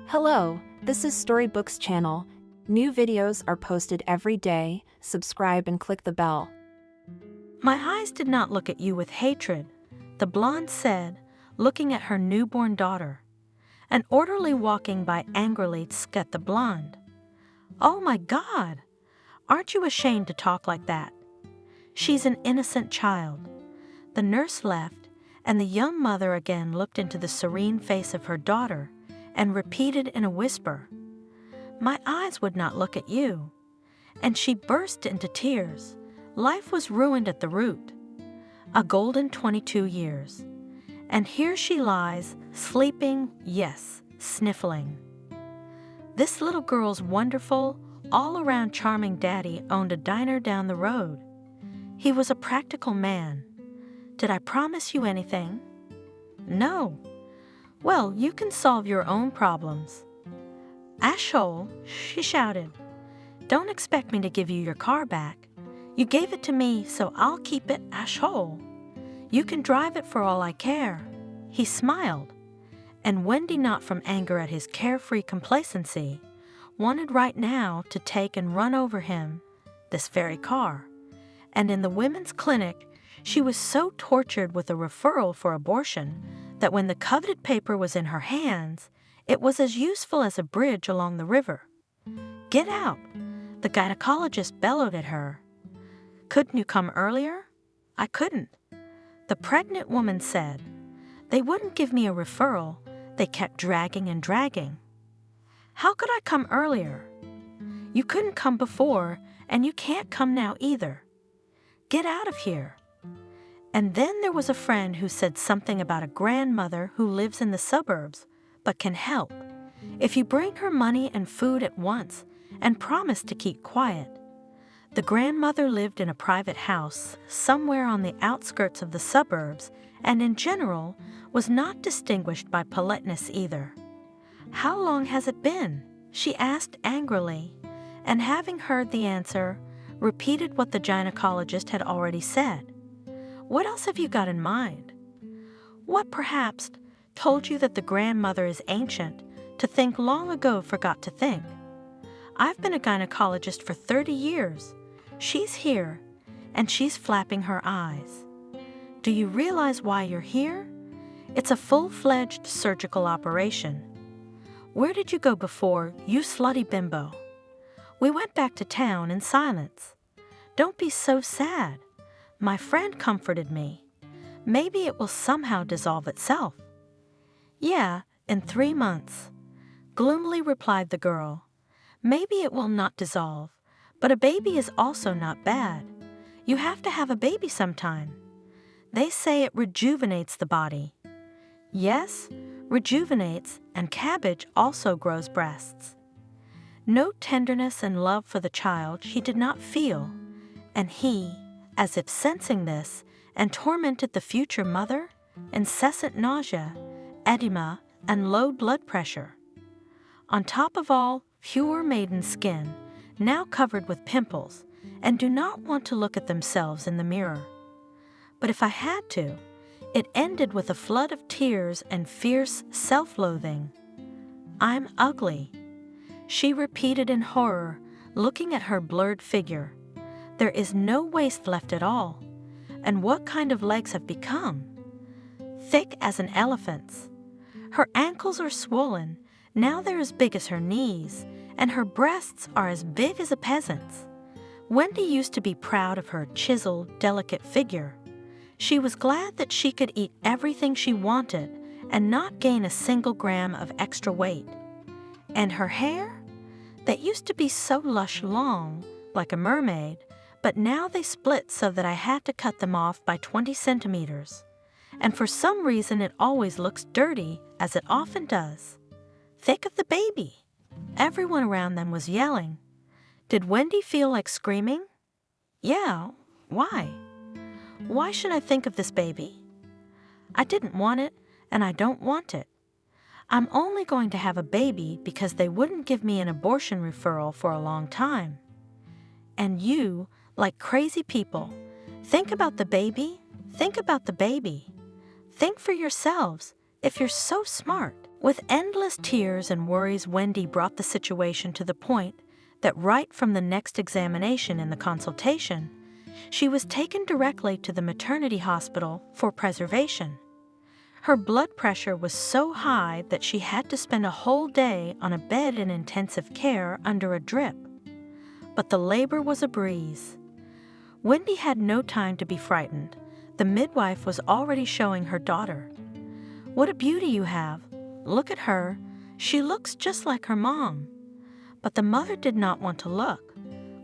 Hello, this is Storybooks channel. New videos are posted every day. Subscribe and click the bell. My eyes did not look at you with hatred, the blonde said, looking at her newborn daughter. An orderly walking by angrily scut the blonde. Oh my God! Aren't you ashamed to talk like that? She's an innocent child. The nurse left, and the young mother again looked into the serene face of her daughter and repeated in a whisper, "My eyes would not look at you." And she burst into tears. Life was ruined at the root. A golden 22 years. And here she lies, sleeping, yes, sniffling. This little girl's wonderful, all-around charming daddy owned a diner down the road. He was a practical man. Did I promise you anything? No. Well, you can solve your own problems. Asshole, she shouted. Don't expect me to give you your car back. You gave it to me, so I'll keep it, asshole. You can drive it for all I care. He smiled, and Wendy, not from anger at his carefree complacency, wanted right now to take and run over him, this very car. And in the women's clinic, she was so tortured with a referral for abortion that when the coveted paper was in her hands, it was as useful as a bridge along the river. Get out! The gynecologist bellowed at her. Couldn't you come earlier? I couldn't. The pregnant woman said. They wouldn't give me a referral. They kept dragging and dragging. How could I come earlier? You couldn't come before, and you can't come now either. Get out of here. And then there was a friend who said something about a grandmother who lives in the suburbs, but can help, if you bring her money and food at once and promise to keep quiet. The grandmother lived in a private house somewhere on the outskirts of the suburbs and in general was not distinguished by politeness either. How long has it been? She asked angrily, and having heard the answer, repeated what the gynecologist had already said. What else have you got in mind? What perhaps told you that the grandmother is ancient, to think long ago forgot to think? I've been a gynecologist for 30 years. She's here, and she's flapping her eyes. Do you realize why you're here? It's a full-fledged surgical operation. Where did you go before, you slutty bimbo? We went back to town in silence. Don't be so sad. My friend comforted me. Maybe it will somehow dissolve itself. Yeah, in 3 months. Gloomily replied the girl. Maybe it will not dissolve, but a baby is also not bad. You have to have a baby sometime. They say it rejuvenates the body. Yes, rejuvenates, and cabbage also grows breasts. No tenderness and love for the child she did not feel, and he, as if sensing this, and tormented the future mother, incessant nausea, edema, and low blood pressure. On top of all, pure maiden skin, now covered with pimples, and do not want to look at themselves in the mirror. But if I had to, it ended with a flood of tears and fierce self-loathing. I'm ugly, she repeated in horror, looking at her blurred figure. There is no waist left at all. And what kind of legs have become? Thick as an elephant's. Her ankles are swollen, now they're as big as her knees, and her breasts are as big as a peasant's. Wendy used to be proud of her chiseled, delicate figure. She was glad that she could eat everything she wanted and not gain a single gram of extra weight. And her hair? That used to be so lush long, like a mermaid, but now they split so that I had to cut them off by 20 centimeters. And for some reason it always looks dirty, as it often does. Think of the baby. Everyone around them was yelling. Did Wendy feel like screaming? Yeah, why? Why should I think of this baby? I didn't want it, and I don't want it. I'm only going to have a baby because they wouldn't give me an abortion referral for a long time. And you, like crazy people, think about the baby, think about the baby. Think for yourselves, if you're so smart. With endless tears and worries, Wendy brought the situation to the point that right from the next examination in the consultation, she was taken directly to the maternity hospital for preservation. Her blood pressure was so high that she had to spend a whole day on a bed in intensive care under a drip. But the labor was a breeze. Wendy had no time to be frightened. The midwife was already showing her daughter. "What a beauty you have! Look at her. She looks just like her mom." But the mother did not want to look,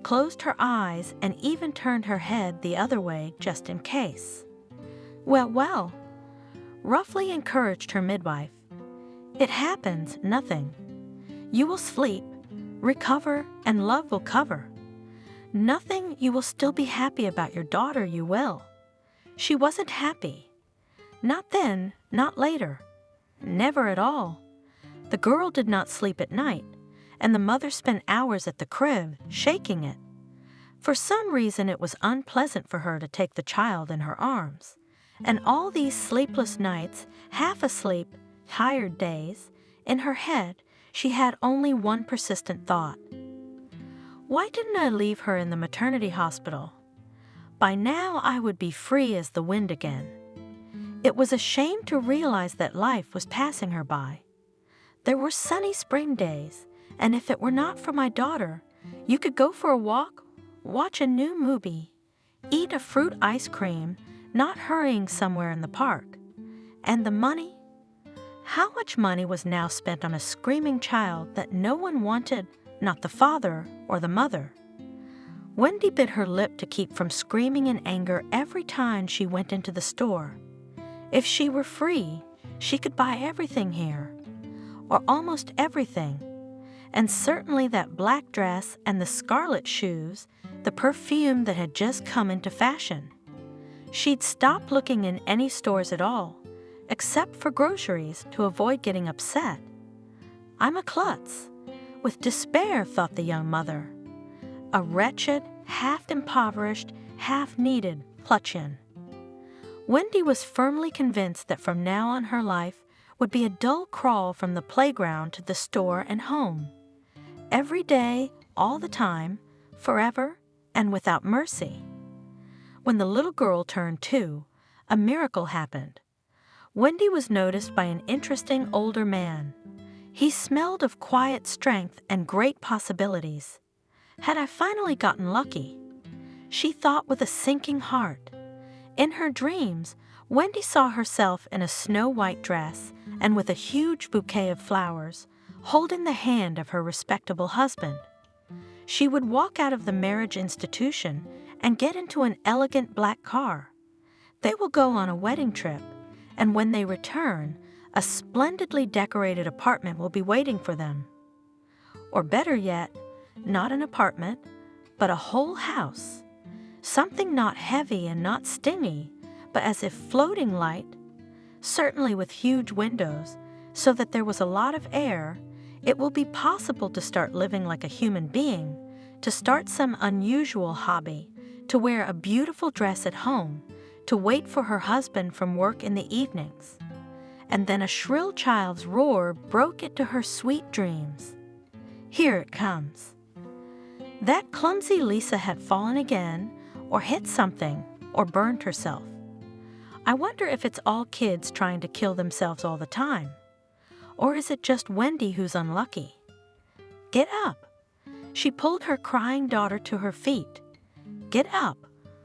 closed her eyes, and even turned her head the other way just in case. Well, roughly encouraged her midwife. "It happens, nothing. You will sleep, recover, and love will cover. Nothing, you will still be happy about your daughter, you will." She wasn't happy. Not then, not later. Never at all. The girl did not sleep at night, and the mother spent hours at the crib, shaking it. For some reason it was unpleasant for her to take the child in her arms. And all these sleepless nights, half asleep, tired days, in her head she had only one persistent thought. Why didn't I leave her in the maternity hospital? By now I would be free as the wind again. It was a shame to realize that life was passing her by. There were sunny spring days, and if it were not for my daughter, you could go for a walk, watch a new movie, eat a fruit ice cream, not hurrying somewhere in the park. And the money? How much money was now spent on a screaming child that no one wanted, not the father or the mother? Wendy bit her lip to keep from screaming in anger every time she went into the store. If she were free, she could buy everything here, or almost everything, and certainly that black dress and the scarlet shoes, the perfume that had just come into fashion. She'd stop looking in any stores at all, except for groceries, to avoid getting upset. "I'm a klutz," with despair thought the young mother. A wretched, half-impoverished, half-needed Plutchian. Wendy was firmly convinced that from now on her life would be a dull crawl from the playground to the store and home. Every day, all the time, forever, and without mercy. When the little girl turned 2, a miracle happened. Wendy was noticed by an interesting older man. He smelled of quiet strength and great possibilities. Had I finally gotten lucky? She thought with a sinking heart. In her dreams, Wendy saw herself in a snow-white dress and with a huge bouquet of flowers, holding the hand of her respectable husband. She would walk out of the marriage institution and get into an elegant black car. They will go on a wedding trip, and when they return, a splendidly decorated apartment will be waiting for them. Or better yet, not an apartment, but a whole house. Something not heavy and not stingy, but as if floating light, certainly with huge windows, so that there was a lot of air. It will be possible to start living like a human being, to start some unusual hobby, to wear a beautiful dress at home, to wait for her husband from work in the evenings. And then a shrill child's roar broke into her sweet dreams. Here it comes. That clumsy Lisa had fallen again, or hit something, or burned herself. I wonder if it's all kids trying to kill themselves all the time. Or is it just Wendy who's unlucky? Get up. She pulled her crying daughter to her feet. Get up,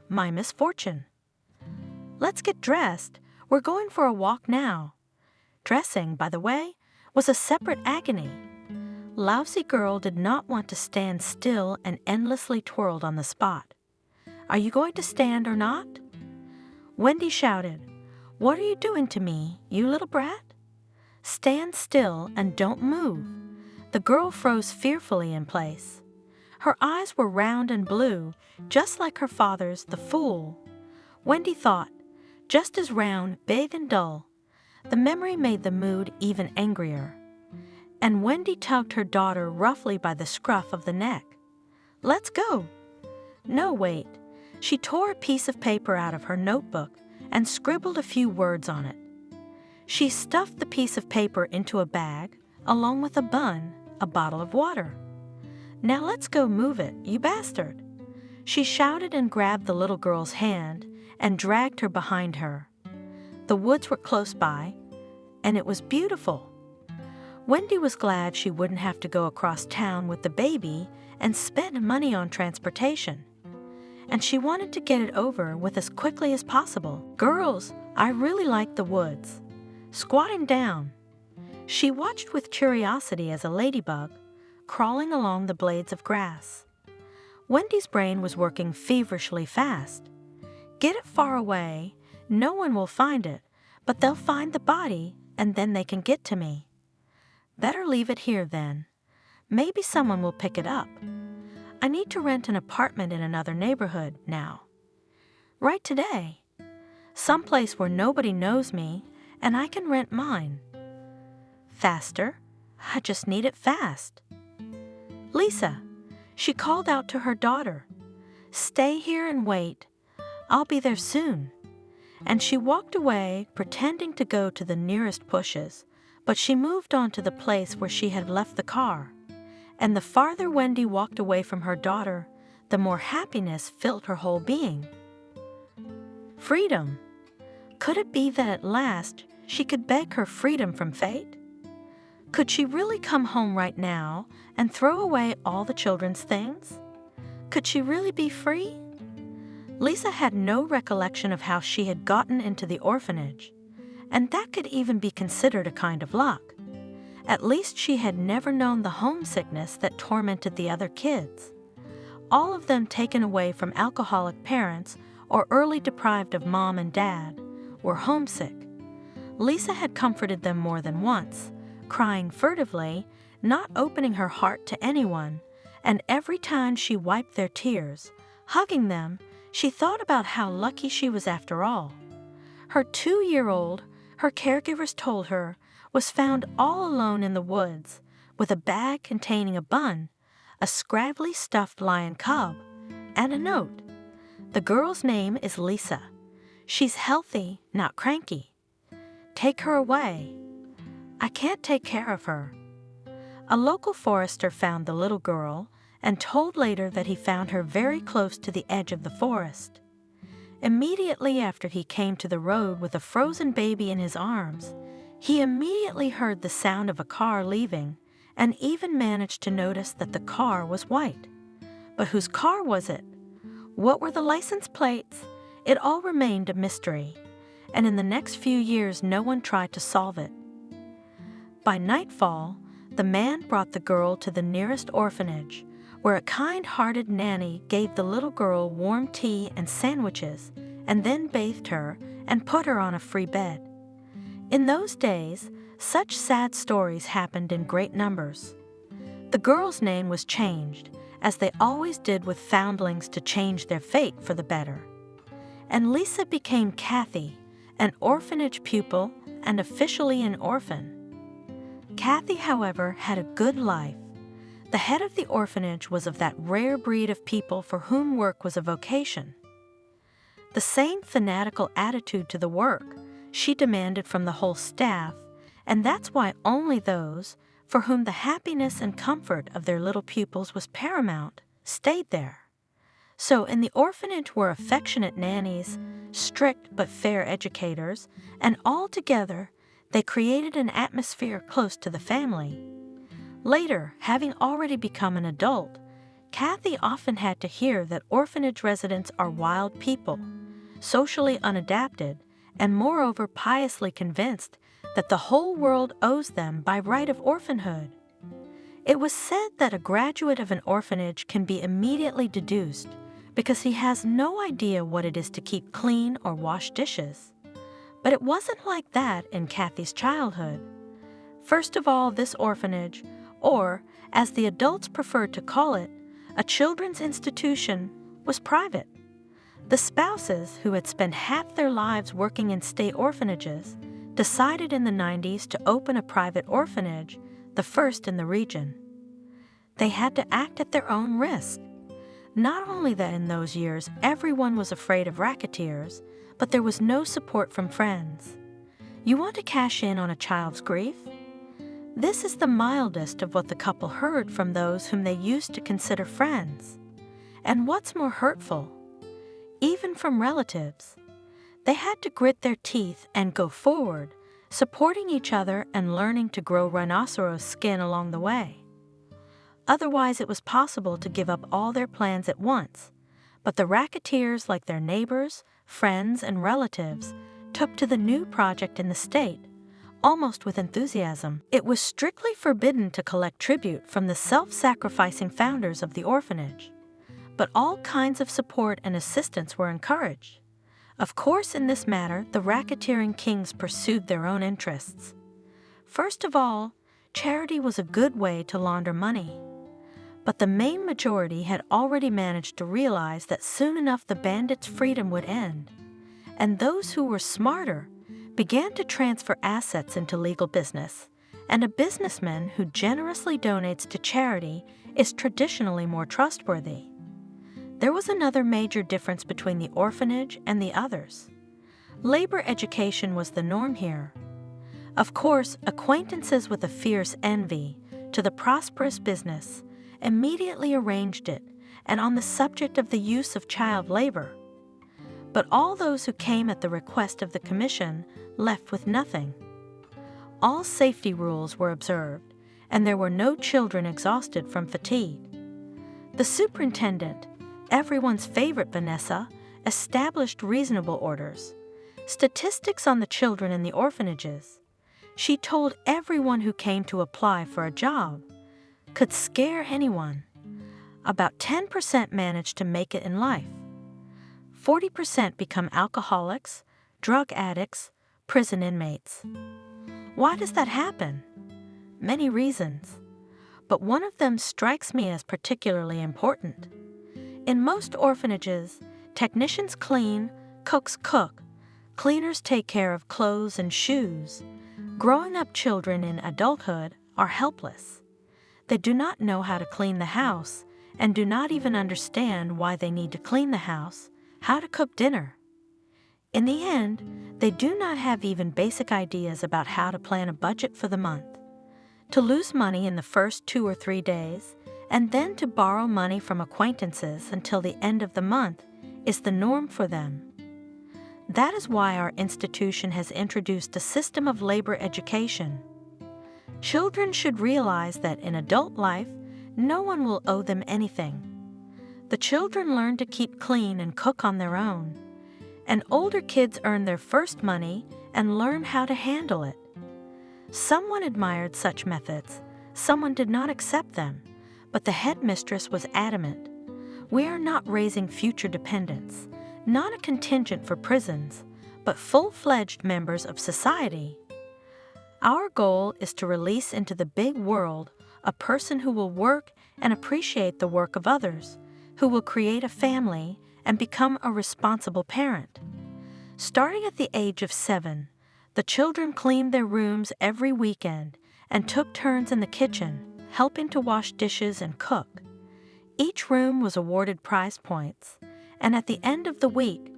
my misfortune. Let's get dressed. We're going for a walk now. Dressing, by the way, was a separate agony. Lousy girl did not want to stand still and endlessly twirled on the spot. Are you going to stand or not? Wendy shouted, "What are you doing to me, you little brat? Stand still and don't move." The girl froze fearfully in place. Her eyes were round and blue, just like her father's, the fool. Wendy thought, just as round, big, and dull. The memory made the mood even angrier. And Wendy tugged her daughter roughly by the scruff of the neck. "Let's go." No, wait. She tore a piece of paper out of her notebook and scribbled a few words on it. She stuffed the piece of paper into a bag, along with a bun, a bottle of water. "Now let's go move it, you bastard!" She shouted and grabbed the little girl's hand and dragged her behind her. The woods were close by, and it was beautiful. Wendy was glad she wouldn't have to go across town with the baby and spend money on transportation. And she wanted to get it over with as quickly as possible. "Girls, I really like the woods." Squatting down, she watched with curiosity as a ladybug crawling along the blades of grass. Wendy's brain was working feverishly fast. Get it far away, no one will find it, but they'll find the body and then they can get to me. Better leave it here then. Maybe someone will pick it up. I need to rent an apartment in another neighborhood now. Right today. Someplace where nobody knows me and I can rent mine. Faster. I just need it fast. "Lisa," she called out to her daughter, "stay here and wait. I'll be there soon." And she walked away, pretending to go to the nearest bushes, but she moved on to the place where she had left the car. And the farther Wendy walked away from her daughter, the more happiness filled her whole being. Freedom. Could it be that at last she could beg her freedom from fate? Could she really come home right now and throw away all the children's things? Could she really be free? Lisa had no recollection of how she had gotten into the orphanage, and that could even be considered a kind of luck. At least she had never known the homesickness that tormented the other kids. All of them taken away from alcoholic parents or early deprived of mom and dad were homesick. Lisa had comforted them more than once, crying furtively, not opening her heart to anyone, and every time she wiped their tears, hugging them, she thought about how lucky she was after all. Her 2-year-old, her caregivers told her, was found all alone in the woods, with a bag containing a bun, a scraggly stuffed lion cub, and a note. "The girl's name is Lisa. She's healthy, not cranky. Take her away. I can't take care of her." A local forester found the little girl and told later that he found her very close to the edge of the forest. Immediately after he came to the road with a frozen baby in his arms, he immediately heard the sound of a car leaving and even managed to notice that the car was white. But whose car was it? What were the license plates? It all remained a mystery, and in the next few years no one tried to solve it. By nightfall, the man brought the girl to the nearest orphanage, where a kind-hearted nanny gave the little girl warm tea and sandwiches, and then bathed her and put her on a free bed. In those days, such sad stories happened in great numbers. The girl's name was changed, as they always did with foundlings to change their fate for the better. And Lisa became Kathy, an orphanage pupil and officially an orphan. Kathy, however, had a good life. The head of the orphanage was of that rare breed of people for whom work was a vocation. The same fanatical attitude to the work she demanded from the whole staff, and that's why only those for whom the happiness and comfort of their little pupils was paramount stayed there. So in the orphanage were affectionate nannies, strict but fair educators, and all together they created an atmosphere close to the family. Later, having already become an adult, Kathy often had to hear that orphanage residents are wild people, socially unadapted, and moreover piously convinced that the whole world owes them by right of orphanhood. It was said that a graduate of an orphanage can be immediately deduced because he has no idea what it is to keep clean or wash dishes. But it wasn't like that in Kathy's childhood. First of all, this orphanage, or, as the adults preferred to call it, a children's institution, was private. The spouses, who had spent half their lives working in state orphanages, decided in the 90s to open a private orphanage, the first in the region. They had to act at their own risk. Not only that in those years everyone was afraid of racketeers, but there was no support from friends. You want to cash in on a child's grief? This is the mildest of what the couple heard from those whom they used to consider friends. And what's more hurtful, even from relatives, they had to grit their teeth and go forward, supporting each other and learning to grow rhinoceros skin along the way. Otherwise, it was possible to give up all their plans at once, but the racketeers, like their neighbors, friends, and relatives, took to the new project in the state, almost with enthusiasm. It was strictly forbidden to collect tribute from the self-sacrificing founders of the orphanage, but all kinds of support and assistance were encouraged. Of course, in this matter, the racketeering kings pursued their own interests. First of all, charity was a good way to launder money. But the main majority had already managed to realize that soon enough the bandits' freedom would end, and those who were smarter began to transfer assets into legal business, and a businessman who generously donates to charity is traditionally more trustworthy. There was another major difference between the orphanage and the others. Labor education was the norm here. Of course, acquaintances with a fierce envy to the prosperous business immediately arranged it, and on the subject of the use of child labor. But all those who came at the request of the commission left with nothing. All safety rules were observed, and there were no children exhausted from fatigue. The superintendent, everyone's favorite Vanessa, established reasonable orders, statistics on the children in the orphanages. She told everyone who came to apply for a job. Could scare anyone. About 10% managed to make it in life. 40% become alcoholics, drug addicts, prison inmates. Why does that happen? Many reasons, but one of them strikes me as particularly important. In most orphanages, technicians clean, cooks cook, cleaners take care of clothes and shoes. Growing up children in adulthood are helpless. They do not know how to clean the house and do not even understand why they need to clean the house, how to cook dinner. In the end, they do not have even basic ideas about how to plan a budget for the month. To lose money in the first 2 or 3 days, and then to borrow money from acquaintances until the end of the month is the norm for them. That is why our institution has introduced a system of labor education. Children should realize that in adult life, no one will owe them anything. The children learn to keep clean and cook on their own, and older kids earn their first money and learn how to handle it. Someone admired such methods, someone did not accept them, but the headmistress was adamant. We are not raising future dependents, not a contingent for prisons, but full-fledged members of society. Our goal is to release into the big world a person who will work and appreciate the work of others, who will create a family and become a responsible parent. Starting at the age of 7, the children cleaned their rooms every weekend and took turns in the kitchen, helping to wash dishes and cook. Each room was awarded prize points, and at the end of the week,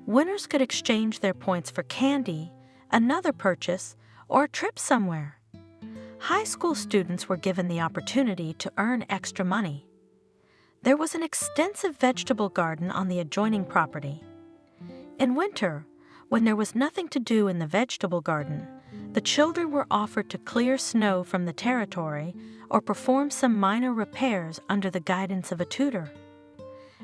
winners could exchange their points for candy, another purchase, or a trip somewhere. High school students were given the opportunity to earn extra money. There was an extensive vegetable garden on the adjoining property. In winter, when there was nothing to do in the vegetable garden, the children were offered to clear snow from the territory or perform some minor repairs under the guidance of a tutor.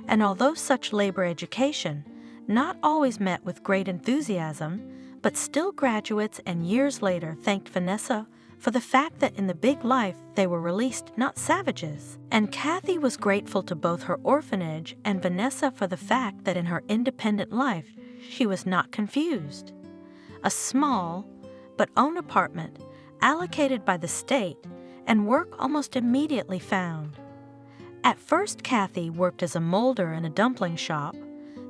And although such labor education not always met with great enthusiasm, but still graduates and years later thanked Vanessa for the fact that in the big life they were released not savages. And Kathy was grateful to both her orphanage and Vanessa for the fact that in her independent life she was not confused. A small but own apartment allocated by the state and work almost immediately found. At first Kathy worked as a molder in a dumpling shop,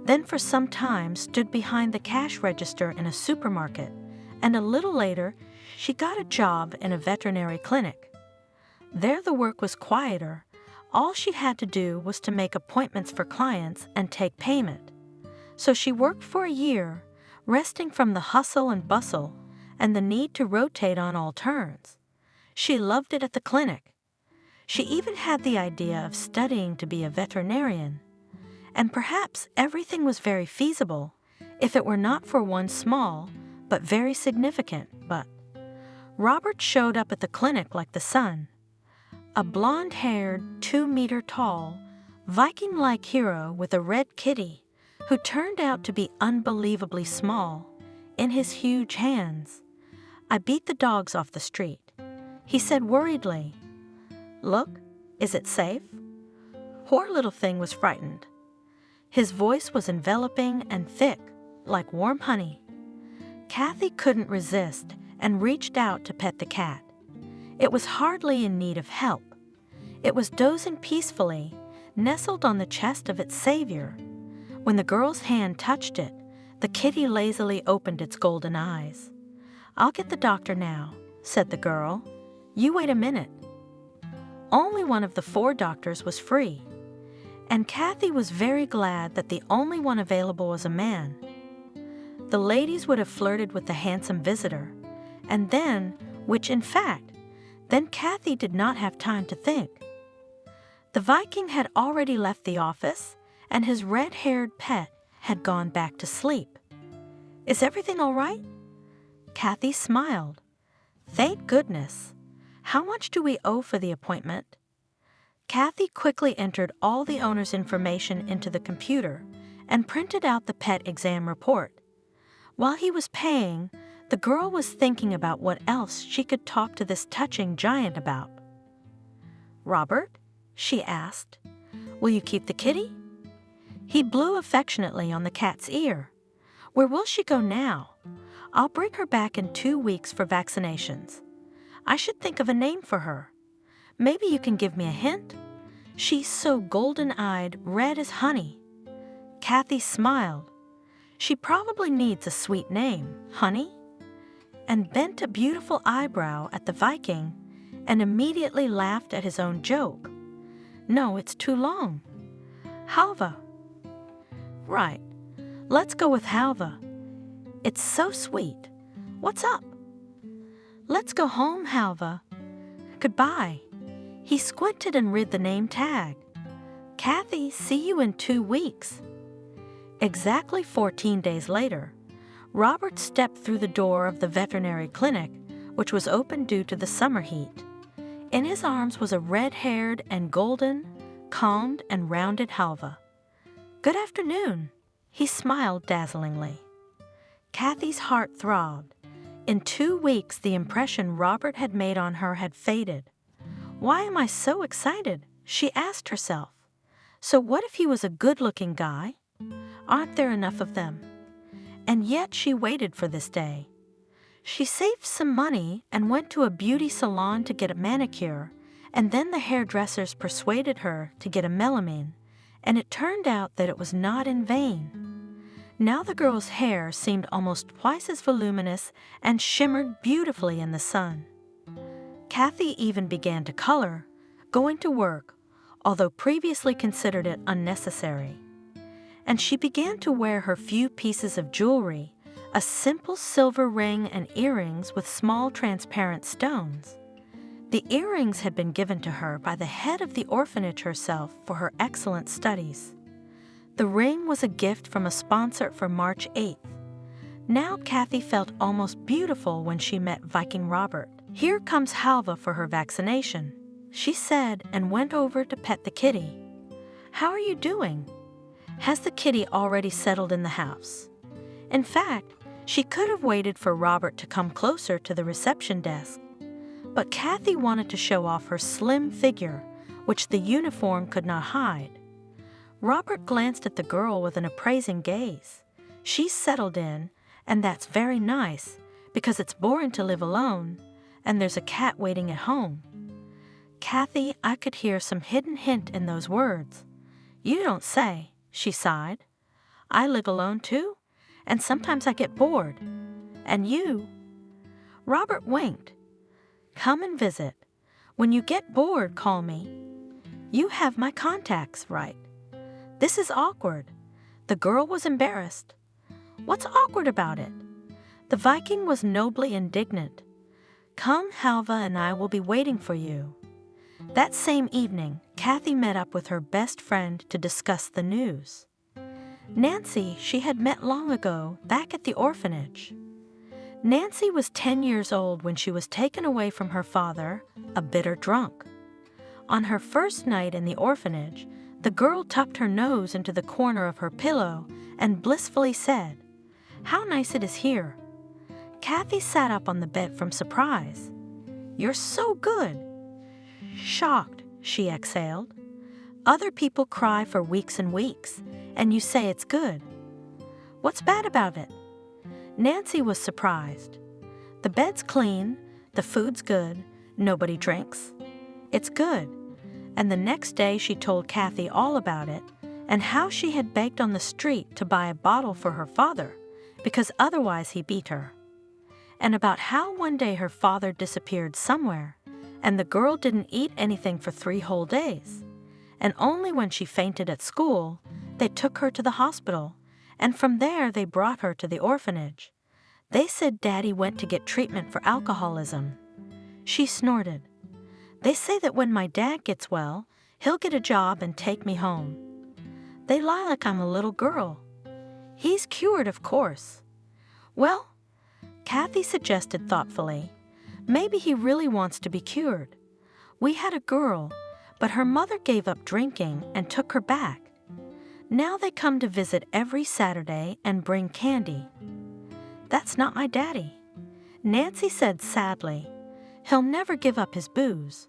then for some time stood behind the cash register in a supermarket, and a little later she got a job in a veterinary clinic. There the work was quieter. All she had to do was to make appointments for clients and take payment. So she worked for a year, resting from the hustle and bustle, and the need to rotate on all turns. She loved it at the clinic. She even had the idea of studying to be a veterinarian. And perhaps everything was very feasible if it were not for one small but very significant but. Robert showed up at the clinic like the sun. A blonde-haired, 2-meter-tall, Viking-like hero with a red kitty who turned out to be unbelievably small in his huge hands. I beat the dogs off the street. He said worriedly, "Look, is it safe?" Poor little thing was frightened. His voice was enveloping and thick, like warm honey. Kathy couldn't resist and reached out to pet the cat. It was hardly in need of help. It was dozing peacefully, nestled on the chest of its savior. When the girl's hand touched it, the kitty lazily opened its golden eyes. "I'll get the doctor now," said the girl. "You wait a minute." Only one of the 4 doctors was free, and Kathy was very glad that the only one available was a man. The ladies would have flirted with the handsome visitor, and then Kathy did not have time to think. The Viking had already left the office, and his red-haired pet had gone back to sleep. "Is everything all right?" Kathy smiled. "Thank goodness. How much do we owe for the appointment?" Kathy quickly entered all the owner's information into the computer and printed out the pet exam report. While he was paying, the girl was thinking about what else she could talk to this touching giant about. "Robert," she asked, "will you keep the kitty?" He blew affectionately on the cat's ear. "Where will she go now? I'll bring her back in 2 weeks for vaccinations. I should think of a name for her. Maybe you can give me a hint? She's so golden-eyed, red as honey." Kathy smiled. "She probably needs a sweet name, Honey," and bent a beautiful eyebrow at the Viking and immediately laughed at his own joke. "No, it's too long. Halva." "Right. Let's go with Halva. It's so sweet. What's up?" "Let's go home, Halva. Goodbye." He squinted and read the name tag. "Kathy, see you in 2 weeks." Exactly 14 days later, Robert stepped through the door of the veterinary clinic, which was open due to the summer heat. In his arms was a red-haired and golden, calmed and rounded Halva. "Good afternoon." He smiled dazzlingly. Kathy's heart throbbed. In 2 weeks, the impression Robert had made on her had faded. "Why am I so excited?" she asked herself. "So what if he was a good-looking guy? Aren't there enough of them?" And yet she waited for this day. She saved some money and went to a beauty salon to get a manicure, and then the hairdressers persuaded her to get a melamine, and it turned out that it was not in vain. Now the girl's hair seemed almost twice as voluminous and shimmered beautifully in the sun. Kathy even began to color, going to work, although previously considered it unnecessary. And she began to wear her few pieces of jewelry, a simple silver ring and earrings with small transparent stones. The earrings had been given to her by the head of the orphanage herself for her excellent studies. The ring was a gift from a sponsor for March 8th. Now Kathy felt almost beautiful when she met Viking Robert. "Here comes Halva for her vaccination," she said and went over to pet the kitty. "How are you doing? Has the kitty already settled in the house?" In fact, she could have waited for Robert to come closer to the reception desk. But Kathy wanted to show off her slim figure, which the uniform could not hide. Robert glanced at the girl with an appraising gaze. "She's settled in, and that's very nice, because it's boring to live alone, and there's a cat waiting at home." "Kathy, I could hear some hidden hint in those words." "You don't say," she sighed. "I live alone too, and sometimes I get bored. And you?" Robert winked. "Come and visit. When you get bored, call me. You have my contacts, right?" "This is awkward." The girl was embarrassed. "What's awkward about it?" The Viking was nobly indignant. "Come, Halva and I will be waiting for you." That same evening, Kathy met up with her best friend to discuss the news. Nancy she had met long ago back at the orphanage. Nancy was 10 years old when she was taken away from her father, a bitter drunk. On her first night in the orphanage, the girl tucked her nose into the corner of her pillow and blissfully said, "How nice it is here." Kathy sat up on the bed from surprise. "You're so good." Shocked, she exhaled. "Other people cry for weeks and weeks, and you say it's good. What's bad about it?" Nancy was surprised. "The bed's clean, the food's good, nobody drinks. It's good." And the next day she told Kathy all about it and how she had begged on the street to buy a bottle for her father because otherwise he beat her. And about how one day her father disappeared somewhere and the girl didn't eat anything for 3 whole days. And only when she fainted at school, they took her to the hospital, and from there they brought her to the orphanage. They said Daddy went to get treatment for alcoholism. She snorted. "They say that when my dad gets well, he'll get a job and take me home. They lie like I'm a little girl. He's cured, of course." "Well," Kathy suggested thoughtfully, "maybe he really wants to be cured. We had a girl, but her mother gave up drinking and took her back. Now they come to visit every Saturday and bring candy." "That's not my daddy," Nancy said sadly. "He'll never give up his booze."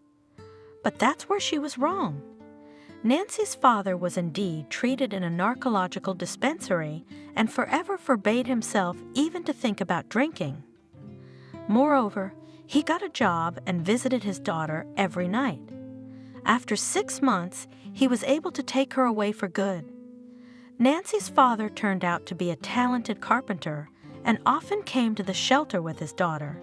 But that's where she was wrong. Nancy's father was indeed treated in a narcological dispensary and forever forbade himself even to think about drinking. Moreover, he got a job and visited his daughter every night. After 6 months, he was able to take her away for good. Nancy's father turned out to be a talented carpenter and often came to the shelter with his daughter,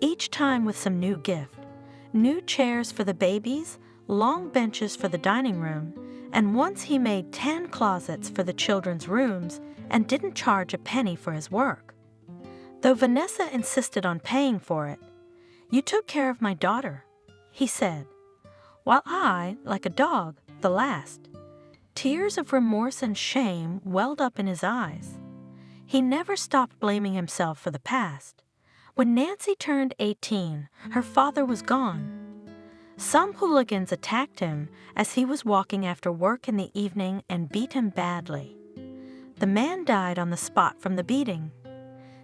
each time with some new gift. New chairs for the babies, long benches for the dining room, and once he made 10 closets for the children's rooms and didn't charge a penny for his work. Though Vanessa insisted on paying for it. "You took care of my daughter," he said, while I, like a dog, the last. Tears of remorse and shame welled up in his eyes. He never stopped blaming himself for the past. When Nancy turned 18, her father was gone. Some hooligans attacked him as he was walking after work in the evening and beat him badly. The man died on the spot from the beating.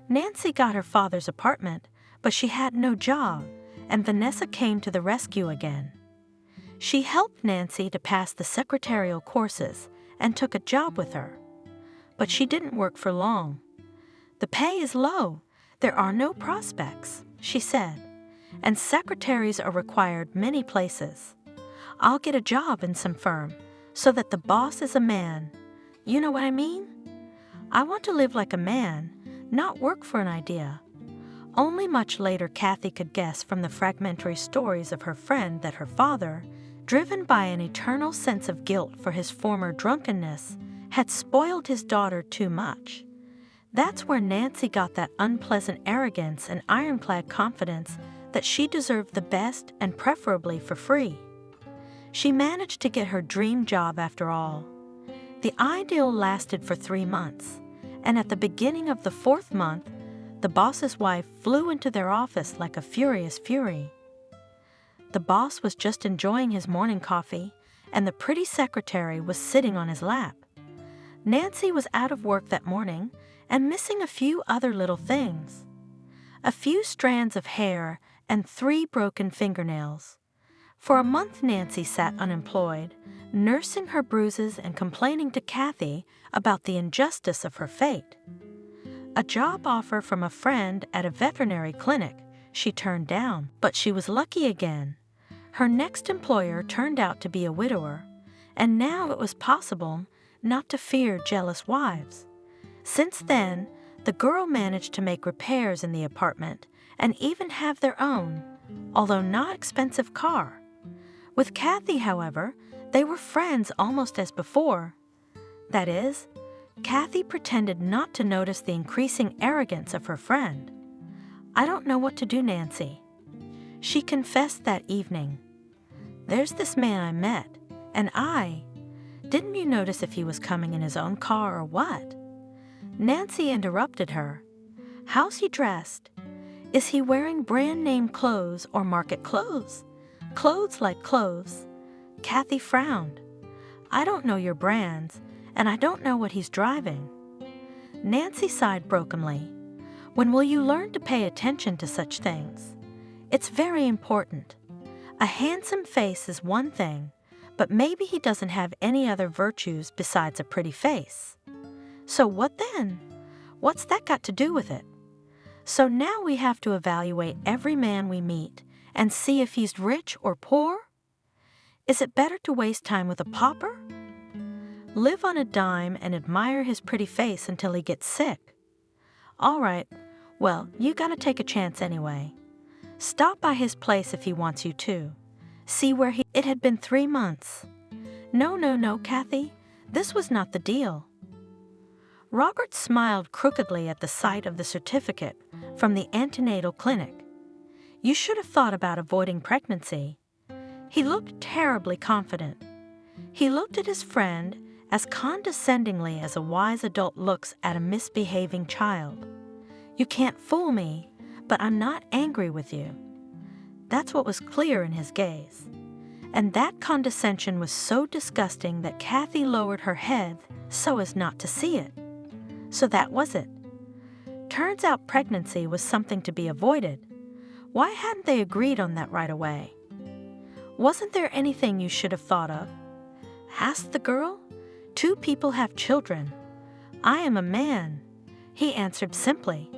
Nancy got her father's apartment, but she had no job, and Vanessa came to the rescue again. She helped Nancy to pass the secretarial courses and took a job with her. But she didn't work for long. "The pay is low. There are no prospects," she said, "and secretaries are required many places. I'll get a job in some firm so that the boss is a man. You know what I mean? I want to live like a man, not work for an idea." Only much later Kathy could guess from the fragmentary stories of her friend that her father, driven by an eternal sense of guilt for his former drunkenness, had spoiled his daughter too much. That's where Nancy got that unpleasant arrogance and ironclad confidence that she deserved the best and preferably for free. She managed to get her dream job after all. The ideal lasted for 3 months, and at the beginning of the 4th month, the boss's wife flew into their office like a furious fury. The boss was just enjoying his morning coffee, and the pretty secretary was sitting on his lap. Nancy was out of work that morning and missing a few other little things. A few strands of hair and 3 broken fingernails. For a month Nancy sat unemployed, nursing her bruises and complaining to Kathy about the injustice of her fate. A job offer from a friend at a veterinary clinic she turned down, but she was lucky again. Her next employer turned out to be a widower, and now it was possible not to fear jealous wives. Since then, the girl managed to make repairs in the apartment and even have their own, although not expensive, car. With Kathy, however, they were friends almost as before. That is, Kathy pretended not to notice the increasing arrogance of her friend. "I don't know what to do, Nancy," she confessed that evening. "There's this man I met, and didn't you notice if he was coming in his own car or what?" Nancy interrupted her. "How's he dressed? Is he wearing brand name clothes or market clothes? Clothes like clothes." Kathy frowned. "I don't know your brands, and I don't know what he's driving." Nancy sighed brokenly. "When will you learn to pay attention to such things? It's very important. A handsome face is one thing, but maybe he doesn't have any other virtues besides a pretty face. So what then? What's that got to do with it? So now we have to evaluate every man we meet and see if he's rich or poor? Is it better to waste time with a pauper? Live on a dime and admire his pretty face until he gets sick? All right, well, you gotta take a chance anyway. Stop by his place if he wants you to. See where he—" It had been 3 months. No, Kathy, this was not the deal." Robert smiled crookedly at the sight of the certificate from the antenatal clinic. "You should have thought about avoiding pregnancy." He looked terribly confident. He looked at his friend as condescendingly as a wise adult looks at a misbehaving child. "You can't fool me, but I'm not angry with you." That's what was clear in his gaze. And that condescension was so disgusting that Kathy lowered her head so as not to see it. So that was it. Turns out pregnancy was something to be avoided. Why hadn't they agreed on that right away? "Wasn't there anything you should have thought of?" asked the girl. "2 people have children. I am a man," he answered simply.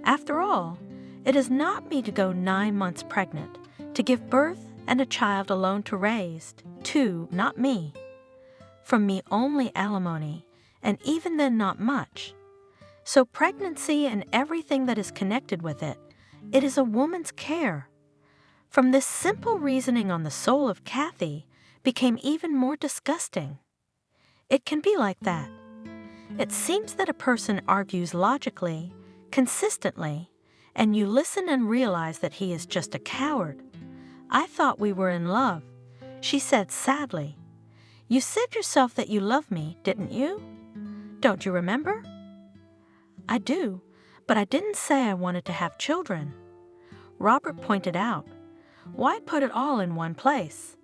"After all, it is not me to go 9 months pregnant, to give birth and a child alone to raise, too, not me. From me only alimony, and even then not much. So pregnancy and everything that is connected with it, it is a woman's care." From this simple reasoning on the soul of Kathy became even more disgusting. It can be like that. It seems that a person argues logically, consistently, and you listen and realize that he is just a coward. "I thought we were in love," she said sadly. "You said yourself that you love me, didn't you? Don't you remember?" "I do, but I didn't say I wanted to have children," Robert pointed out. Why put it all in one place?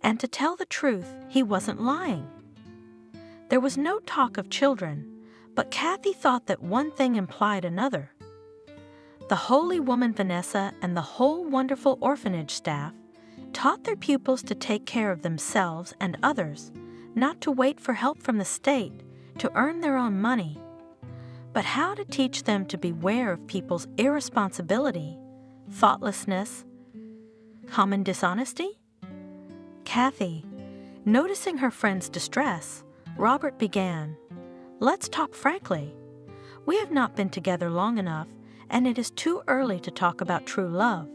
And to tell the truth, he wasn't lying. There was no talk of children, but Kathy thought that one thing implied another. The holy woman Vanessa and the whole wonderful orphanage staff taught their pupils to take care of themselves and others, not to wait for help from the state, to earn their own money, but how to teach them to beware of people's irresponsibility, thoughtlessness, common dishonesty? Kathy, noticing her friend's distress, Robert began, "Let's talk frankly. We have not been together long enough, and it is too early to talk about true love.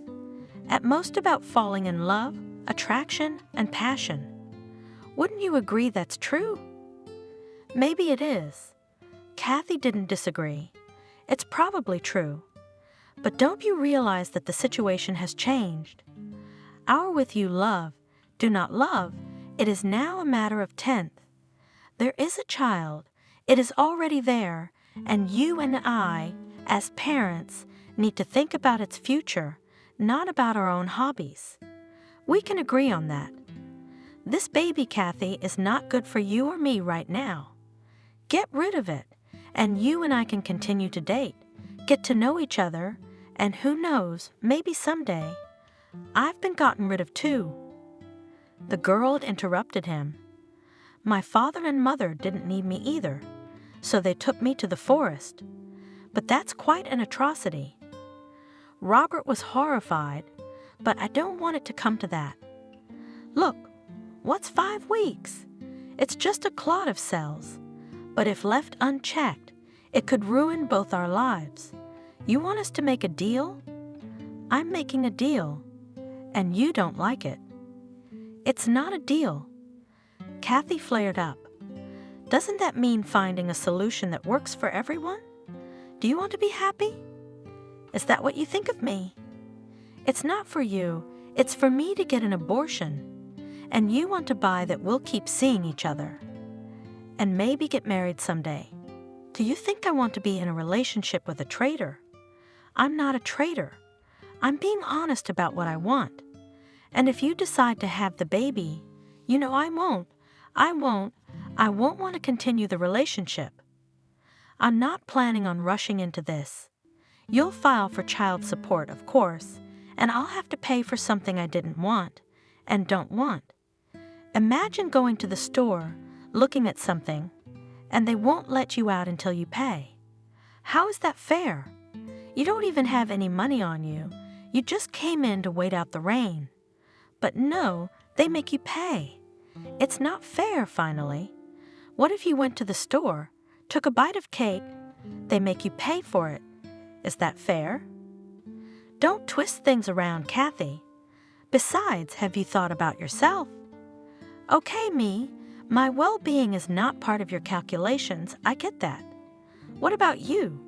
At most about falling in love, attraction, and passion. Wouldn't you agree that's true?" "Maybe it is." Kathy didn't disagree. "It's probably true. But don't you realize that the situation has changed? Our with you love, do not love, it is now a matter of tenth. There is a child, it is already there, and you and I, as parents, need to think about its future, not about our own hobbies. We can agree on that. This baby, Kathy, is not good for you or me right now. Get rid of it, and you and I can continue to date, get to know each other, and who knows, maybe someday. I've been gotten rid of too." The girl interrupted him. "My father and mother didn't need me either, so they took me to the forest. But that's quite an atrocity." Robert was horrified, "But I don't want it to come to that. Look, what's 5 weeks? It's just a clot of cells. But if left unchecked, it could ruin both our lives. You want us to make a deal? I'm making a deal, and you don't like it." "It's not a deal." Kathy flared up. Doesn't that mean finding a solution that works for everyone? Do you want to be happy? Is that what you think of me? It's not for you, it's for me to get an abortion. And you want to buy that we'll keep seeing each other. And maybe get married someday. Do you think I want to be in a relationship with a traitor? I'm not a traitor. I'm being honest about what I want. And if you decide to have the baby, you know I won't want to continue the relationship. I'm not planning on rushing into this. You'll file for child support, of course, and I'll have to pay for something I didn't want and don't want. Imagine going to the store, looking at something, and they won't let you out until you pay. How is that fair? You don't even have any money on you. You just came in to wait out the rain. But no, they make you pay. It's not fair, finally. What if you went to the store, took a bite of cake, they make you pay for it? Is that fair? Don't twist things around, Kathy. Besides, have you thought about yourself? Okay, me, my well-being is not part of your calculations, I get that. What about you?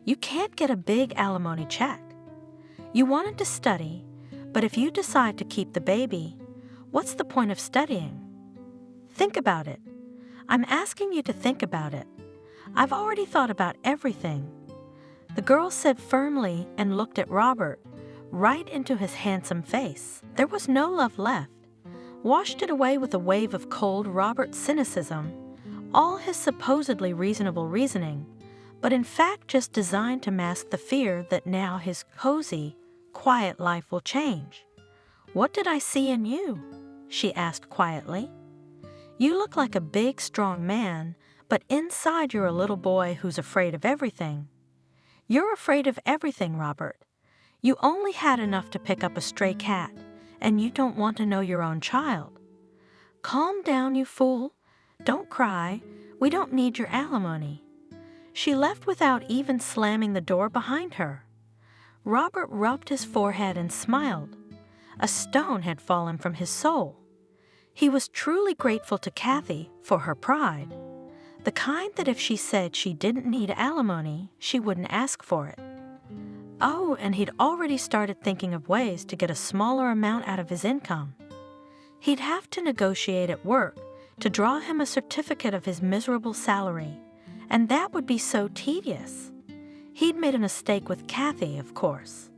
You can't get a big alimony check. You wanted to study, but if you decide to keep the baby, what's the point of studying? Think about it. I'm asking you to think about it. I've already thought about everything. The girl said firmly and looked at Robert, right into his handsome face. There was no love left. Washed it away with a wave of cold Robert's cynicism, all his supposedly reasonable reasoning, but in fact just designed to mask the fear that now his cozy, quiet life will change. "What did I see in you?" she asked quietly. "You look like a big, strong man, but inside you're a little boy who's afraid of everything." "You're afraid of everything, Robert. You only had enough to pick up a stray cat, and you don't want to know your own child. Calm down, you fool. Don't cry. We don't need your alimony." She left without even slamming the door behind her. Robert rubbed his forehead and smiled. A stone had fallen from his soul. He was truly grateful to Kathy for her pride, the kind that if she said she didn't need alimony, she wouldn't ask for it. Oh, and he'd already started thinking of ways to get a smaller amount out of his income. He'd have to negotiate at work to draw him a certificate of his miserable salary, and that would be so tedious. He'd made a mistake with Kathy, of course.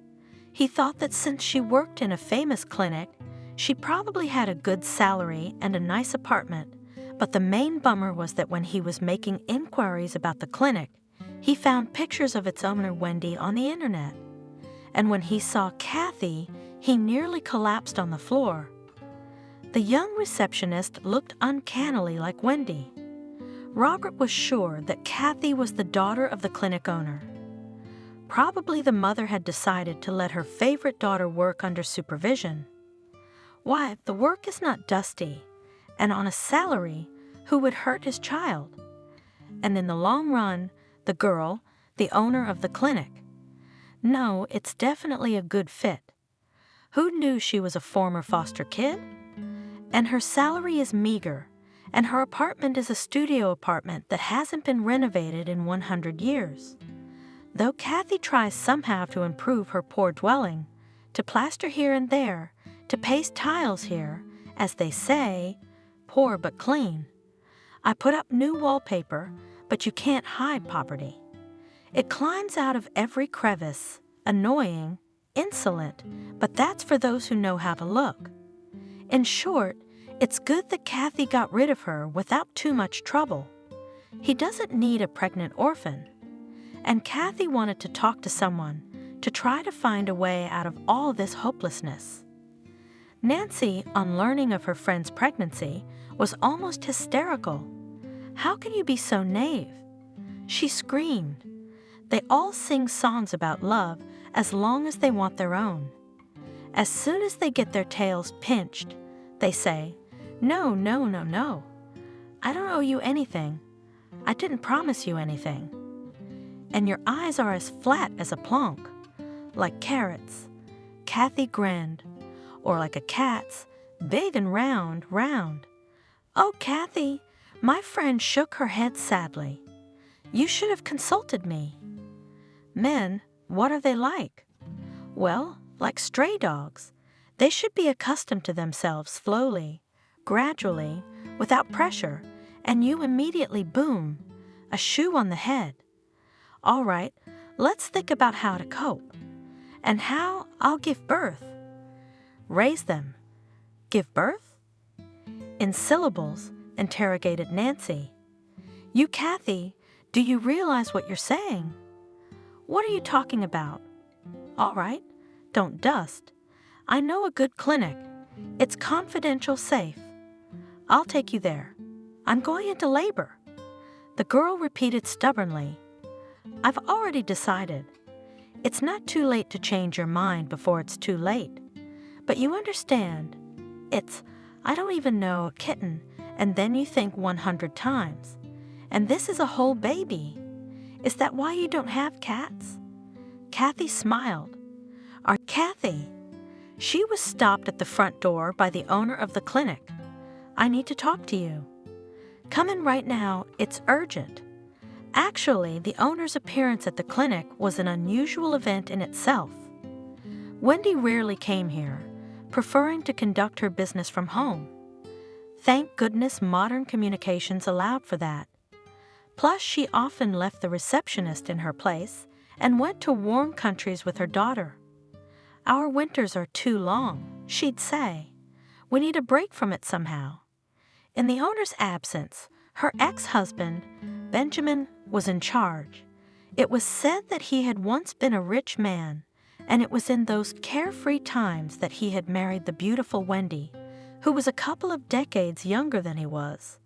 He thought that since she worked in a famous clinic, she probably had a good salary and a nice apartment, but the main bummer was that when he was making inquiries about the clinic, he found pictures of its owner, Wendy, on the internet. And when he saw Kathy, he nearly collapsed on the floor. The young receptionist looked uncannily like Wendy. Robert was sure that Kathy was the daughter of the clinic owner. Probably the mother had decided to let her favorite daughter work under supervision. Why, the work is not dusty, and on a salary, who would hurt his child? And in the long run, the girl, the owner of the clinic. No, it's definitely a good fit. Who knew she was a former foster kid? And her salary is meager, and her apartment is a studio apartment that hasn't been renovated in 100 years. Though Kathy tries somehow to improve her poor dwelling, to plaster here and there, to paste tiles here, as they say, poor but clean. I put up new wallpaper, but you can't hide poverty. It climbs out of every crevice, annoying, insolent, but that's for those who know how to look. In short, it's good that Kathy got rid of her without too much trouble. He doesn't need a pregnant orphan. And Kathy wanted to talk to someone to try to find a way out of all this hopelessness. Nancy, on learning of her friend's pregnancy, was almost hysterical. "How can you be so naive?" She screamed. They all sing songs about love as long as they want their own. As soon as they get their tails pinched, they say, "No, no, no, no. I don't owe you anything. I didn't promise you anything." And your eyes are as flat as a plonk, like carrots. Kathy grinned. Or like a cat's, big and round, round. "Oh, Kathy, My friend shook her head sadly. You should have consulted me. Men, what are they like? Well, like stray dogs. They should be accustomed to themselves slowly, gradually, without pressure, and you immediately boom, a shoe on the head. All right, let's think about how to cope. And how I'll give birth. Raise them. Give birth? In syllables, interrogated Nancy. You, Kathy, do you realize what you're saying? What are you talking about? All right, don't dust. I know a good clinic. It's confidential, safe. I'll take you there. I'm going into labor. The girl repeated stubbornly. I've already decided. It's not too late to change your mind before it's too late. But you understand, I don't even know, a kitten, and then you think 100 times. And this is a whole baby. Is that why you don't have cats? Kathy smiled. Kathy. She was stopped at the front door by the owner of the clinic. I need to talk to you. Come in right now, it's urgent. Actually, the owner's appearance at the clinic was an unusual event in itself. Wendy rarely came here, preferring to conduct her business from home. Thank goodness modern communications allowed for that. Plus, she often left the receptionist in her place and went to warm countries with her daughter. Our winters are too long, she'd say. We need a break from it somehow. In the owner's absence, her ex-husband, Benjamin, was in charge. It was said that he had once been a rich man, and it was in those carefree times that he had married the beautiful Wendy, who was a couple of decades younger than he was.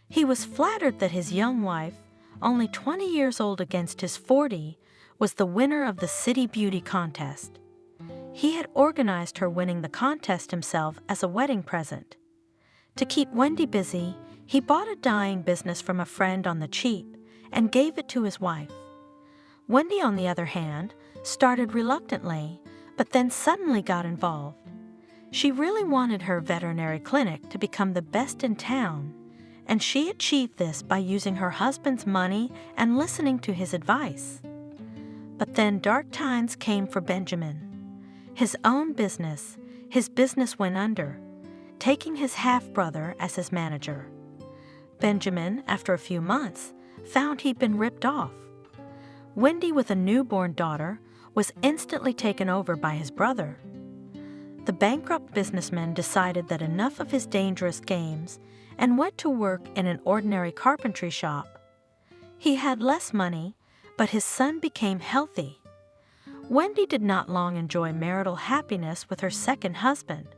He was flattered that his young wife, only 20 years old against his 40, was the winner of the City Beauty contest. He had organized her winning the contest himself as a wedding present. To keep Wendy busy, he bought a dyeing business from a friend on the cheap and gave it to his wife. Wendy, on the other hand, started reluctantly, but then suddenly got involved. She really wanted her veterinary clinic to become the best in town, and she achieved this by using her husband's money and listening to his advice. But then dark times came for Benjamin. His own business, his business went under, taking his half-brother as his manager. Benjamin, after a few months, found he'd been ripped off. Wendy, with a newborn daughter, was instantly taken over by his brother. The bankrupt businessman decided that enough of his dangerous games and went to work in an ordinary carpentry shop. He had less money, but his son became healthy. Wendy did not long enjoy marital happiness with her second husband.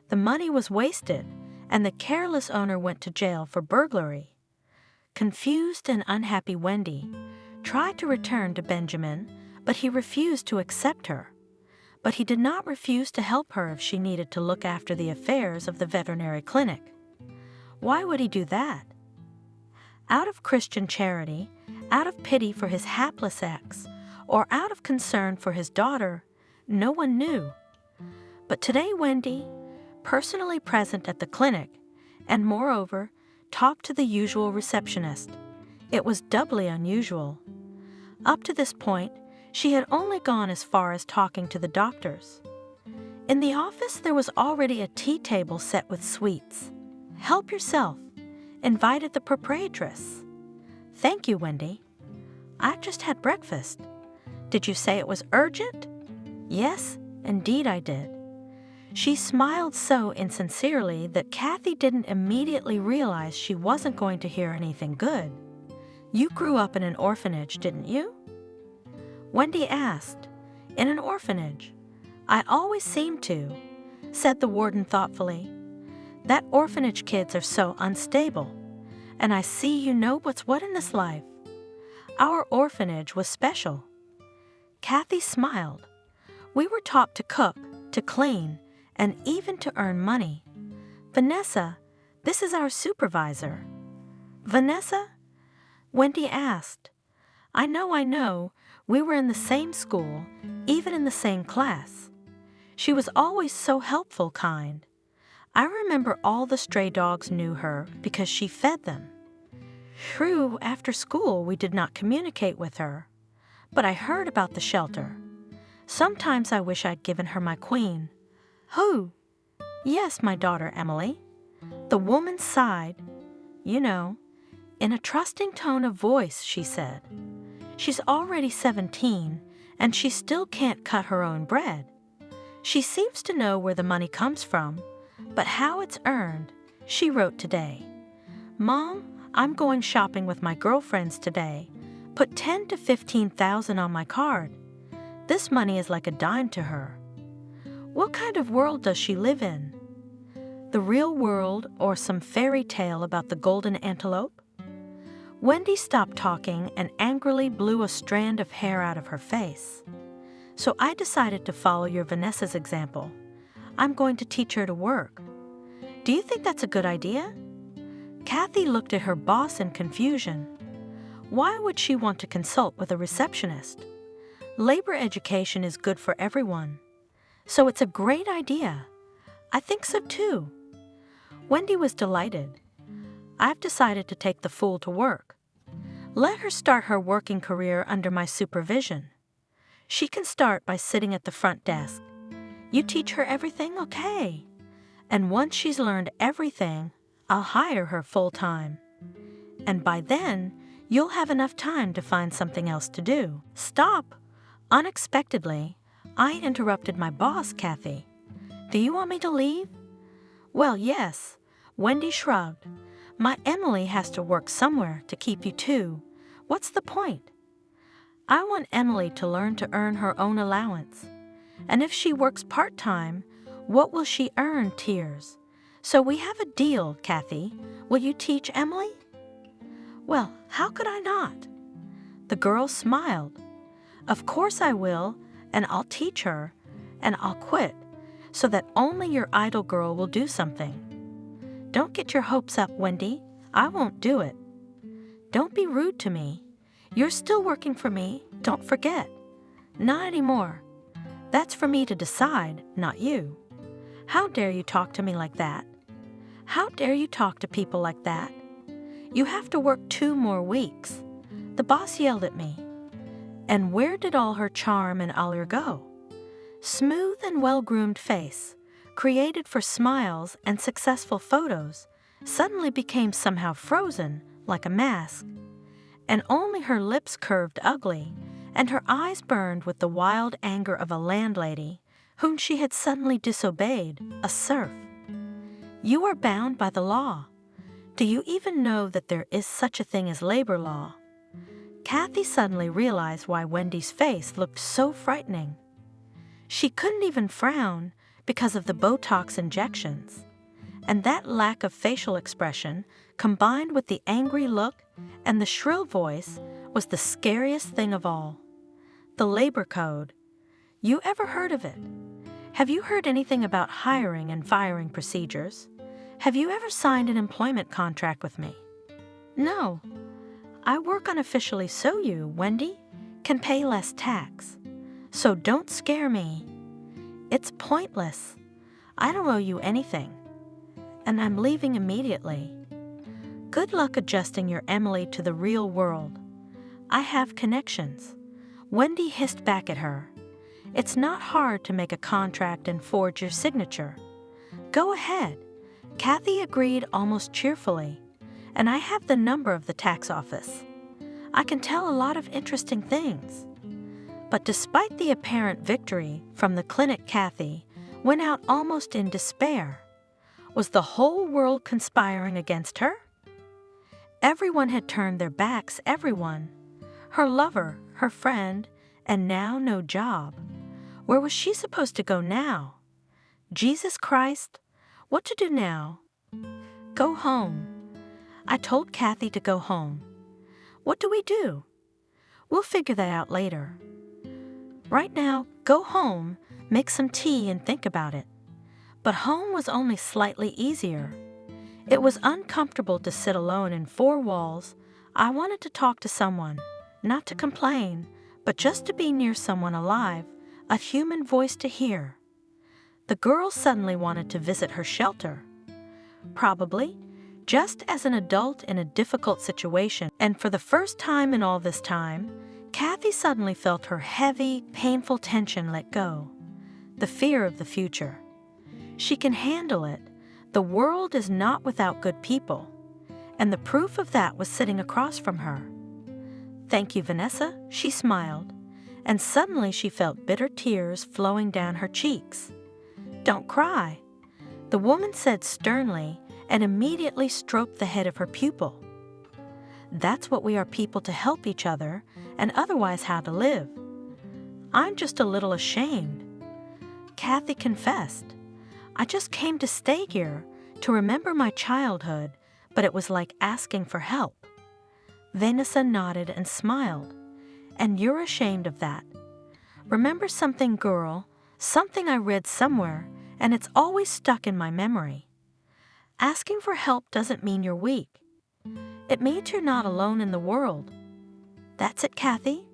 The money was wasted, and the careless owner went to jail for burglary. Confused and unhappy Wendy tried to return to Benjamin, but he refused to accept her. But he did not refuse to help her if she needed to look after the affairs of the veterinary clinic. Why would he do that? Out of Christian charity, out of pity for his hapless ex, or out of concern for his daughter, no one knew. But today Wendy, personally present at the clinic, and moreover, talked to the usual receptionist. It was doubly unusual. Up to this point, she had only gone as far as talking to the doctors. In the office, there was already a tea table set with sweets. Help yourself, invited the proprietress. Thank you, Wendy. I just had breakfast. Did you say it was urgent? Yes, indeed I did. She smiled so insincerely that Kathy didn't immediately realize she wasn't going to hear anything good. You grew up in an orphanage, didn't you? Wendy asked. In an orphanage. I always seem to, said the warden thoughtfully. That orphanage kids are so unstable, and I see you know what's what in this life. Our orphanage was special. Kathy smiled. We were taught to cook, to clean, and even to earn money. Vanessa, this is our supervisor. Vanessa? Wendy asked. I know. We were in the same school, even in the same class. She was always so helpful, kind. I remember all the stray dogs knew her because she fed them. True, after school we did not communicate with her, but I heard about the shelter. Sometimes I wish I'd given her my queen. Who? Yes, my daughter Emily. The woman sighed. You know, in a trusting tone of voice, she said. She's already 17, and she still can't cut her own bread. She seems to know where the money comes from, but how it's earned, she wrote today. Mom, I'm going shopping with my girlfriends today. Put 10 to 15,000 on my card. This money is like a dime to her. What kind of world does she live in? The real world or some fairy tale about the golden antelope? Wendy stopped talking and angrily blew a strand of hair out of her face. So I decided to follow your Vanessa's example. I'm going to teach her to work. Do you think that's a good idea? Kathy looked at her boss in confusion. Why would she want to consult with a receptionist? Labor education is good for everyone. So it's a great idea. I think so too. Wendy was delighted. I've decided to take the fool to work. Let her start her working career under my supervision. She can start by sitting at the front desk. You teach her everything, okay? And once she's learned everything, I'll hire her full-time. And by then, you'll have enough time to find something else to do. Stop! Unexpectedly, I interrupted my boss, Kathy. Do you want me to leave? Well, yes. Wendy shrugged. My Emily has to work somewhere to keep you too. What's the point? I want Emily to learn to earn her own allowance. And if she works part-time, what will she earn, Tears? So we have a deal, Kathy. Will you teach Emily? Well, how could I not? The girl smiled. Of course I will, and I'll teach her, and I'll quit, so that only your idle girl will do something. Don't get your hopes up, Wendy. I won't do it. Don't be rude to me. You're still working for me, don't forget. Not anymore. That's for me to decide, not you. How dare you talk to me like that? How dare you talk to people like that? You have to work 2 more weeks. The boss yelled at me. And where did all her charm and allure go? Smooth and well-groomed face, created for smiles and successful photos, suddenly became somehow frozen like a mask. And only her lips curved ugly, and her eyes burned with the wild anger of a landlady whom she had suddenly disobeyed, a serf. You are bound by the law. Do you even know that there is such a thing as labor law? Kathy suddenly realized why Wendy's face looked so frightening. She couldn't even frown because of the Botox injections. And that lack of facial expression, combined with the angry look and the shrill voice, was the scariest thing of all. The labor code. You ever heard of it? Have you heard anything about hiring and firing procedures? Have you ever signed an employment contract with me? No. I work unofficially so you, Wendy, can pay less tax. So don't scare me. It's pointless. I don't owe you anything. And I'm leaving immediately. Good luck adjusting your Emily to the real world. I have connections. Wendy hissed back at her. It's not hard to make a contract and forge your signature. Go ahead. Kathy agreed almost cheerfully. And I have the number of the tax office. I can tell a lot of interesting things. But despite the apparent victory from the clinic, Kathy went out almost in despair. Was the whole world conspiring against her? Everyone had turned their backs, everyone. Her lover, her friend, and now no job. Where was she supposed to go now? Jesus Christ, what to do now? Go home. I told Kathy to go home. What do we do? We'll figure that out later. Right now, go home, make some tea and think about it. But home was only slightly easier. It was uncomfortable to sit alone in 4 walls. I wanted to talk to someone, not to complain, but just to be near someone alive, a human voice to hear. The girl suddenly wanted to visit her shelter. Probably, just as an adult in a difficult situation, and for the first time in all this time, Kathy suddenly felt her heavy, painful tension let go. The fear of the future. She can handle it. The world is not without good people. And the proof of that was sitting across from her. "Thank you, Vanessa," she smiled, and suddenly she felt bitter tears flowing down her cheeks. "Don't cry," the woman said sternly and immediately stroked the head of her pupil. "That's what we are, people to help each other, and otherwise how to live. I'm just a little ashamed." Kathy confessed. "I just came to stay here, to remember my childhood, but it was like asking for help." Vanessa nodded and smiled. "And you're ashamed of that. Remember something, girl, something I read somewhere, and it's always stuck in my memory. Asking for help doesn't mean you're weak. It means you're not alone in the world." "That's it, Kathy.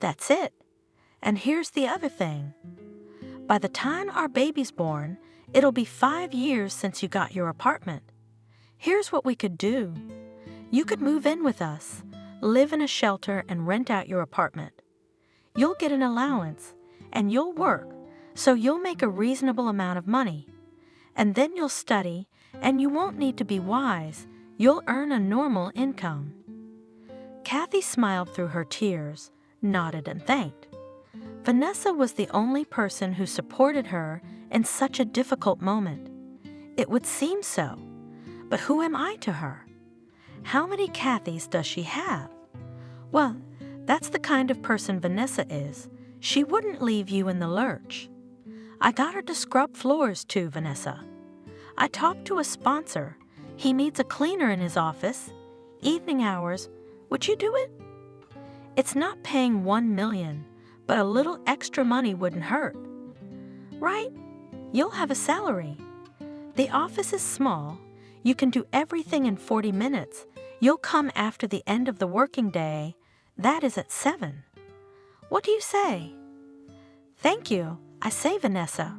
That's it. And here's the other thing. By the time our baby's born, it'll be 5 years since you got your apartment. Here's what we could do. You could move in with us, live in a shelter, and rent out your apartment. You'll get an allowance, and you'll work, so you'll make a reasonable amount of money. And then you'll study, and you won't need to be wise. You'll earn a normal income." Kathy smiled through her tears, nodded, and thanked. Vanessa was the only person who supported her in such a difficult moment. It would seem so, but who am I to her? How many Kathys does she have? Well, that's the kind of person Vanessa is. She wouldn't leave you in the lurch. I got her to scrub floors too, Vanessa. I talked to a sponsor. He needs a cleaner in his office. Evening hours. Would you do it? It's not paying $1 million, but a little extra money wouldn't hurt. Right? You'll have a salary. The office is small. You can do everything in 40 minutes. You'll come after the end of the working day. That is at 7. What do you say? "Thank you, I say, Vanessa,"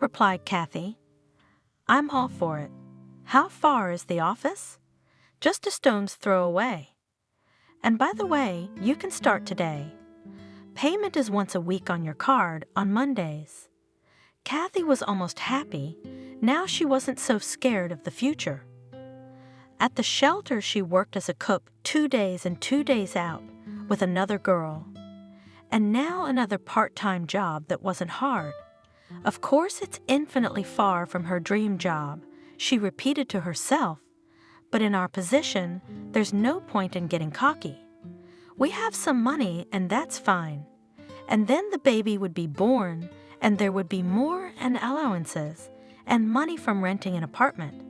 replied Kathy. "I'm all for it. How far is the office?" "Just a stone's throw away. And by the way, you can start today. Payment is once a week on your card on Mondays." Kathy was almost happy. Now she wasn't so scared of the future. At the shelter, she worked as a cook 2 days and 2 days out with another girl. And now another part-time job that wasn't hard. Of course, it's infinitely far from her dream job, she repeated to herself, but in our position, there's no point in getting cocky. We have some money, and that's fine. And then the baby would be born, and there would be more and allowances, and money from renting an apartment,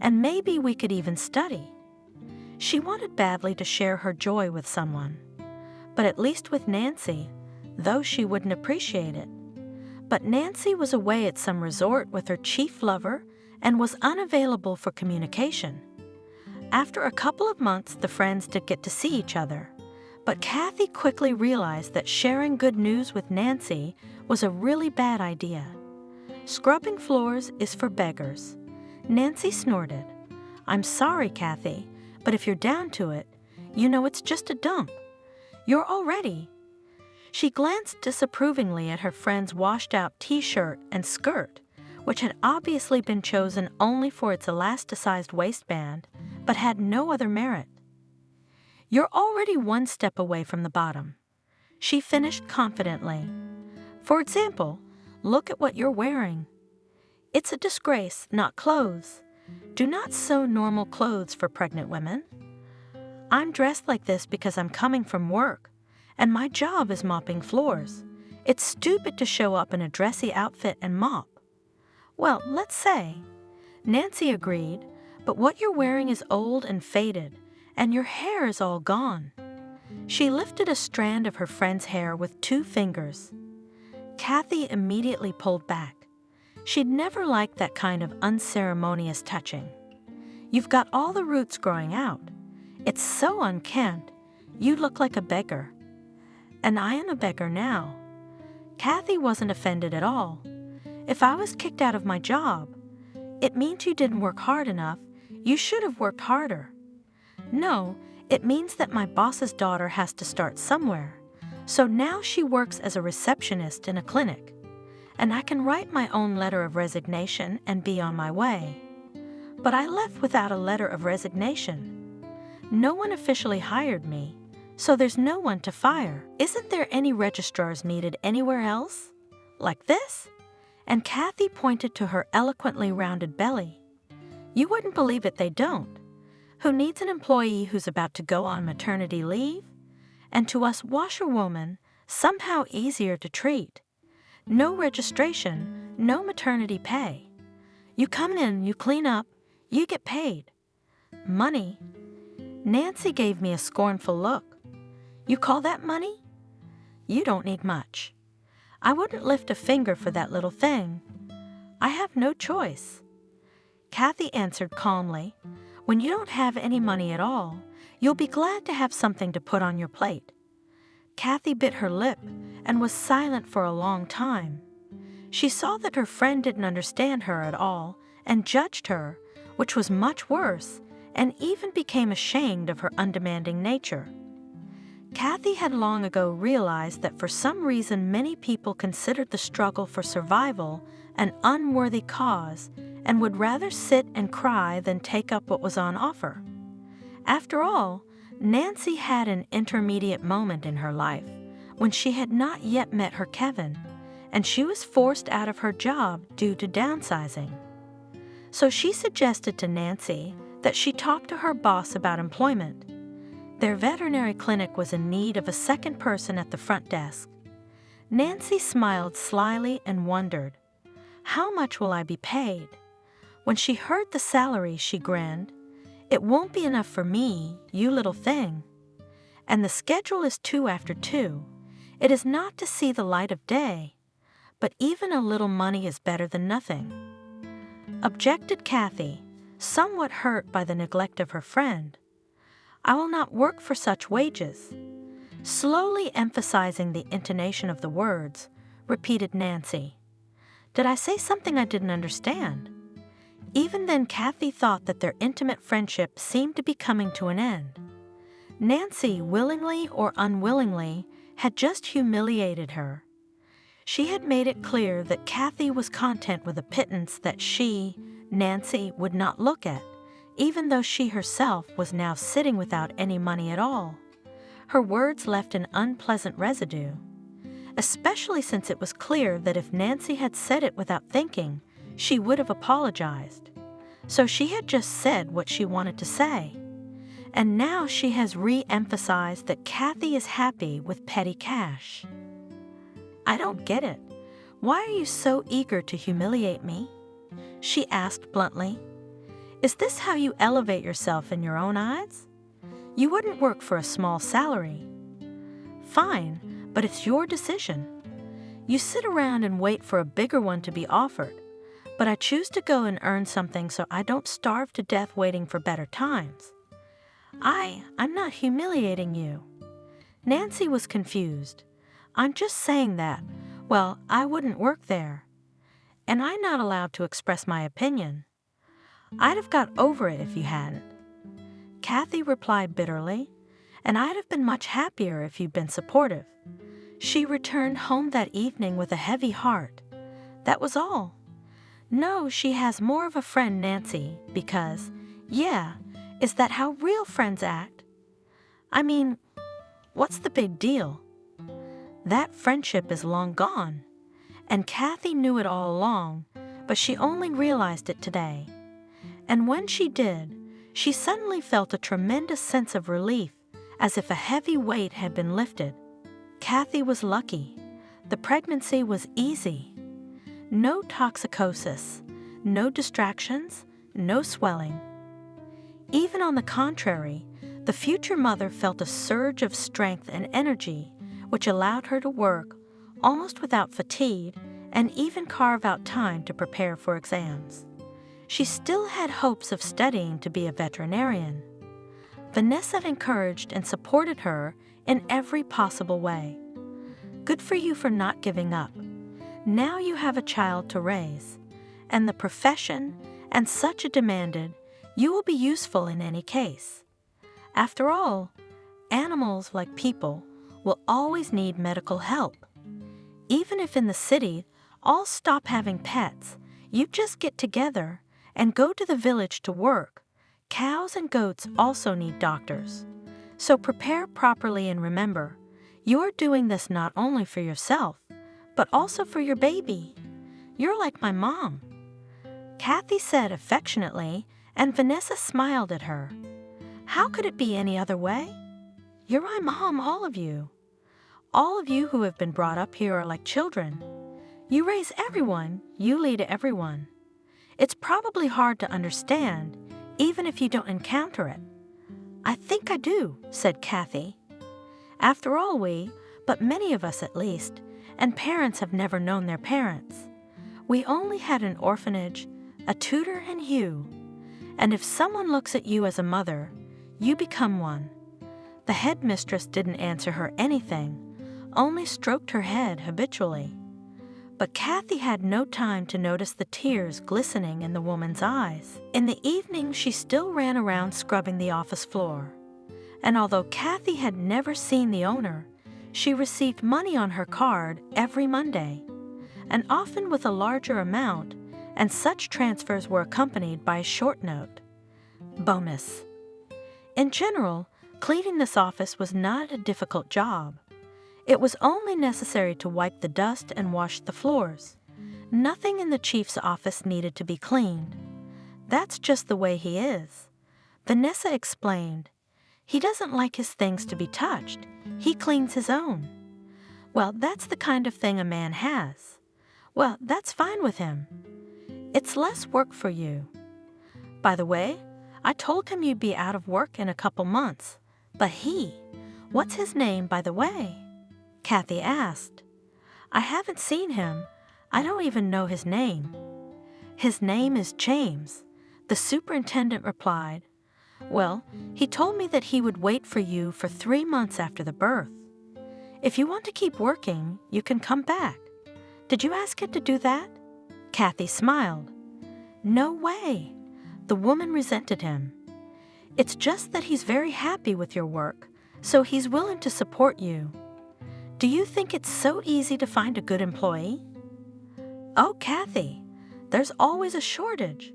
and maybe we could even study. She wanted badly to share her joy with someone, but at least with Nancy, though she wouldn't appreciate it. But Nancy was away at some resort with her chief lover and was unavailable for communication. After a couple of months, the friends did get to see each other, but Kathy quickly realized that sharing good news with Nancy was a really bad idea. Scrubbing floors is for beggars. Nancy snorted. "I'm sorry, Kathy, but if you're down to it, you know it's just a dump. You're all ready." She glanced disapprovingly at her friend's washed-out t-shirt and skirt, which had obviously been chosen only for its elasticized waistband, but had no other merit. "You're already one step away from the bottom," she finished confidently. "For example, look at what you're wearing. It's a disgrace, not clothes. Do not sew normal clothes for pregnant women. I'm dressed like this because I'm coming from work, and my job is mopping floors. It's stupid to show up in a dressy outfit and mop." "Well, let's say." Nancy agreed, "but what you're wearing is old and faded, and your hair is all gone." She lifted a strand of her friend's hair with 2 fingers. Kathy immediately pulled back. She'd never liked that kind of unceremonious touching. "You've got all the roots growing out. It's so unkempt. You look like a beggar." "And I am a beggar now." Kathy wasn't offended at all. "If I was kicked out of my job, it means you didn't work hard enough. You should have worked harder. No, it means that my boss's daughter has to start somewhere. So now she works as a receptionist in a clinic, and I can write my own letter of resignation and be on my way. But I left without a letter of resignation. No one officially hired me, so there's no one to fire. Isn't there any registrars needed anywhere else? Like this?" And Kathy pointed to her eloquently rounded belly. "You wouldn't believe it, they don't. Who needs an employee who's about to go on maternity leave? And to us washerwomen, somehow easier to treat. No registration, no maternity pay. You come in, you clean up, you get paid. Money." Nancy gave me a scornful look. "You call that money? You don't need much. I wouldn't lift a finger for that little thing. I have no choice." Kathy answered calmly, "When you don't have any money at all, you'll be glad to have something to put on your plate." Kathy bit her lip and was silent for a long time. She saw that her friend didn't understand her at all and judged her, which was much worse, and even became ashamed of her undemanding nature. Kathy had long ago realized that for some reason many people considered the struggle for survival an unworthy cause and would rather sit and cry than take up what was on offer. After all, Nancy had an intermediate moment in her life when she had not yet met her Kevin, and she was forced out of her job due to downsizing. So she suggested to Nancy that she talk to her boss about employment. Their veterinary clinic was in need of a second person at the front desk. Nancy smiled slyly and wondered, "How much will I be paid?" When she heard the salary, she grinned, "It won't be enough for me, you little thing. And the schedule is 2 after 2. It is not to see the light of day, but even a little money is better than nothing." Objected Kathy, somewhat hurt by the neglect of her friend. "I will not work for such wages." Slowly emphasizing the intonation of the words, repeated Nancy, "Did I say something I didn't understand?" Even then Kathy thought that their intimate friendship seemed to be coming to an end. Nancy, willingly or unwillingly, had just humiliated her. She had made it clear that Kathy was content with a pittance that she, Nancy, would not look at, even though she herself was now sitting without any money at all. Her words left an unpleasant residue, especially since it was clear that if Nancy had said it without thinking, she would have apologized. So she had just said what she wanted to say. And now she has re-emphasized that Kathy is happy with petty cash. "I don't get it. Why are you so eager to humiliate me?" she asked bluntly. "Is this how you elevate yourself in your own eyes? You wouldn't work for a small salary. Fine, but it's your decision. You sit around and wait for a bigger one to be offered, but I choose to go and earn something so I don't starve to death waiting for better times. I'm not humiliating you." Nancy was confused. "I'm just saying that, well, I wouldn't work there. And I'm not allowed to express my opinion. I'd have got over it if you hadn't." Kathy replied bitterly, "And I'd have been much happier if you'd been supportive." She returned home that evening with a heavy heart. That was all. No, she has more of a friend, Nancy, because, yeah, is that how real friends act? I mean, what's the big deal? That friendship is long gone, and Kathy knew it all along, but she only realized it today. And when she did, she suddenly felt a tremendous sense of relief, as if a heavy weight had been lifted. Kathy was lucky. The pregnancy was easy. No toxicosis, no distractions, no swelling. Even on the contrary, the future mother felt a surge of strength and energy, which allowed her to work almost without fatigue and even carve out time to prepare for exams. She still had hopes of studying to be a veterinarian. Vanessa encouraged and supported her in every possible way. Good for you for not giving up. Now you have a child to raise, and the profession, and such a demanded, You will be useful in any case. After all, animals, like people, will always need medical help. Even if in the city all stop having pets, you just get together and go to the village to work. Cows and goats also need doctors. So prepare properly and remember, you are doing this not only for yourself, but also for your baby. You're like my mom, Kathy said affectionately, and Vanessa smiled at her. How could it be any other way? You're my mom, all of you. All of you who have been brought up here are like children. You raise everyone, you lead everyone. It's probably hard to understand, even if you don't encounter it. I think I do, said Kathy. After all, but many of us at least, and parents have never known their parents. We only had an orphanage, a tutor, and you. And if someone looks at you as a mother, you become one. The headmistress didn't answer her anything, only stroked her head habitually. But Kathy had no time to notice the tears glistening in the woman's eyes. In the evening, she still ran around scrubbing the office floor. And although Kathy had never seen the owner, she received money on her card every Monday, and often with a larger amount, and such transfers were accompanied by a short note. Bonus. In general, cleaning this office was not a difficult job. It was only necessary to wipe the dust and wash the floors. Nothing in the chief's office needed to be cleaned. That's just the way he is. Vanessa explained. He doesn't like his things to be touched. He cleans his own. Well, that's the kind of thing a man has. Well, that's fine with him. It's less work for you. By the way, I told him you'd be out of work in a couple months. But what's his name, by the way? Kathy asked. I haven't seen him. I don't even know his name. His name is James, the superintendent replied. Well, he told me that he would wait for you for 3 months after the birth. If you want to keep working, you can come back. Did you ask him to do that? Kathy smiled. No way. The woman resented him. It's just that he's very happy with your work, so he's willing to support you. Do you think it's so easy to find a good employee? Oh, Kathy, there's always a shortage.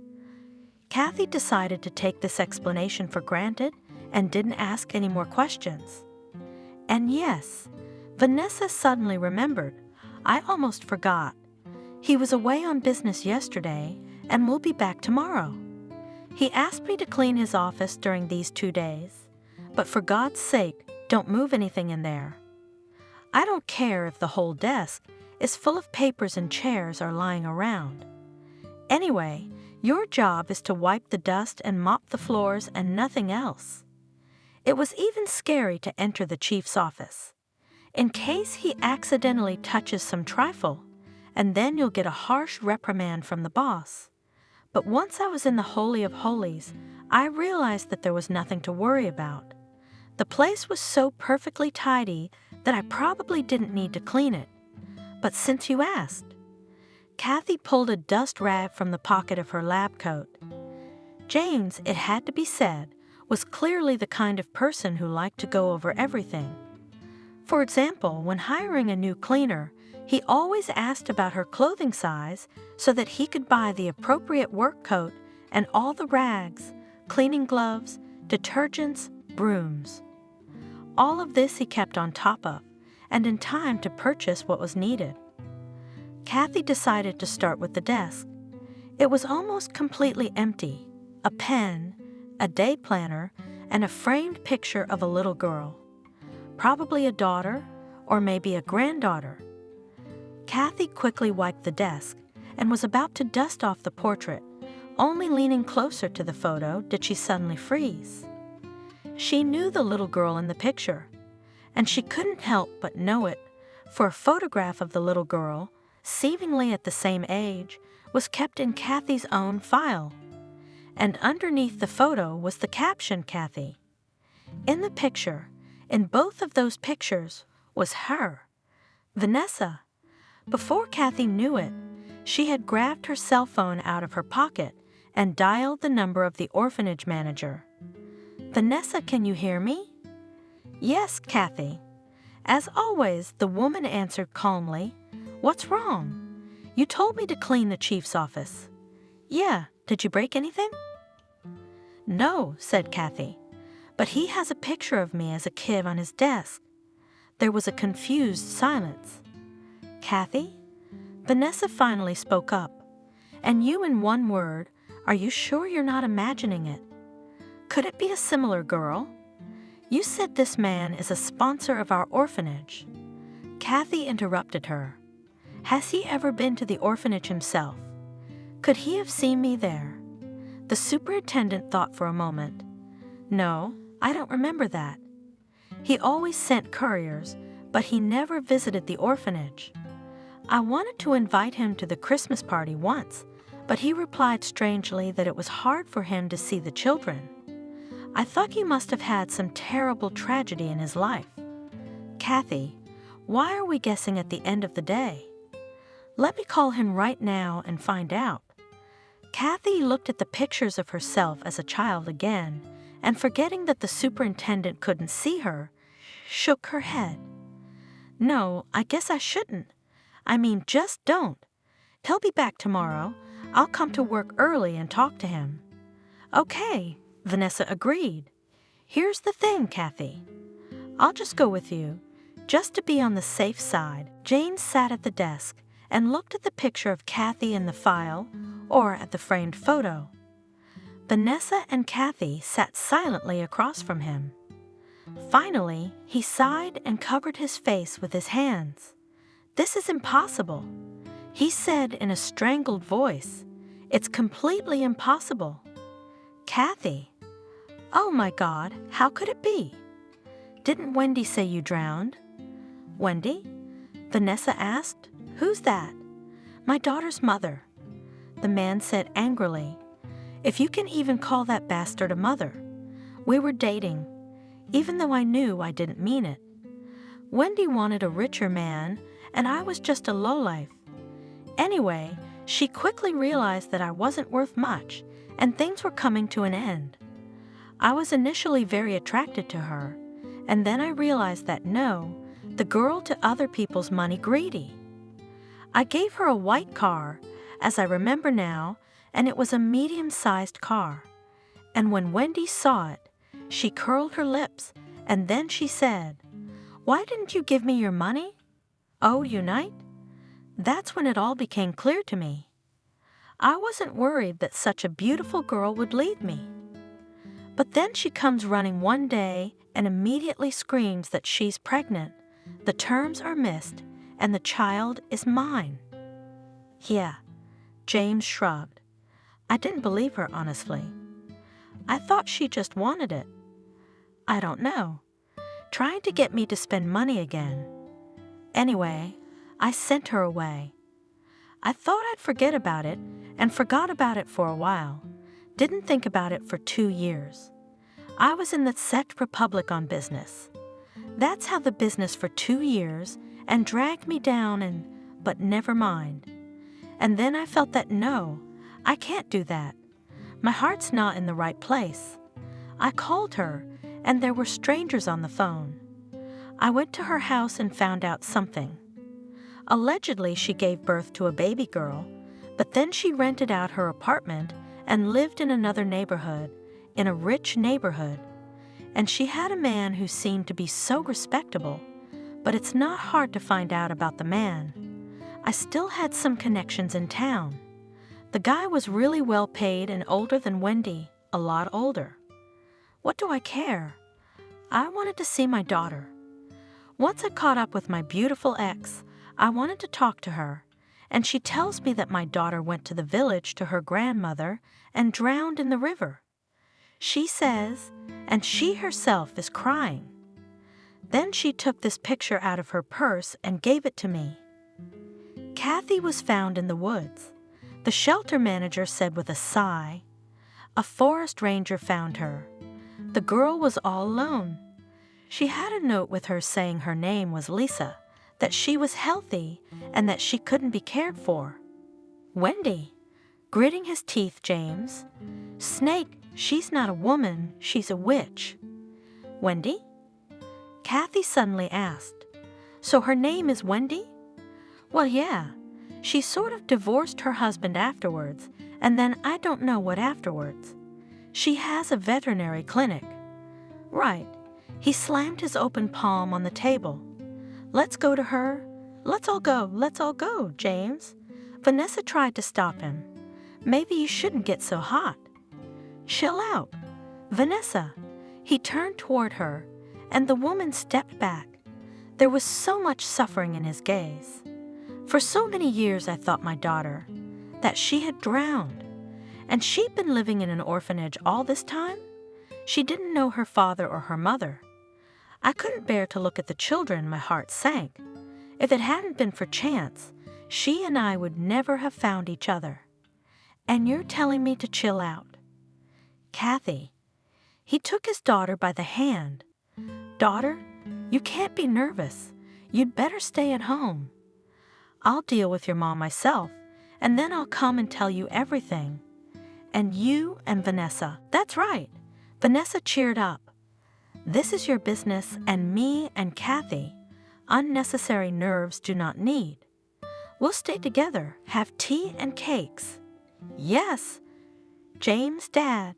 Kathy decided to take this explanation for granted and didn't ask any more questions. And yes, Vanessa suddenly remembered. I almost forgot. He was away on business yesterday and will be back tomorrow. He asked me to clean his office during these 2 days, but for God's sake, don't move anything in there. I don't care if the whole desk is full of papers and chairs are lying around. Anyway, your job is to wipe the dust and mop the floors and nothing else. It was even scary to enter the chief's office, in case he accidentally touches some trifle, and then you'll get a harsh reprimand from the boss. But once I was in the Holy of Holies, I realized that there was nothing to worry about. The place was so perfectly tidy that I probably didn't need to clean it. But since you asked, Kathy pulled a dust rag from the pocket of her lab coat. James, it had to be said, was clearly the kind of person who liked to go over everything. For example, when hiring a new cleaner, he always asked about her clothing size so that he could buy the appropriate work coat and all the rags, cleaning gloves, detergents, brooms. All of this he kept on top of, and in time to purchase what was needed. Kathy decided to start with the desk. It was almost completely empty. A pen, a day planner, and a framed picture of a little girl. Probably a daughter, or maybe a granddaughter. Kathy quickly wiped the desk and was about to dust off the portrait. Only leaning closer to the photo did she suddenly freeze. She knew the little girl in the picture, and she couldn't help but know it, for a photograph of the little girl, seemingly at the same age, was kept in Kathy's own file. And underneath the photo was the caption, Kathy. In the picture, in both of those pictures, was her, Vanessa. Before Kathy knew it, she had grabbed her cell phone out of her pocket and dialed the number of the orphanage manager. "Vanessa, can you hear me?" "Yes, Kathy." As always, the woman answered calmly. "What's wrong? You told me to clean the chief's office." "Yeah, did you break anything?" "No," said Kathy, "but he has a picture of me as a kid on his desk." There was a confused silence. "Kathy?" Vanessa finally spoke up. "And you, in one word, are you sure you're not imagining it? Could it be a similar girl? You said this man is a sponsor of our orphanage." Kathy interrupted her. "Has he ever been to the orphanage himself? Could he have seen me there?" The superintendent thought for a moment. "No, I don't remember that. He always sent couriers, but he never visited the orphanage. I wanted to invite him to the Christmas party once, but he replied strangely that it was hard for him to see the children. I thought he must have had some terrible tragedy in his life." "Kathy, why are we guessing at the end of the day? Let me call him right now and find out." Kathy looked at the pictures of herself as a child again, and forgetting that the superintendent couldn't see her, shook her head. "No, I guess I shouldn't. I mean, just don't. He'll be back tomorrow. I'll come to work early and talk to him." "Okay," Vanessa agreed. "Here's the thing, Kathy. I'll just go with you, just to be on the safe side." Jane sat at the desk and looked at the picture of Kathy in the file, or at the framed photo. Vanessa and Kathy sat silently across from him. Finally, he sighed and covered his face with his hands. "This is impossible," he said in a strangled voice. "It's completely impossible." "Kathy." "Oh my God, how could it be? Didn't Wendy say you drowned?" "Wendy?" Vanessa asked. "Who's that?" "My daughter's mother." The man said angrily. "If you can even call that bastard a mother. We were dating, even though I knew I didn't mean it. Wendy wanted a richer man, and I was just a lowlife. Anyway, she quickly realized that I wasn't worth much, and things were coming to an end. I was initially very attracted to her, and then I realized that no, the girl to other people's money greedy. I gave her a white car, as I remember now, and it was a medium-sized car. And when Wendy saw it, she curled her lips, and then she said, 'Why didn't you give me your money?' Oh, unite? That's when it all became clear to me. I wasn't worried that such a beautiful girl would leave me. But then she comes running one day and immediately screams that she's pregnant. The terms are missed, and the child is mine." "Yeah," James shrugged. "I didn't believe her, honestly. I thought she just wanted it. I don't know. Trying to get me to spend money again. Anyway, I sent her away. I thought I'd forget about it, and forgot about it for a while. Didn't think about it for 2 years. I was in the Czech Republic on business. That's how the business for 2 years and dragged me down but never mind. And then I felt that no, I can't do that. My heart's not in the right place. I called her, and there were strangers on the phone. I went to her house and found out something. Allegedly, she gave birth to a baby girl, but then she rented out her apartment and lived in another neighborhood, in a rich neighborhood. And she had a man who seemed to be so respectable, but it's not hard to find out about the man. I still had some connections in town. The guy was really well paid and older than Wendy, a lot older. What do I care? I wanted to see my daughter. Once I caught up with my beautiful ex, I wanted to talk to her, and she tells me that my daughter went to the village to her grandmother and drowned in the river. She says, and she herself is crying. Then she took this picture out of her purse and gave it to me. Kathy was found in the woods. The shelter manager said with a sigh. A forest ranger found her. The girl was all alone. She had a note with her saying her name was Lisa, that she was healthy and that she couldn't be cared for. Wendy, gritting his teeth, James. Snake, she's not a woman, she's a witch. Wendy? Kathy suddenly asked. So her name is Wendy? Well, yeah. She sort of divorced her husband afterwards, and then I don't know what afterwards. She has a veterinary clinic. Right. He slammed his open palm on the table. Let's go to her. Let's all go, James. Vanessa tried to stop him. Maybe you shouldn't get so hot. Chill out. Vanessa. He turned toward her, and the woman stepped back. There was so much suffering in his gaze. For so many years I thought my daughter, that she had drowned, and she'd been living in an orphanage all this time? She didn't know her father or her mother. I couldn't bear to look at the children, my heart sank. If it hadn't been for chance, she and I would never have found each other. And you're telling me to chill out. Kathy. He took his daughter by the hand. Daughter, you can't be nervous. You'd better stay at home. I'll deal with your mom myself, and then I'll come and tell you everything. And you and Vanessa. That's right. Vanessa cheered up. This is your business, and me and Kathy. Unnecessary nerves do not need. We'll stay together, have tea and cakes. Yes. James, Dad.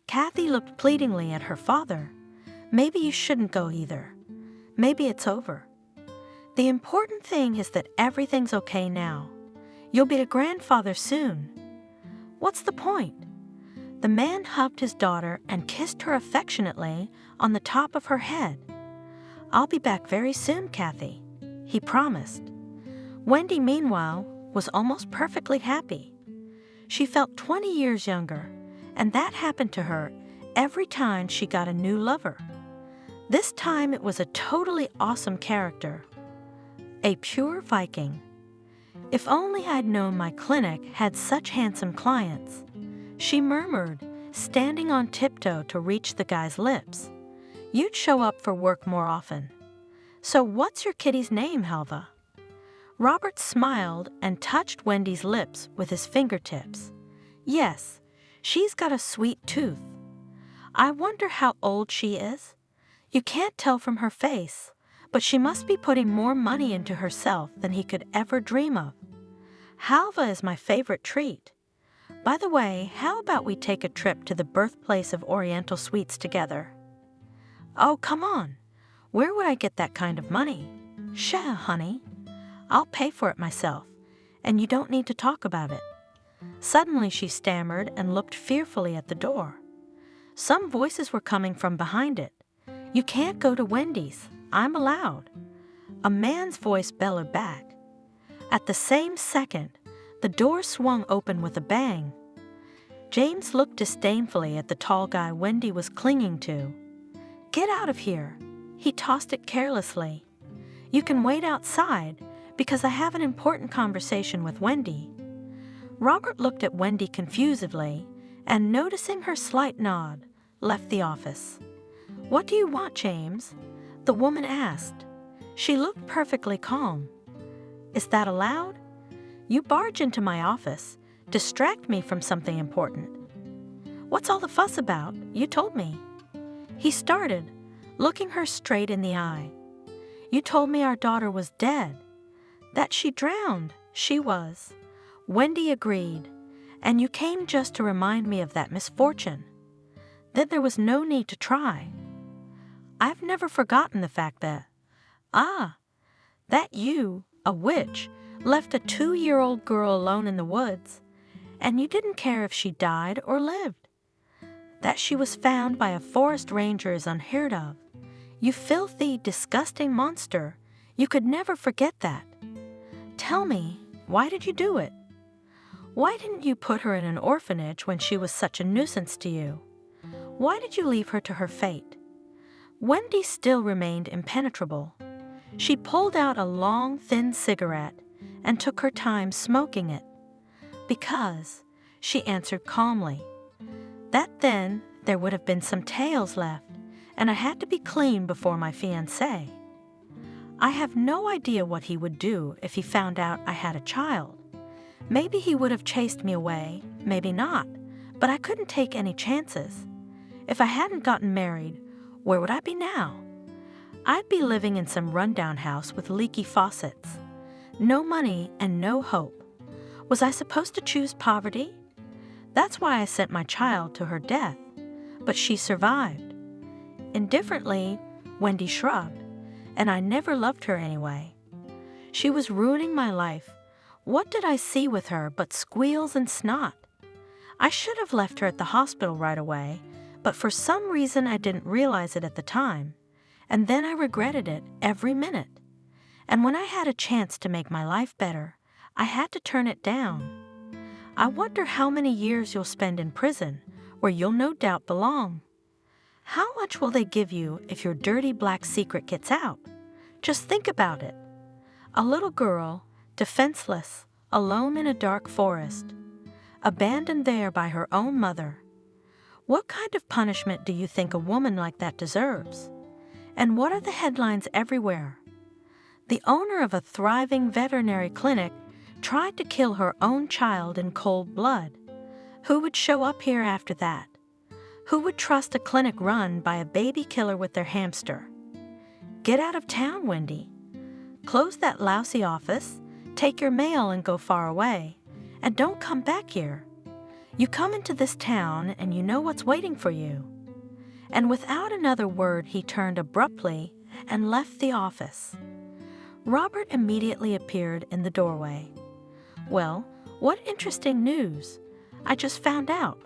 Kathy looked pleadingly at her father. Maybe you shouldn't go either. Maybe it's over. The important thing is that everything's okay now. You'll be a grandfather soon. What's the point? The man hugged his daughter and kissed her affectionately on the top of her head. I'll be back very soon, Kathy, he promised. Wendy, meanwhile, was almost perfectly happy. She felt 20 years younger, and that happened to her every time she got a new lover. This time it was a totally awesome character. A pure Viking. If only I'd known my clinic had such handsome clients, she murmured, standing on tiptoe to reach the guy's lips. You'd show up for work more often. So what's your kitty's name, Helva? Robert smiled and touched Wendy's lips with his fingertips. Yes, she's got a sweet tooth. I wonder how old she is. You can't tell from her face, but she must be putting more money into herself than he could ever dream of. Halva is my favorite treat. By the way, how about we take a trip to the birthplace of Oriental sweets together? Oh, come on. Where would I get that kind of money? Sha, honey. I'll pay for it myself, and you don't need to talk about it. Suddenly she stammered and looked fearfully at the door. Some voices were coming from behind it. You can't go to Wendy's. I'm allowed. A man's voice bellowed back. At the same second, the door swung open with a bang. James looked disdainfully at the tall guy Wendy was clinging to. Get out of here. He tossed it carelessly. You can wait outside because I have an important conversation with Wendy. Robert looked at Wendy confusedly and, noticing her slight nod, left the office. What do you want, James? The woman asked. She looked perfectly calm. Is that allowed? You barge into my office, distract me from something important. What's all the fuss about? You told me. He started, looking her straight in the eye. You told me our daughter was dead. That she drowned. She was. Wendy agreed. And you came just to remind me of that misfortune. Then there was no need to try. I've never forgotten the fact that, that you, a witch, left a 2-year-old girl alone in the woods, and you didn't care if she died or lived. That she was found by a forest ranger is unheard of. You filthy, disgusting monster. You could never forget that. Tell me, why did you do it? Why didn't you put her in an orphanage when she was such a nuisance to you? Why did you leave her to her fate? Wendy still remained impenetrable. She pulled out a long, thin cigarette and took her time smoking it. Because, she answered calmly, that then there would have been some tails left, and I had to be clean before my fiancé. I have no idea what he would do if he found out I had a child. Maybe he would have chased me away, maybe not, but I couldn't take any chances. If I hadn't gotten married, where would I be now? I'd be living in some rundown house with leaky faucets. No money and no hope. Was I supposed to choose poverty? That's why I sent my child to her death. But she survived. Indifferently, Wendy shrugged, and I never loved her anyway. She was ruining my life. What did I see with her but squeals and snot? I should have left her at the hospital right away, but for some reason I didn't realize it at the time, and then I regretted it every minute. And when I had a chance to make my life better, I had to turn it down. I wonder how many years you'll spend in prison, where you'll no doubt belong. How much will they give you if your dirty black secret gets out? Just think about it. A little girl, defenseless, alone in a dark forest, abandoned there by her own mother. What kind of punishment do you think a woman like that deserves? And what are the headlines everywhere? The owner of a thriving veterinary clinic tried to kill her own child in cold blood. Who would show up here after that? Who would trust a clinic run by a baby killer with their hamster? Get out of town, Wendy. Close that lousy office, take your mail and go far away, and don't come back here. You come into this town and you know what's waiting for you. And without another word, he turned abruptly and left the office. Robert immediately appeared in the doorway. Well, what interesting news. I just found out,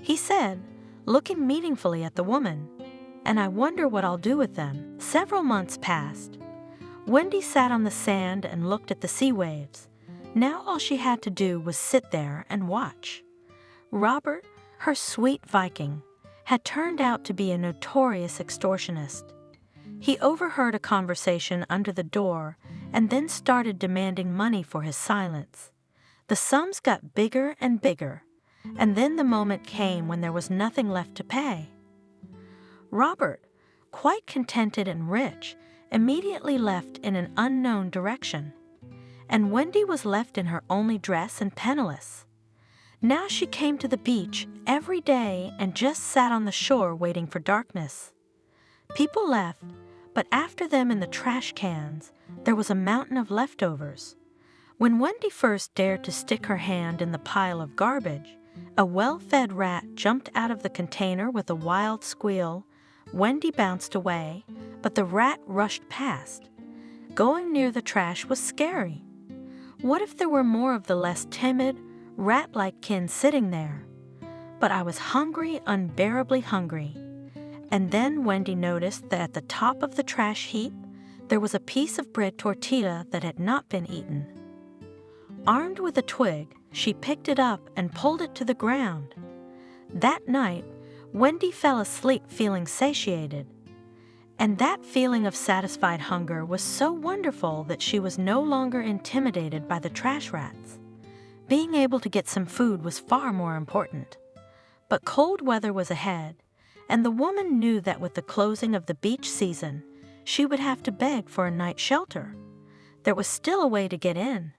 he said, looking meaningfully at the woman. And I wonder what I'll do with them. Several months passed. Wendy sat on the sand and looked at the sea waves. Now all she had to do was sit there and watch. Robert, her sweet Viking, had turned out to be a notorious extortionist. He overheard a conversation under the door and then started demanding money for his silence. The sums got bigger and bigger, and then the moment came when there was nothing left to pay. Robert, quite contented and rich, immediately left in an unknown direction, and Wendy was left in her only dress and penniless. Now she came to the beach every day and just sat on the shore waiting for darkness. People left, but after them in the trash cans, there was a mountain of leftovers. When Wendy first dared to stick her hand in the pile of garbage, a well-fed rat jumped out of the container with a wild squeal. Wendy bounced away, but the rat rushed past. Going near the trash was scary. What if there were more of the less timid, rat-like kin sitting there? But I was hungry, unbearably hungry. And then Wendy noticed that at the top of the trash heap, there was a piece of bread tortilla that had not been eaten. Armed with a twig, she picked it up and pulled it to the ground. That night, Wendy fell asleep feeling satiated. And that feeling of satisfied hunger was so wonderful that she was no longer intimidated by the trash rats. Being able to get some food was far more important. But cold weather was ahead, and the woman knew that with the closing of the beach season, she would have to beg for a night shelter. There was still a way to get in.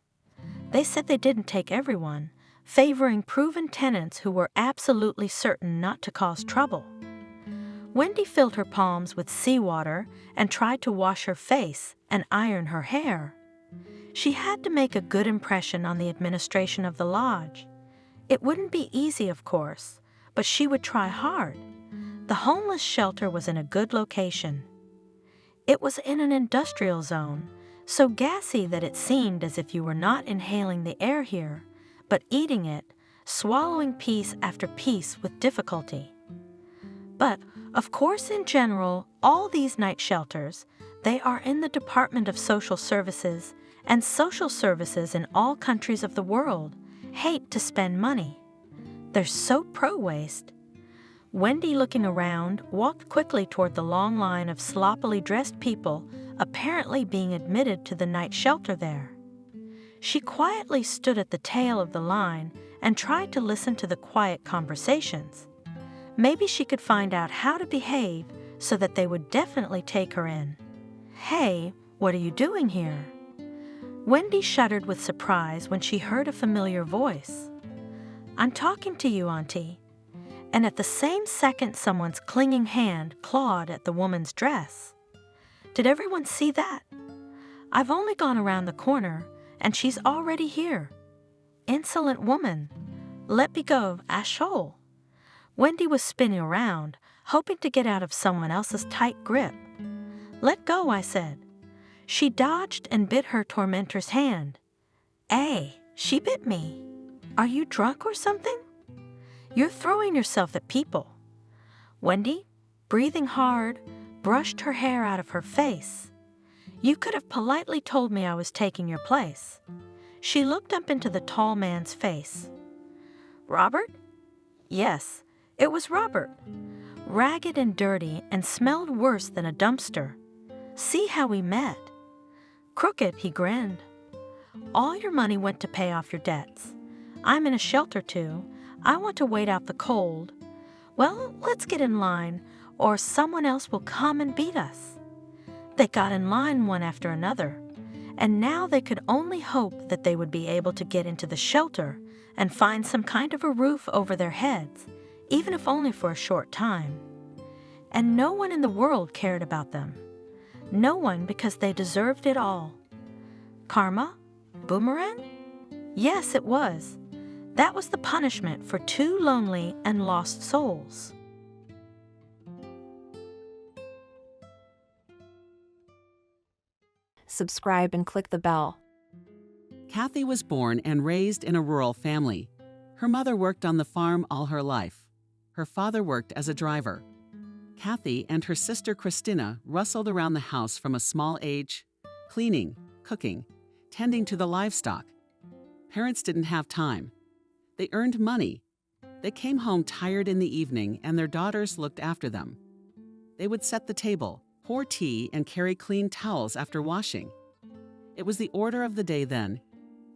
They said they didn't take everyone, favoring proven tenants who were absolutely certain not to cause trouble. Wendy filled her palms with seawater and tried to wash her face and iron her hair. She had to make a good impression on the administration of the lodge. It wouldn't be easy, of course, but she would try hard. The homeless shelter was in a good location. It was in an industrial zone, so gassy that it seemed as if you were not inhaling the air here, but eating it, swallowing piece after piece with difficulty. But, of course, in general, all these night shelters, they are in the Department of Social Services, and social services in all countries of the world hate to spend money. They're so pro-waste. Wendy, looking around, walked quickly toward the long line of sloppily dressed people apparently being admitted to the night shelter there. She quietly stood at the tail of the line and tried to listen to the quiet conversations. Maybe she could find out how to behave so that they would definitely take her in. "Hey, what are you doing here?" Wendy shuddered with surprise when she heard a familiar voice. "I'm talking to you, Auntie." And at the same second, someone's clinging hand clawed at the woman's dress. Did everyone see that? I've only gone around the corner, and she's already here. Insolent woman, let me go, Ashole. Wendy was spinning around, hoping to get out of someone else's tight grip. "Let go," I said. She dodged and bit her tormentor's hand. She bit me. Are you drunk or something? You're throwing yourself at people. Wendy, breathing hard, brushed her hair out of her face. You could have politely told me I was taking your place. She looked up into the tall man's face. Robert? Yes, it was Robert. Ragged and dirty and smelled worse than a dumpster. See how we met. Crooked, he grinned. All your money went to pay off your debts. I'm in a shelter too. I want to wait out the cold. Well, let's get in line, or someone else will come and beat us. They got in line one after another, and now they could only hope that they would be able to get into the shelter and find some kind of a roof over their heads, even if only for a short time. And no one in the world cared about them. No one, because they deserved it all. Karma? Boomerang? Yes, it was. That was the punishment for two lonely and lost souls. Subscribe and click the bell. Kathy was born and raised in a rural family. Her mother worked on the farm all her life. Her father worked as a driver. Kathy and her sister Christina rustled around the house from a small age, cleaning, cooking, tending to the livestock. Parents didn't have time. They earned money. They came home tired in the evening, and their daughters looked after them. They would set the table, pour tea, and carry clean towels after washing. It was the order of the day then.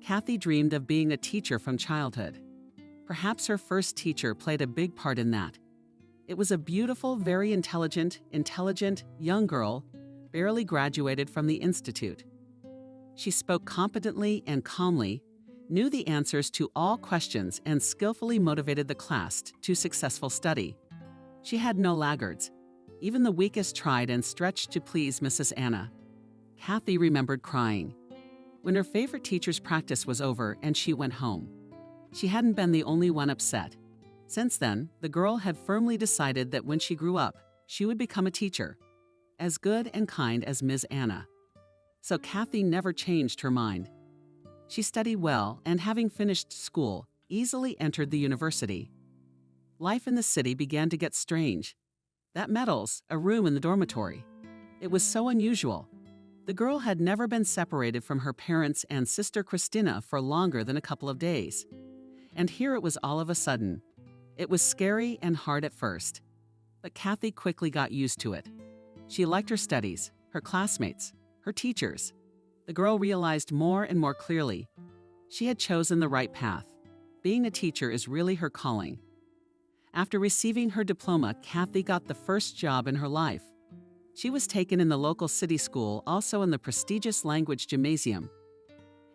Kathy dreamed of being a teacher from childhood. Perhaps her first teacher played a big part in that. It was a beautiful, very intelligent young girl, barely graduated from the institute. She spoke competently and calmly, knew the answers to all questions, and skillfully motivated the class to successful study. She had no laggards. Even the weakest tried and stretched to please Mrs. Anna. Kathy remembered crying when her favorite teacher's practice was over and she went home. She hadn't been the only one upset. Since then, the girl had firmly decided that when she grew up, she would become a teacher, as good and kind as Ms. Anna. So Kathy never changed her mind. She studied well, and having finished school, easily entered the university. Life in the city began to get strange. That metals, a room in the dormitory. It was so unusual. The girl had never been separated from her parents and sister Christina for longer than a couple of days. And here it was all of a sudden. It was scary and hard at first, but Kathy quickly got used to it. She liked her studies, her classmates, her teachers. The girl realized more and more clearly she had chosen the right path. Being a teacher is really her calling. After receiving her diploma, Kathy got the first job in her life. She was taken in the local city school, also in the prestigious language gymnasium.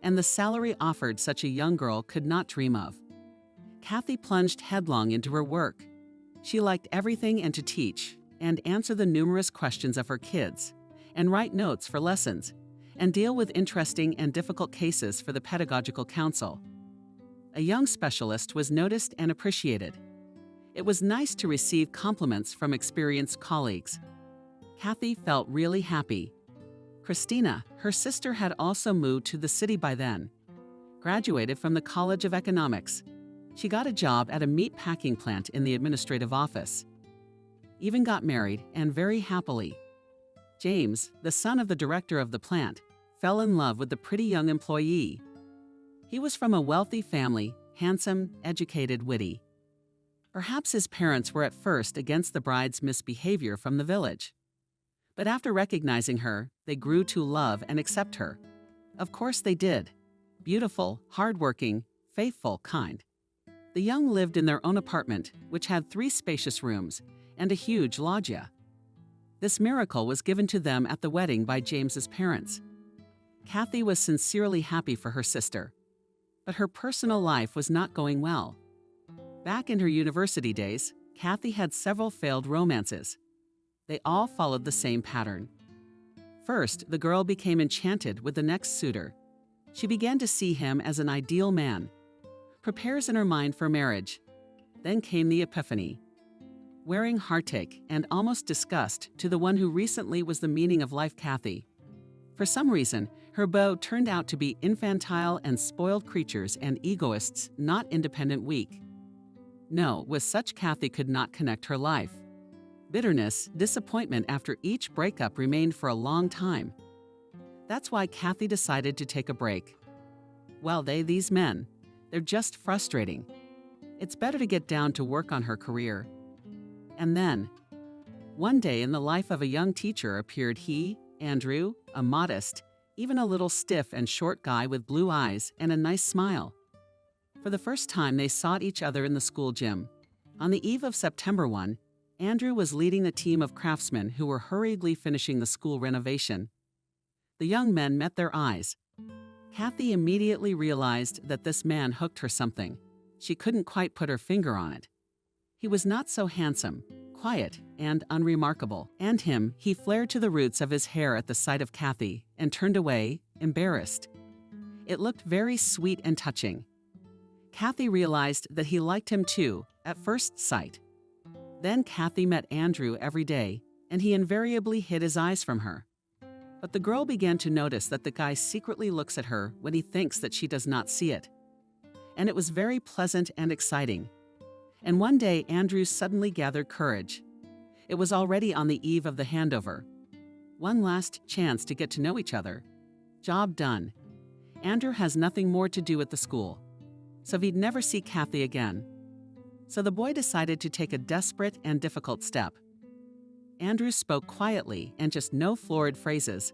And the salary offered such a young girl could not dream of. Kathy plunged headlong into her work. She liked everything and to teach, and answer the numerous questions of her kids, and write notes for lessons, and deal with interesting and difficult cases for the pedagogical council. A young specialist was noticed and appreciated. It was nice to receive compliments from experienced colleagues. Kathy felt really happy. Christina, her sister, had also moved to the city by then. Graduated from the College of Economics. She got a job at a meat packing plant in the administrative office. Even got married, and very happily. James, the son of the director of the plant, fell in love with the pretty young employee. He was from a wealthy family, handsome, educated, witty. Perhaps his parents were at first against the bride's misbehavior from the village. But after recognizing her, they grew to love and accept her. Of course they did. Beautiful, hardworking, faithful, kind. The young lived in their own apartment, which had 3 spacious rooms and a huge loggia. This miracle was given to them at the wedding by James's parents. Kathy was sincerely happy for her sister. But her personal life was not going well. Back in her university days, Kathy had several failed romances. They all followed the same pattern. First, the girl became enchanted with the next suitor. She began to see him as an ideal man, prepares in her mind for marriage. Then came the epiphany. Wearing heartache and almost disgust to the one who recently was the meaning of life, Kathy. For some reason, her beau turned out to be infantile and spoiled creatures and egoists, not independent, weak. No, with such Kathy could not connect her life. Bitterness, disappointment after each breakup remained for a long time. That's why Kathy decided to take a break. Well, these men, they're just frustrating. It's better to get down to work on her career. And then, one day in the life of a young teacher appeared he, Andrew, a modest, even a little stiff and short guy with blue eyes and a nice smile. For the first time, they sought each other in the school gym. On the eve of September 1, Andrew was leading a team of craftsmen who were hurriedly finishing the school renovation. The young men met their eyes. Kathy immediately realized that this man hooked her something. She couldn't quite put her finger on it. He was not so handsome, quiet, and unremarkable. And he flared to the roots of his hair at the sight of Kathy and turned away, embarrassed. It looked very sweet and touching. Kathy realized that he liked him too, at first sight. Then Kathy met Andrew every day, and he invariably hid his eyes from her. But the girl began to notice that the guy secretly looks at her when he thinks that she does not see it. And it was very pleasant and exciting. And one day, Andrew suddenly gathered courage. It was already on the eve of the handover. One last chance to get to know each other. Job done. Andrew has nothing more to do at the school, so he'd never see Kathy again. So the boy decided to take a desperate and difficult step. Andrew spoke quietly and just no florid phrases,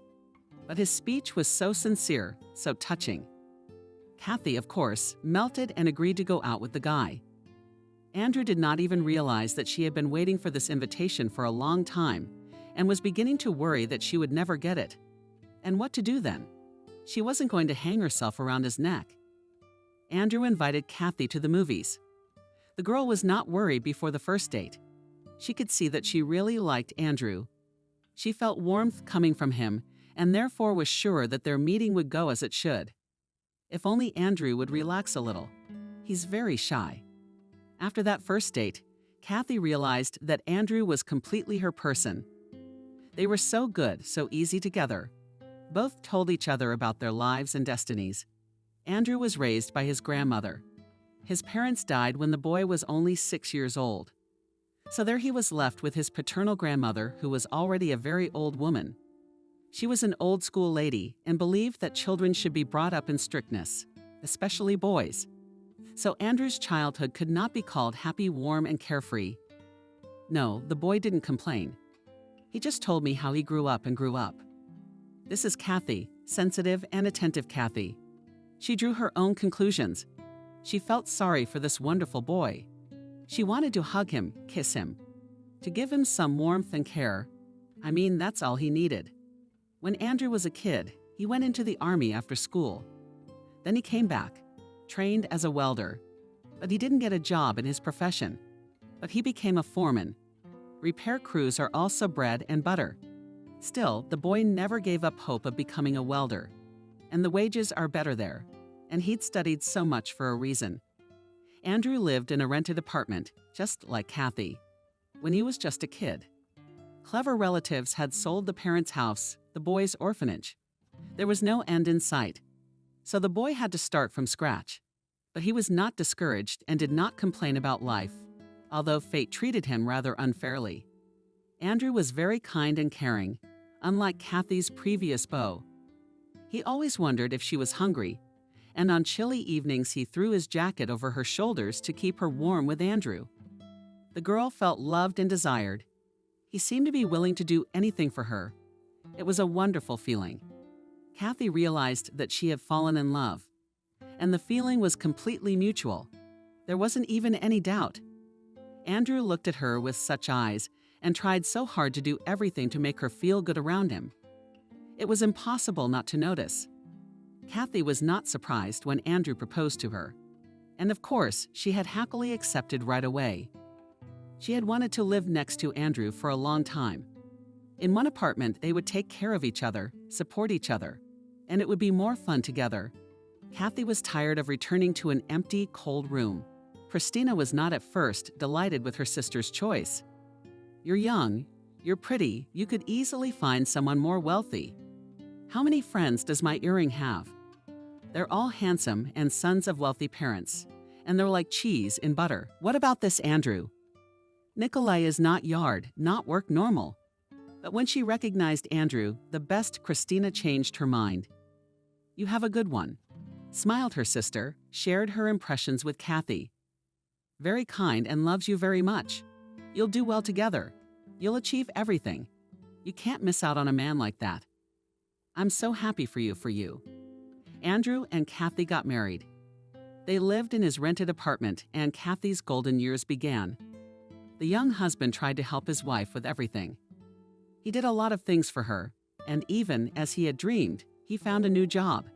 but his speech was so sincere, so touching. Kathy, of course, melted and agreed to go out with the guy. Andrew did not even realize that she had been waiting for this invitation for a long time and was beginning to worry that she would never get it. And what to do then? She wasn't going to hang herself around his neck. Andrew invited Kathy to the movies. The girl was not worried before the first date. She could see that she really liked Andrew. She felt warmth coming from him and therefore was sure that their meeting would go as it should. If only Andrew would relax a little. He's very shy. After that first date, Kathy realized that Andrew was completely her person. They were so good, so easy together. Both told each other about their lives and destinies. Andrew was raised by his grandmother. His parents died when the boy was only 6 years old. So there he was left with his paternal grandmother, who was already a very old woman. She was an old school lady and believed that children should be brought up in strictness, especially boys. So Andrew's childhood could not be called happy, warm, and carefree. No, the boy didn't complain. He just told me how he grew up and grew up. This is Kathy, sensitive and attentive Kathy. She drew her own conclusions. She felt sorry for this wonderful boy. She wanted to hug him, kiss him, to give him some warmth and care. I mean, that's all he needed. When Andrew was a kid, he went into the army after school. Then he came back, trained as a welder, but he didn't get a job in his profession. But he became a foreman. Repair crews are also bread and butter. Still, the boy never gave up hope of becoming a welder. And the wages are better there. And he'd studied so much for a reason. Andrew lived in a rented apartment, just like Kathy, when he was just a kid. Clever relatives had sold the parents' house, the boy's orphanage. There was no end in sight. So the boy had to start from scratch. But he was not discouraged and did not complain about life, although fate treated him rather unfairly. Andrew was very kind and caring, unlike Kathy's previous beau. He always wondered if she was hungry, and on chilly evenings he threw his jacket over her shoulders to keep her warm with Andrew. The girl felt loved and desired. He seemed to be willing to do anything for her. It was a wonderful feeling. Kathy realized that she had fallen in love, and the feeling was completely mutual. There wasn't even any doubt. Andrew looked at her with such eyes and tried so hard to do everything to make her feel good around him. It was impossible not to notice. Kathy was not surprised when Andrew proposed to her. And of course, she had happily accepted right away. She had wanted to live next to Andrew for a long time. In one apartment, they would take care of each other, support each other, and it would be more fun together. Kathy was tired of returning to an empty, cold room. Christina was not at first delighted with her sister's choice. "You're young, you're pretty, you could easily find someone more wealthy. How many friends does my earring have? They're all handsome and sons of wealthy parents, and they're like cheese in butter. What about this Andrew? Nikolai is not yard, not work normal." But when she recognized Andrew, the best Christina changed her mind. "You have a good one," smiled her sister, shared her impressions with Kathy. "Very kind and loves you very much. You'll do well together. You'll achieve everything. You can't miss out on a man like that. I'm so happy for you. Andrew and Kathy got married. They lived in his rented apartment, and Kathy's golden years began. The young husband tried to help his wife with everything. He did a lot of things for her, and even as he had dreamed, he found a new job.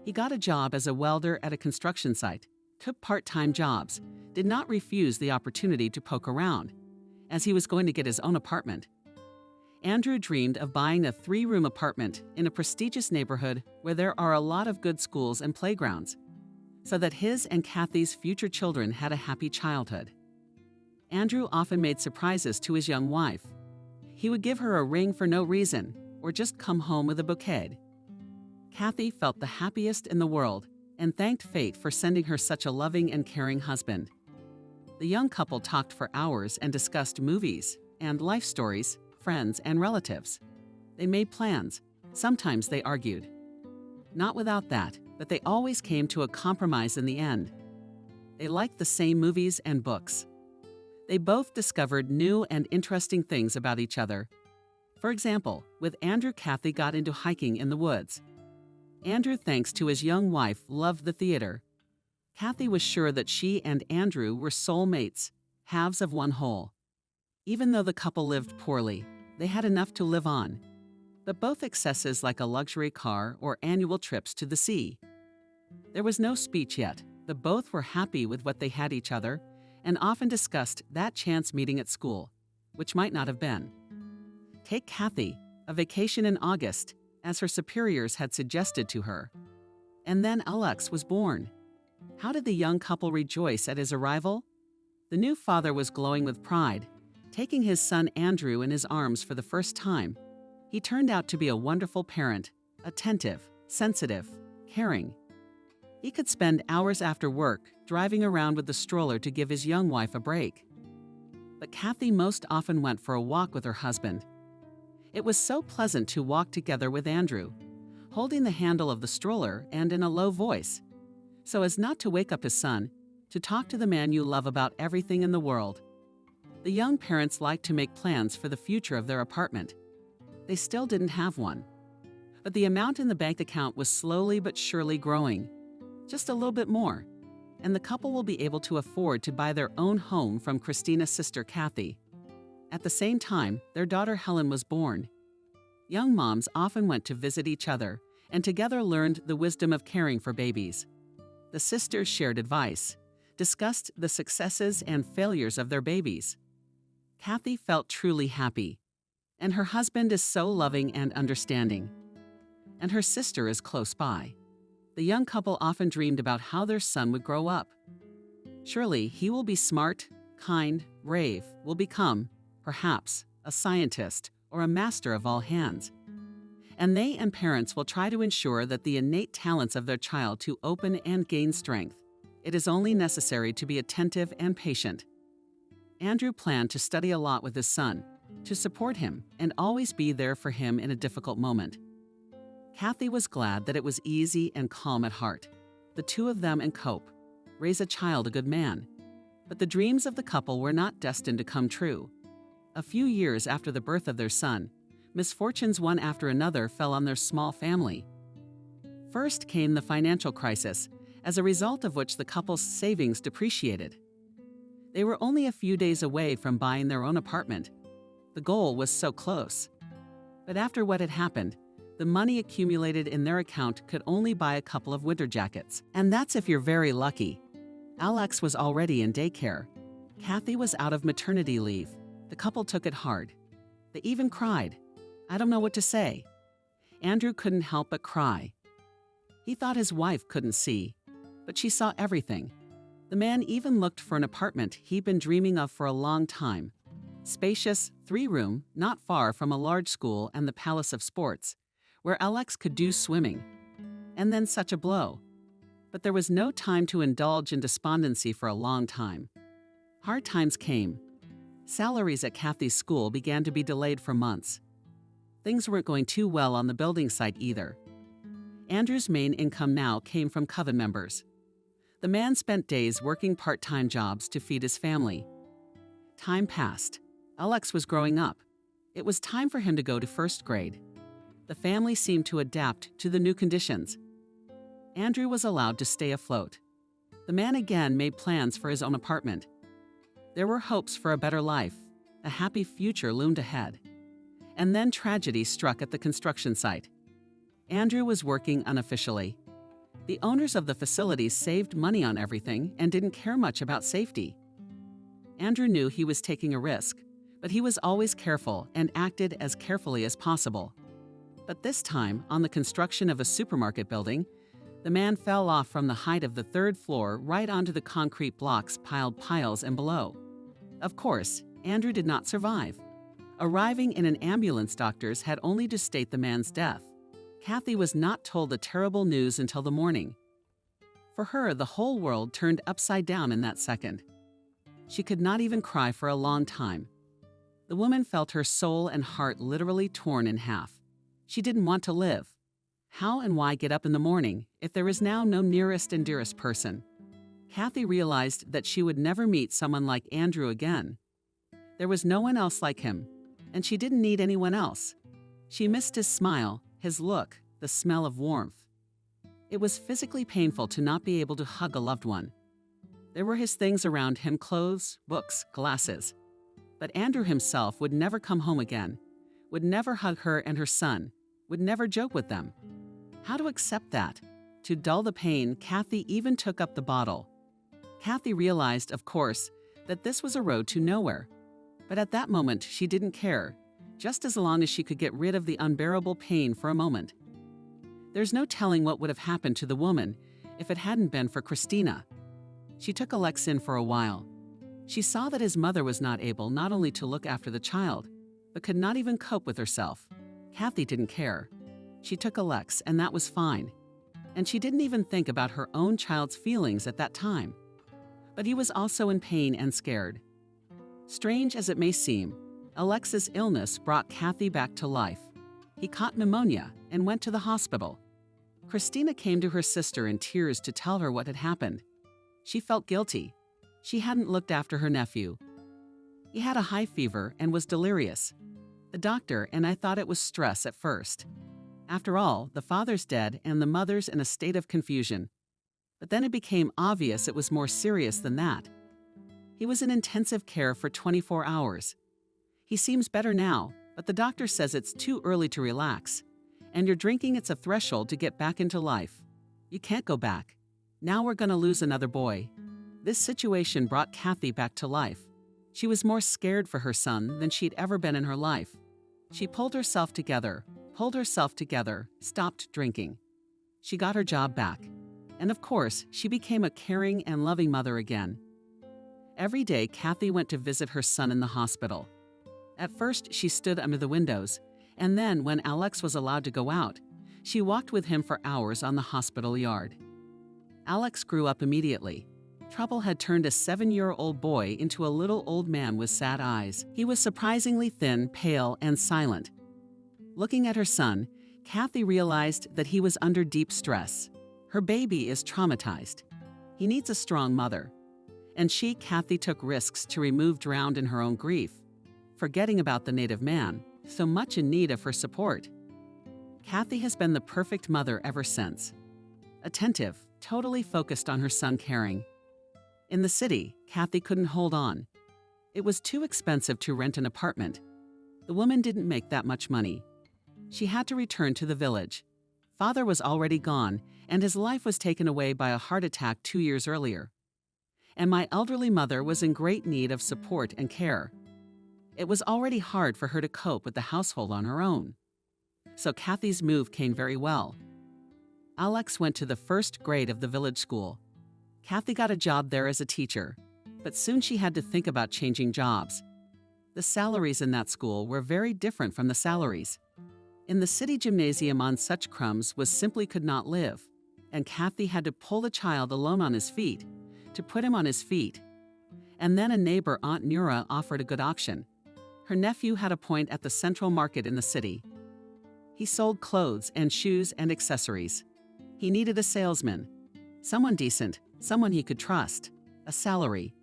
He got a job as a welder at a construction site, took part-time jobs, did not refuse the opportunity to poke around, as he was going to get his own apartment. Andrew dreamed of buying a 3-room apartment in a prestigious neighborhood where there are a lot of good schools and playgrounds, so that his and Kathy's future children had a happy childhood. Andrew often made surprises to his young wife. He would give her a ring for no reason, or just come home with a bouquet. Kathy felt the happiest in the world and thanked fate for sending her such a loving and caring husband. The young couple talked for hours and discussed movies and life stories, friends and relatives. They made plans. Sometimes they argued. Not without that, but they always came to a compromise in the end. They liked the same movies and books. They both discovered new and interesting things about each other. For example, with Andrew, Kathy got into hiking in the woods. Andrew, thanks to his young wife, loved the theater. Kathy was sure that she and Andrew were soulmates, halves of one whole. Even though the couple lived poorly, they had enough to live on. But both excesses like a luxury car or annual trips to the sea. There was no speech yet, but both were happy with what they had each other and often discussed that chance meeting at school, which might not have been. Take Kathy, a vacation in August, as her superiors had suggested to her. And then Alex was born. How did the young couple rejoice at his arrival? The new father was glowing with pride, taking his son Andrew in his arms for the first time. He turned out to be a wonderful parent, attentive, sensitive, caring. He could spend hours after work driving around with the stroller to give his young wife a break. But Kathy most often went for a walk with her husband. It was so pleasant to walk together with Andrew, holding the handle of the stroller and in a low voice, so as not to wake up his son, to talk to the man you love about everything in the world. The young parents liked to make plans for the future of their apartment. They still didn't have one. But the amount in the bank account was slowly but surely growing. Just a little bit more, and the couple will be able to afford to buy their own home from Christina's sister Kathy. At the same time, their daughter Helen was born. Young moms often went to visit each other and together learned the wisdom of caring for babies. The sisters shared advice, discussed the successes and failures of their babies. Kathy felt truly happy, and her husband is so loving and understanding. And her sister is close by. The young couple often dreamed about how their son would grow up. Surely he will be smart, kind, brave, will become, perhaps, a scientist or a master of all hands. And they and parents will try to ensure that the innate talents of their child to open and gain strength. It is only necessary to be attentive and patient. Andrew planned to study a lot with his son, to support him and always be there for him in a difficult moment. Kathy was glad that it was easy and calm at heart. The two of them and cope, raise a child a good man. But the dreams of the couple were not destined to come true. A few years after the birth of their son, misfortunes one after another fell on their small family. First came the financial crisis, as a result of which the couple's savings depreciated. They were only a few days away from buying their own apartment. The goal was so close. But after what had happened, The money accumulated in their account could only buy a couple of winter jackets. And that's if you're very lucky. Alex was already in daycare. Kathy was out of maternity leave. The couple took it hard. They even cried. I don't know what to say. Andrew couldn't help but cry. He thought his wife couldn't see, but she saw everything. The man even looked for an apartment he'd been dreaming of for a long time. Spacious, 3-room, not far from a large school and the Palace of Sports, where Alex could do swimming. And then such a blow. But there was no time to indulge in despondency for a long time. Hard times came. Salaries at Kathy's school began to be delayed for months. Things weren't going too well on the building site either. Andrew's main income now came from coven members. The man spent days working part-time jobs to feed his family. Time passed. Alex was growing up. It was time for him to go to first grade. The family seemed to adapt to the new conditions. Andrew was allowed to stay afloat. The man again made plans for his own apartment. There were hopes for a better life. A happy future loomed ahead. And then tragedy struck at the construction site. Andrew was working unofficially. The owners of the facilities saved money on everything and didn't care much about safety. Andrew knew he was taking a risk, but he was always careful and acted as carefully as possible. But this time, on the construction of a supermarket building, the man fell off from the height of the 3rd floor right onto the concrete blocks piled piles and below. Of course, Andrew did not survive. Arriving in an ambulance, doctors had only to state the man's death. Kathy was not told the terrible news until the morning. For her, the whole world turned upside down in that second. She could not even cry for a long time. The woman felt her soul and heart literally torn in half. She didn't want to live. How and why get up in the morning if there is now no nearest and dearest person? Kathy realized that she would never meet someone like Andrew again. There was no one else like him, and she didn't need anyone else. She missed his smile, his look, the smell of warmth. It was physically painful to not be able to hug a loved one. There were his things around him: clothes, books, glasses. But Andrew himself would never come home again, would never hug her and her son, would never joke with them. How to accept that? To dull the pain, Kathy even took up the bottle. Kathy realized, of course, that this was a road to nowhere. But at that moment, she didn't care, just as long as she could get rid of the unbearable pain for a moment. There's no telling what would have happened to the woman if it hadn't been for Christina. She took Alex in for a while. She saw that his mother was not able not only to look after the child, but could not even cope with herself. Kathy didn't care. She took Alex, and that was fine. And she didn't even think about her own child's feelings at that time. But he was also in pain and scared. Strange as it may seem, Alex's illness brought Kathy back to life. He caught pneumonia and went to the hospital. Christina came to her sister in tears to tell her what had happened. She felt guilty. She hadn't looked after her nephew. He had a high fever and was delirious. The doctor and I thought it was stress at first. After all, the father's dead and the mother's in a state of confusion. But then it became obvious it was more serious than that. He was in intensive care for 24 hours. He seems better now, but the doctor says it's too early to relax. And your drinking, it's a threshold to get back into life. You can't go back. Now we're going to lose another boy. This situation brought Kathy back to life. She was more scared for her son than she'd ever been in her life. She pulled herself together, stopped drinking. She got her job back. And of course, she became a caring and loving mother again. Every day, Kathy went to visit her son in the hospital. At first, she stood under the windows, and then when Alex was allowed to go out, she walked with him for hours on the hospital yard. Alex grew up immediately. Trouble had turned a 7-year-old boy into a little old man with sad eyes. He was surprisingly thin, pale, and silent. Looking at her son, Kathy realized that he was under deep stress. Her baby is traumatized. He needs a strong mother. And she, Kathy, took risks to remove drowned in her own grief, forgetting about the native man, so much in need of her support. Kathy has been the perfect mother ever since. Attentive, totally focused on her son, caring. In the city, Kathy couldn't hold on. It was too expensive to rent an apartment. The woman didn't make that much money. She had to return to the village. Father was already gone, and his life was taken away by a heart attack 2 years earlier. And my elderly mother was in great need of support and care. It was already hard for her to cope with the household on her own. So Kathy's move came very well. Alex went to the first grade of the village school. Kathy got a job there as a teacher, but soon she had to think about changing jobs. The salaries in that school were very different from the salaries. In the city gymnasium on such crumbs was simply could not live, and Kathy had to pull the child alone on his feet, to put him on his feet. And then a neighbor, Aunt Nura, offered a good auction. Her nephew had a point at the central market in the city. He sold clothes and shoes and accessories. He needed a salesman, someone decent, someone he could trust, a salary.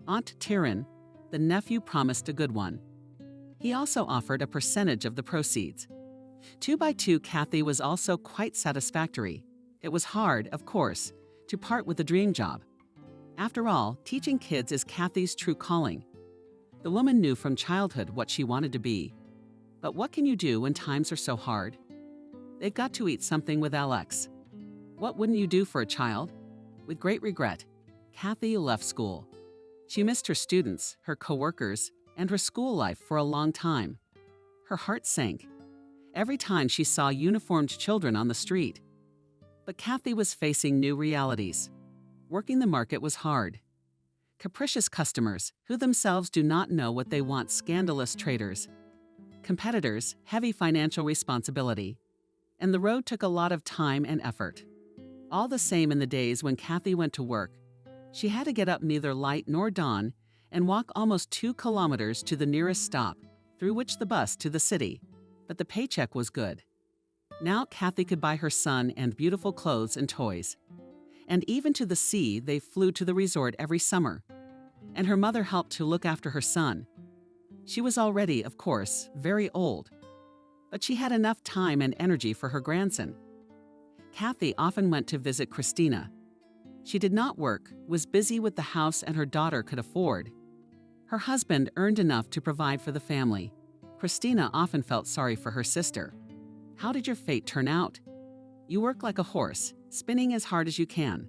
Aunt Tyran, the nephew, promised a good one. He also offered a percentage of the proceeds. 2 by 2, Kathy was also quite satisfactory. It was hard, of course, to part with the dream job. After all, teaching kids is Kathy's true calling. The woman knew from childhood what she wanted to be. But what can you do when times are so hard? They've got to eat something with Alex. What wouldn't you do for a child? With great regret, Kathy left school. She missed her students, her co-workers, and her school life for a long time. Her heart sank every time she saw uniformed children on the street. But Kathy was facing new realities. Working the market was hard. Capricious customers, who themselves do not know what they want, scandalous traders. Competitors, heavy financial responsibility. And the road took a lot of time and effort. All the same, in the days when Kathy went to work, she had to get up neither light nor dawn and walk almost 2 kilometers to the nearest stop, through which the bus to the city. But the paycheck was good. Now Kathy could buy her son and beautiful clothes and toys. And even to the sea, they flew to the resort every summer. And her mother helped to look after her son. She was already, of course, very old. But she had enough time and energy for her grandson. Kathy often went to visit Christina. She did not work, was busy with the house and her daughter could afford. Her husband earned enough to provide for the family. Christina often felt sorry for her sister. How did your fate turn out? You work like a horse, spinning as hard as you can.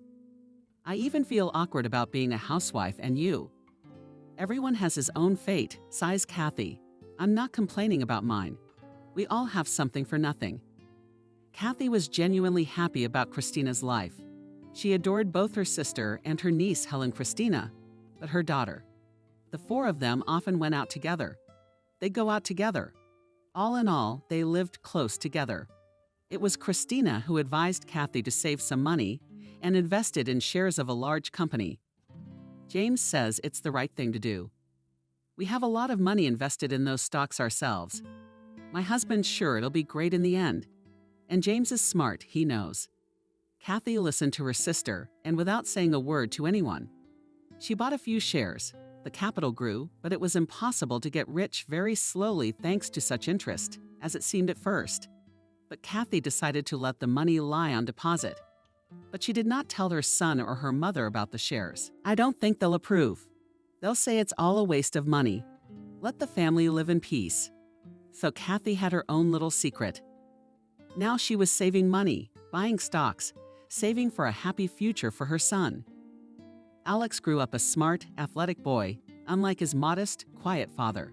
I even feel awkward about being a housewife, and you. Everyone has his own fate, sighs Kathy. I'm not complaining about mine. We all have something for nothing. Kathy was genuinely happy about Christina's life. She adored both her sister and her niece Helen Christina, but her daughter. The 4 of them often went out together. They'd go out together. All in all, they lived close together. It was Christina who advised Kathy to save some money and invested in shares of a large company. James says it's the right thing to do. We have a lot of money invested in those stocks ourselves. My husband's sure it'll be great in the end. And James is smart, he knows. Kathy listened to her sister, and without saying a word to anyone. She bought a few shares. The capital grew, but it was impossible to get rich very slowly thanks to such interest, as it seemed at first. But Kathy decided to let the money lie on deposit. But she did not tell her son or her mother about the shares. I don't think they'll approve. They'll say it's all a waste of money. Let the family live in peace. So Kathy had her own little secret. Now she was saving money, buying stocks, saving for a happy future for her son. Alex grew up a smart, athletic boy, unlike his modest, quiet father.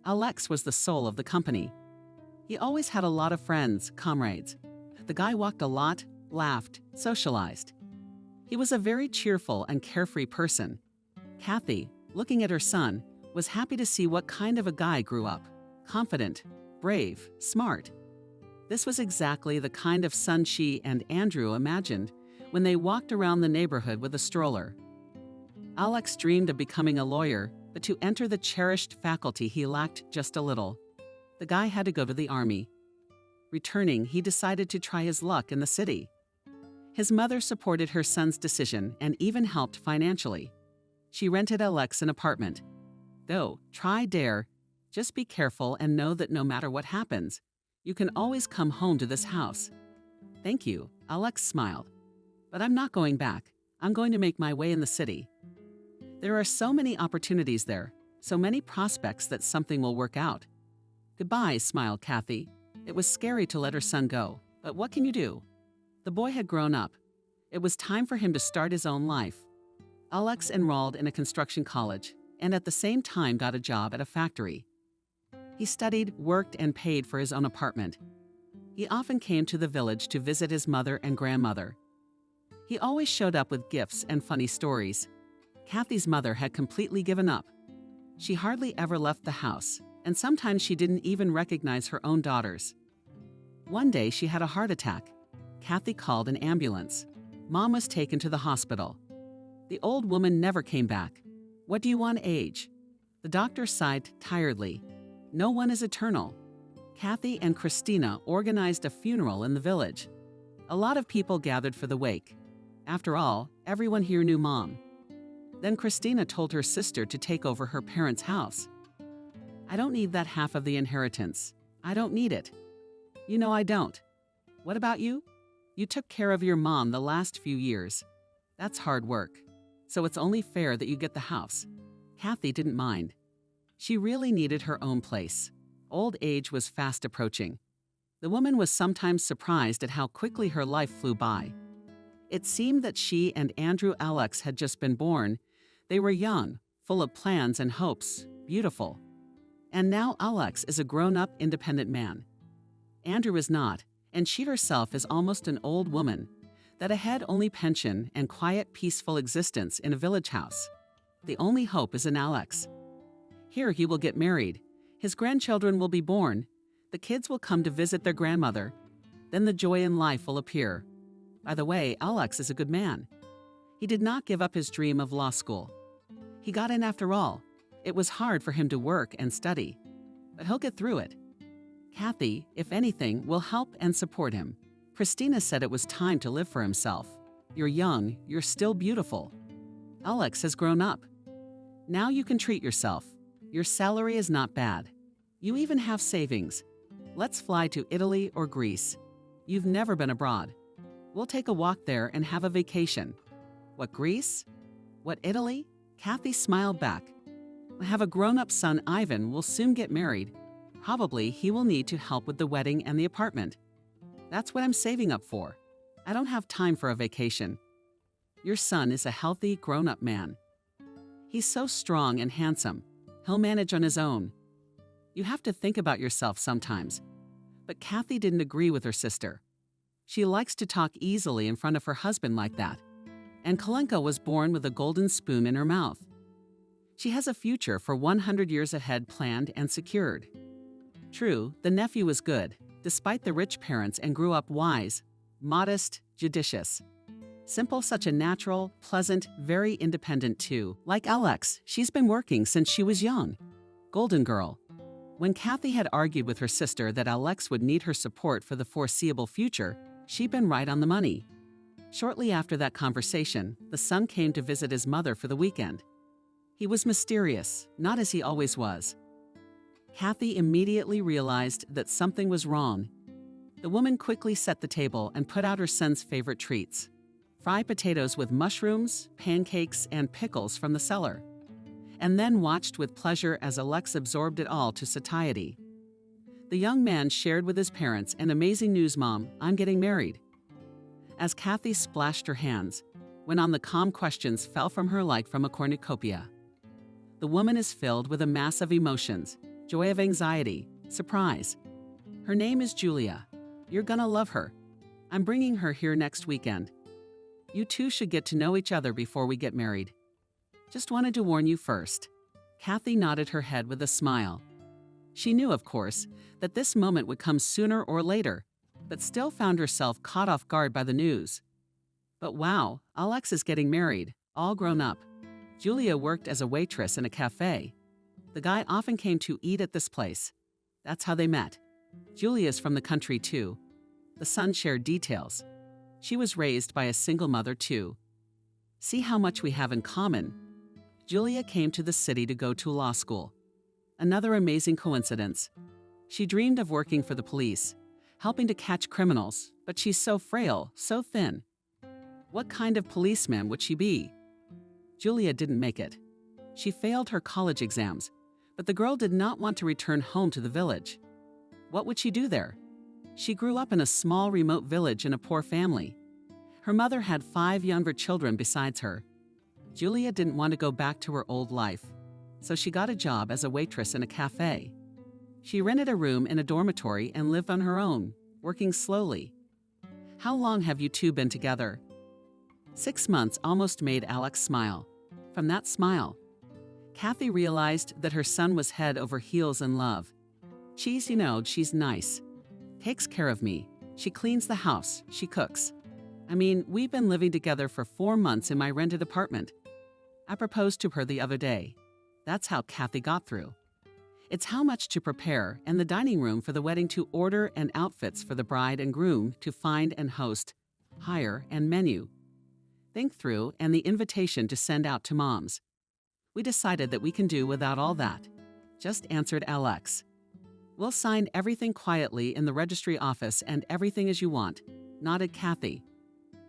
Alex was the soul of the company. He always had a lot of friends, comrades. The guy walked a lot, laughed, socialized. He was a very cheerful and carefree person. Kathy, looking at her son, was happy to see what kind of a guy grew up. Confident, brave, smart. This was exactly the kind of son she and Andrew imagined when they walked around the neighborhood with a stroller. Alex dreamed of becoming a lawyer, but to enter the cherished faculty he lacked just a little. The guy had to go to the army. Returning, he decided to try his luck in the city. His mother supported her son's decision and even helped financially. She rented Alex an apartment. Go, try, dare. Just be careful and know that no matter what happens, you can always come home to this house. Thank you, Alex smiled. But I'm not going back. I'm going to make my way in the city. There are so many opportunities there, so many prospects that something will work out. Goodbye, smiled Kathy. It was scary to let her son go, but what can you do? The boy had grown up. It was time for him to start his own life. Alex enrolled in a construction college and at the same time got a job at a factory. He studied, worked, and paid for his own apartment. He often came to the village to visit his mother and grandmother. He always showed up with gifts and funny stories. Kathy's mother had completely given up. She hardly ever left the house, and sometimes she didn't even recognize her own daughters. One day she had a heart attack. Kathy called an ambulance. Mom was taken to the hospital. The old woman never came back. What do you want age? The doctor sighed tiredly. No one is eternal. Kathy and Christina organized a funeral in the village. A lot of people gathered for the wake. After all, everyone here knew Mom. Then Christina told her sister to take over her parents' house. I don't need that half of the inheritance. I don't need it. You know I don't. What about you? You took care of your mom the last few years. That's hard work. So it's only fair that you get the house. Kathy didn't mind. She really needed her own place. Old age was fast approaching. The woman was sometimes surprised at how quickly her life flew by. It seemed that she and Andrew Alex had just been born. They were young, full of plans and hopes, beautiful. And now Alex is a grown-up, independent man. Andrew is not, and she herself is almost an old woman, that ahead only pension and quiet, peaceful existence in a village house. The only hope is in Alex. Here he will get married. His grandchildren will be born. The kids will come to visit their grandmother. Then the joy in life will appear. By the way, Alex is a good man. He did not give up his dream of law school. He got in after all. It was hard for him to work and study, but he'll get through it. Kathy, if anything, will help and support him. Christina said it was time to live for himself. You're young, you're still beautiful. Alex has grown up. Now you can treat yourself. Your salary is not bad. You even have savings. Let's fly to Italy or Greece. You've never been abroad. We'll take a walk there and have a vacation. What, Greece? What, Italy? Kathy smiled back. I have a grown-up son, Ivan, will soon get married. Probably he will need to help with the wedding and the apartment. That's what I'm saving up for. I don't have time for a vacation. Your son is a healthy, grown-up man. He's so strong and handsome. He'll manage on his own. You have to think about yourself sometimes. But Kathy didn't agree with her sister. She likes to talk easily in front of her husband like that. And Kalenka was born with a golden spoon in her mouth. She has a future for 100 years ahead planned and secured. True, the nephew was good, despite the rich parents, and grew up wise, modest, judicious. Simple, such a natural, pleasant, very independent too. Like Alex, she's been working since she was young. Golden girl. When Kathy had argued with her sister that Alex would need her support for the foreseeable future, she'd been right on the money. Shortly after that conversation, the son came to visit his mother for the weekend. He was mysterious, not as he always was. Kathy immediately realized that something was wrong. The woman quickly set the table and put out her son's favorite treats: fried potatoes with mushrooms, pancakes, and pickles from the cellar, and then watched with pleasure as Alex absorbed it all to satiety. The young man shared with his parents an amazing news: Mom, I'm getting married. As Kathy splashed her hands, when on the calm questions fell from her like from a cornucopia. The woman is filled with a mass of emotions: joy of anxiety, surprise. Her name is Julia. You're gonna love her. I'm bringing her here next weekend. You two should get to know each other before we get married. Just wanted to warn you first. Kathy nodded her head with a smile. She knew, of course, that this moment would come sooner or later, but still found herself caught off guard by the news. But wow, Alex is getting married, all grown up. Julia worked as a waitress in a cafe. The guy often came to eat at this place. That's how they met. Julia's from the country too. The son shared details. She was raised by a single mother too. See how much we have in common. Julia came to the city to go to law school. Another amazing coincidence. She dreamed of working for the police, helping to catch criminals, but she's so frail, so thin. What kind of policeman would she be? Julia didn't make it. She failed her college exams, but the girl did not want to return home to the village. What would she do there? She grew up in a small remote village in a poor family. Her mother had 5 younger children besides her. Julia didn't want to go back to her old life, so she got a job as a waitress in a cafe. She rented a room in a dormitory and lived on her own, working slowly. How long have you two been together? 6 months almost made Alex smile. From that smile, Kathy realized that her son was head over heels in love. She's nice. Takes care of me. She cleans the house. She cooks. I mean, we've been living together for 4 months in my rented apartment. I proposed to her the other day. That's how Kathy got through. It's how much to prepare and the dining room for the wedding to order and outfits for the bride and groom to find and host, hire and menu. Think through and the invitation to send out to moms. We decided that we can do without all that. Just answered Alex. We'll sign everything quietly in the registry office and everything as you want, nodded Kathy.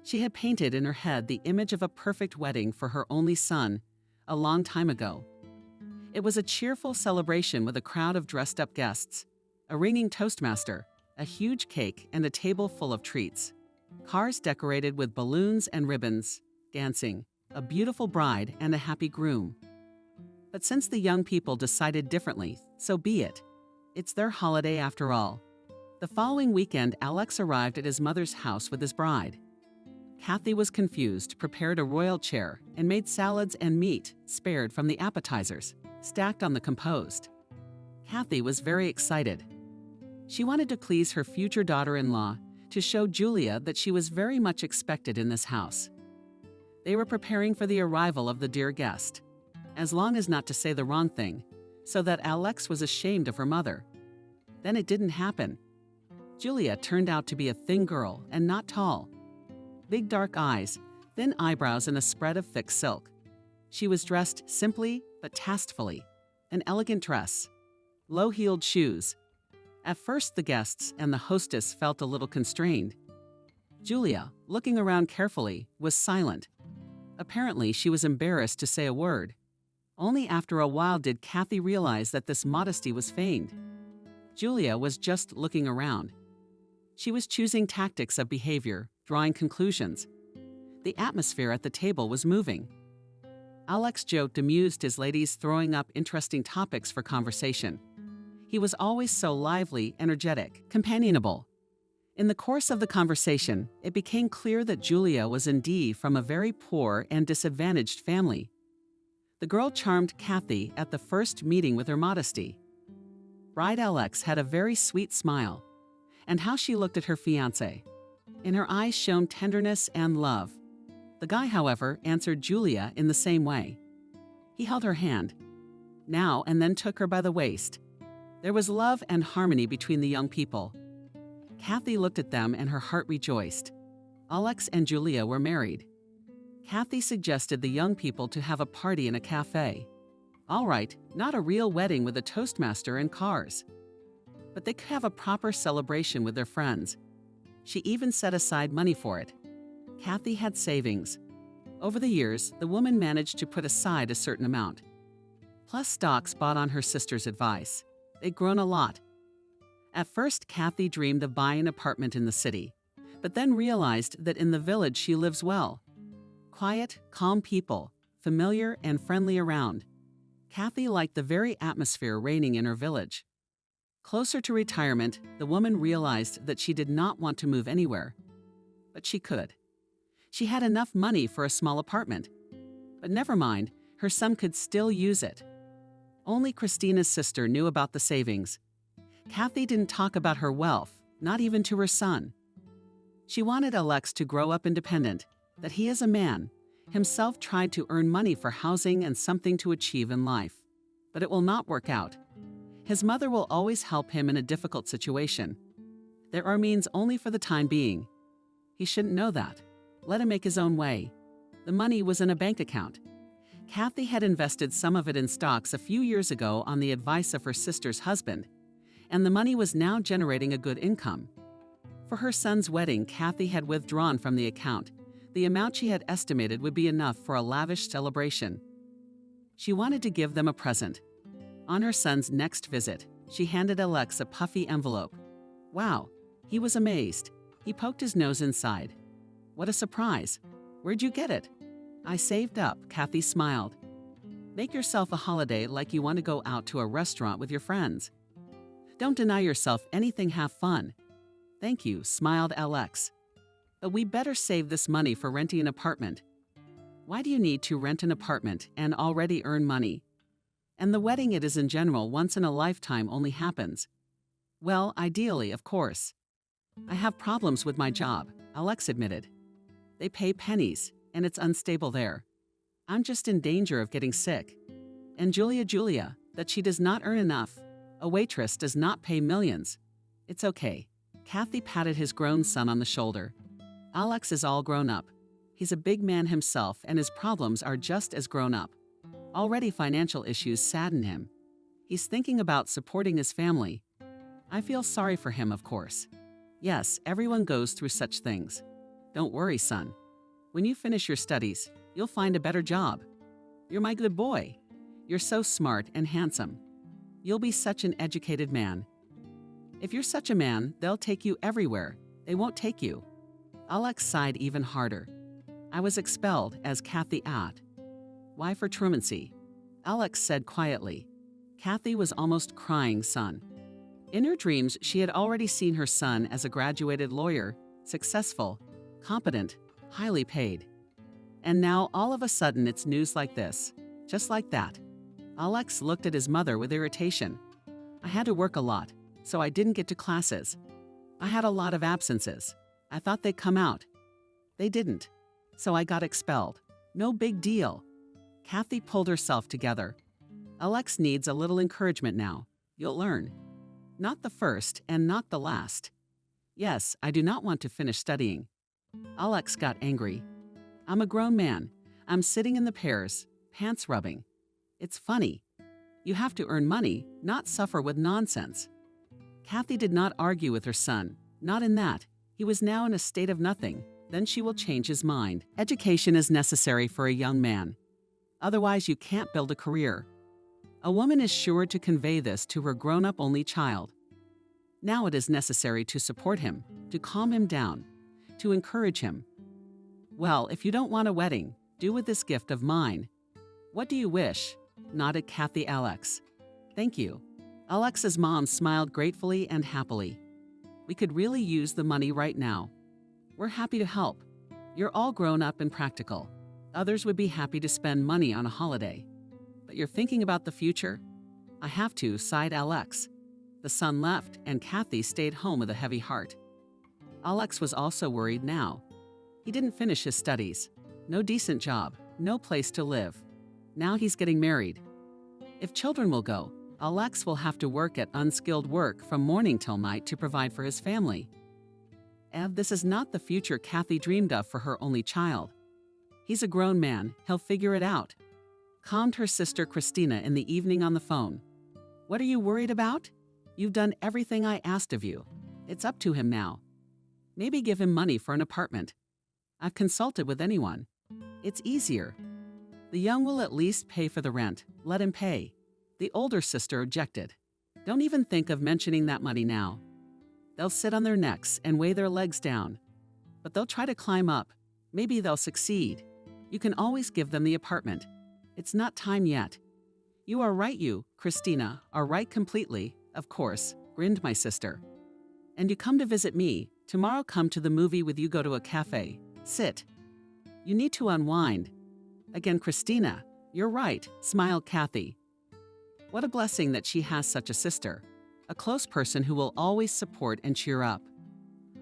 She had painted in her head the image of a perfect wedding for her only son a long time ago. It was a cheerful celebration with a crowd of dressed-up guests, a ringing toastmaster, a huge cake, and a table full of treats. Cars decorated with balloons and ribbons, dancing, a beautiful bride, and a happy groom. But since the young people decided differently, so be it. It's their holiday after all. The following weekend, Alex arrived at his mother's house with his bride. Kathy was confused, prepared a royal chair, and made salads and meat, spared from the appetizers, stacked on the composed. Kathy was very excited. She wanted to please her future daughter-in-law, to show Julia that she was very much expected in this house. They were preparing for the arrival of the dear guest, as long as not to say the wrong thing, so that Alex was ashamed of her mother. Then it didn't happen. Julia turned out to be a thin girl and not tall. Big dark eyes, thin eyebrows, and a spread of thick silk. She was dressed simply but tastefully. An elegant dress, low-heeled shoes. At first, the guests and the hostess felt a little constrained. Julia, looking around carefully, was silent. Apparently, she was embarrassed to say a word. Only after a while did Kathy realize that this modesty was feigned. Julia was just looking around. She was choosing tactics of behavior, drawing conclusions. The atmosphere at the table was moving. Alex joked, amused his ladies, throwing up interesting topics for conversation. He was always so lively, energetic, companionable. In the course of the conversation, it became clear that Julia was indeed from a very poor and disadvantaged family. The girl charmed Kathy at the first meeting with her modesty. Bride Alex had a very sweet smile, and how she looked at her fiancé. In her eyes shone tenderness and love. The guy, however, answered Julia in the same way. He held her hand, now and then took her by the waist. There was love and harmony between the young people. Kathy looked at them and her heart rejoiced. Alex and Julia were married. Kathy suggested the young people to have a party in a cafe. All right, not a real wedding with a toastmaster and cars. But they could have a proper celebration with their friends. She even set aside money for it. Kathy had savings. Over the years, the woman managed to put aside a certain amount. Plus stocks bought on her sister's advice. They'd grown a lot. At first, Kathy dreamed of buying an apartment in the city, but then realized that in the village she lives well. Quiet, calm people, familiar and friendly around. Kathy liked the very atmosphere reigning in her village. Closer to retirement, the woman realized that she did not want to move anywhere. But she could. She had enough money for a small apartment. But never mind, her son could still use it. Only Christina's sister knew about the savings. Kathy didn't talk about her wealth, not even to her son. She wanted Alex to grow up independent, that he as a man, himself tried to earn money for housing and something to achieve in life. But it will not work out. His mother will always help him in a difficult situation. There are means only for the time being. He shouldn't know that. Let him make his own way. The money was in a bank account. Kathy had invested some of it in stocks a few years ago on the advice of her sister's husband, and the money was now generating a good income. For her son's wedding, Kathy had withdrawn from the account. The amount she had estimated would be enough for a lavish celebration. She wanted to give them a present. On her son's next visit, she handed Alex a puffy envelope. Wow, He was amazed. He poked his nose inside. What a surprise. Where'd you get it? I saved up, Kathy smiled. Make yourself a holiday like you want to go out to a restaurant with your friends. Don't deny yourself anything, have fun. Thank you, smiled Alex. But we better save this money for renting an apartment. Why do you need to rent an apartment and already earn money? And the wedding, it is in general once in a lifetime, only happens. Well, ideally, of course. I have problems with my job, Alex admitted. They pay pennies, and it's unstable there. I'm just in danger of getting sick. And Julia, that she does not earn enough. A waitress does not pay millions. It's okay. Kathy patted his grown son on the shoulder. Alex is all grown up. He's a big man himself, and his problems are just as grown up. Already financial issues sadden him. He's thinking about supporting his family. I feel sorry for him, of course. Yes, everyone goes through such things. Don't worry, son. When you finish your studies, you'll find a better job. You're my good boy. You're so smart and handsome. You'll be such an educated man. If you're such a man, they'll take you everywhere. They won't take you. Alex sighed even harder. I was expelled, as Kathy asked. Why for truancy? Alex said quietly. Kathy was almost crying, son. In her dreams, she had already seen her son as a graduated lawyer, successful, competent, highly paid. And now, all of a sudden, it's news like this. Just like that. Alex looked at his mother with irritation. I had to work a lot, so I didn't get to classes. I had a lot of absences. I thought they'd come out. They didn't. So I got expelled. No big deal. Kathy pulled herself together. Alex needs a little encouragement now. You'll learn. Not the first and not the last. Yes, I do not want to finish studying. Alex got angry. I'm a grown man. I'm sitting in the pears, pants rubbing. It's funny. You have to earn money, not suffer with nonsense. Kathy did not argue with her son. Not in that. He was now in a state of nothing. Then she will change his mind. Education is necessary for a young man. Otherwise, you can't build a career. A woman is sure to convey this to her grown-up only child. Now it is necessary to support him, to calm him down, to encourage him. Well, if you don't want a wedding, do with this gift of mine. What do you wish? Nodded Kathy. Alex. Thank you. Alex's mom smiled gratefully and happily. We could really use the money right now. We're happy to help. You're all grown up and practical. Others would be happy to spend money on a holiday. But you're thinking about the future? I have to, sighed Alex. The son left, and Kathy stayed home with a heavy heart. Alex was also worried now. He didn't finish his studies. No decent job, no place to live. Now he's getting married. If children will go, Alex will have to work at unskilled work from morning till night to provide for his family. This is not the future Kathy dreamed of for her only child. He's a grown man, he'll figure it out. Calmed her sister Christina in the evening on the phone. What are you worried about? You've done everything I asked of you. It's up to him now. Maybe give him money for an apartment. I've consulted with anyone. It's easier. The young will at least pay for the rent. Let him pay. The older sister objected. Don't even think of mentioning that money now. They'll sit on their necks and weigh their legs down. But they'll try to climb up. Maybe they'll succeed. You can always give them the apartment. It's not time yet. You are right, you, Christina, are right completely, of course, grinned my sister. And you come to visit me. Tomorrow come to the movie with you, go to a cafe. Sit. You need to unwind. Again, Christina, you're right, smiled Kathy. What a blessing that she has such a sister. A close person who will always support and cheer up.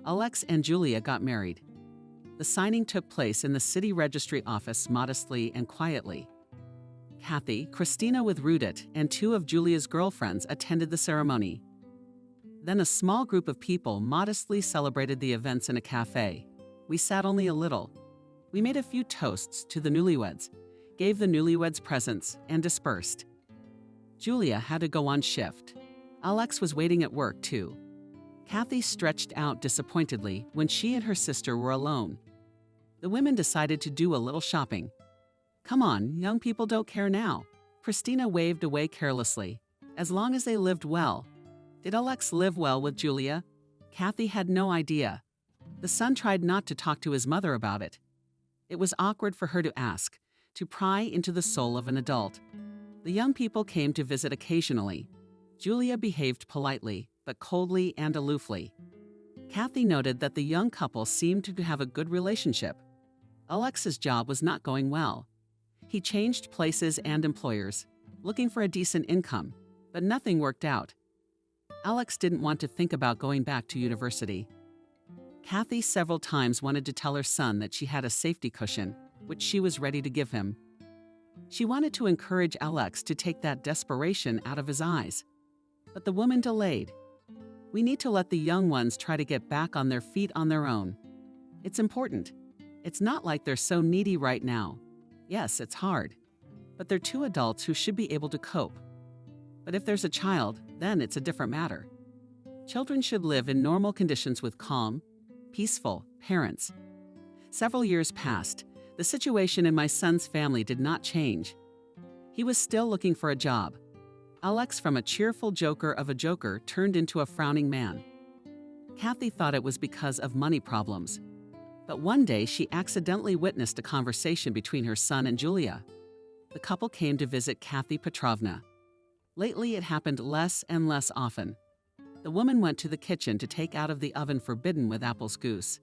Alex and Julia got married. The signing took place in the city registry office modestly and quietly. Kathy, Christina with Rudit, and two of Julia's girlfriends attended the ceremony. Then a small group of people modestly celebrated the events in a cafe. We sat only a little. We made a few toasts to the newlyweds, gave the newlyweds presents, and dispersed. Julia had to go on shift. Alex was waiting at work, too. Kathy stretched out disappointedly when she and her sister were alone. The women decided to do a little shopping. Come on, young people don't care now. Christina waved away carelessly. As long as they lived well. Did Alex live well with Julia? Kathy had no idea. The son tried not to talk to his mother about it. It was awkward for her to ask, to pry into the soul of an adult. The young people came to visit occasionally. Julia behaved politely, but coldly and aloofly. Kathy noted that the young couple seemed to have a good relationship. Alex's job was not going well. He changed places and employers, looking for a decent income, but nothing worked out. Alex didn't want to think about going back to university. Kathy several times wanted to tell her son that she had a safety cushion, which she was ready to give him. She wanted to encourage Alex to take that desperation out of his eyes. But the woman delayed. We need to let the young ones try to get back on their feet on their own. It's important. It's not like they're so needy right now. Yes, it's hard. But they're two adults who should be able to cope. But if there's a child, then it's a different matter. Children should live in normal conditions with calm, peaceful parents. Several years passed. The situation in my son's family did not change. He was still looking for a job. Alex, from a cheerful joker of a joker, turned into a frowning man. Kathy thought it was because of money problems. But one day she accidentally witnessed a conversation between her son and Julia. The couple came to visit Kathy Petrovna. Lately, it happened less and less often. The woman went to the kitchen to take out of the oven forbidden with apples goose.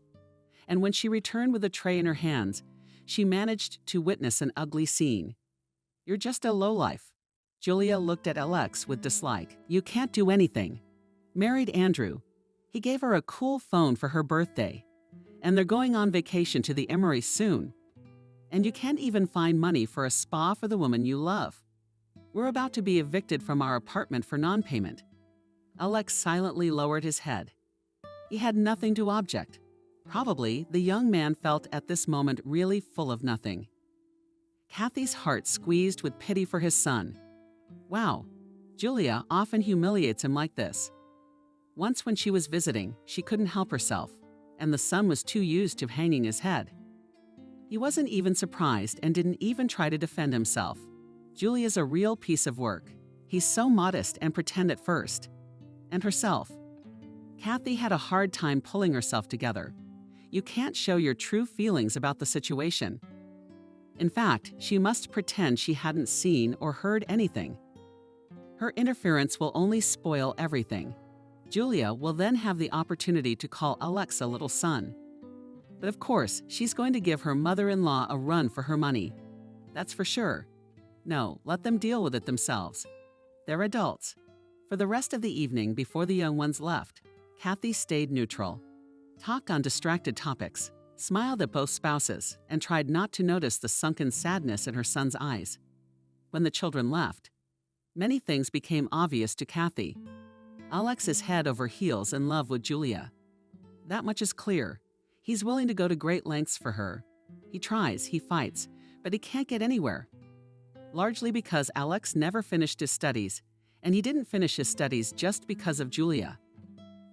And when she returned with a tray in her hands, she managed to witness an ugly scene. "You're just a lowlife." Julia looked at Alex with dislike. "You can't do anything." Married Andrew. He gave her a cool phone for her birthday. And they're going on vacation to the Emery soon. And you can't even find money for a spa for the woman you love. We're about to be evicted from our apartment for non-payment. Alex silently lowered his head. He had nothing to object. Probably the young man felt at this moment really full of nothing. Kathy's heart squeezed with pity for his son. Wow, Julia often humiliates him like this. Once when she was visiting, she couldn't help herself, and the son was too used to hanging his head. He wasn't even surprised and didn't even try to defend himself. Julia's a real piece of work. He's so modest and pretend at first. And herself. Kathy had a hard time pulling herself together. You can't show your true feelings about the situation. In fact, she must pretend she hadn't seen or heard anything. Her interference will only spoil everything. Julia will then have the opportunity to call Alex a little son. But of course, she's going to give her mother-in-law a run for her money. That's for sure. No, let them deal with it themselves. They're adults. For the rest of the evening before the young ones left, Kathy stayed neutral. Talked on distracted topics, smiled at both spouses, and tried not to notice the sunken sadness in her son's eyes. When the children left, many things became obvious to Kathy. Alex is head over heels in love with Julia. That much is clear. He's willing to go to great lengths for her. He tries, he fights, but he can't get anywhere. Largely because Alex never finished his studies, and he didn't finish his studies just because of Julia.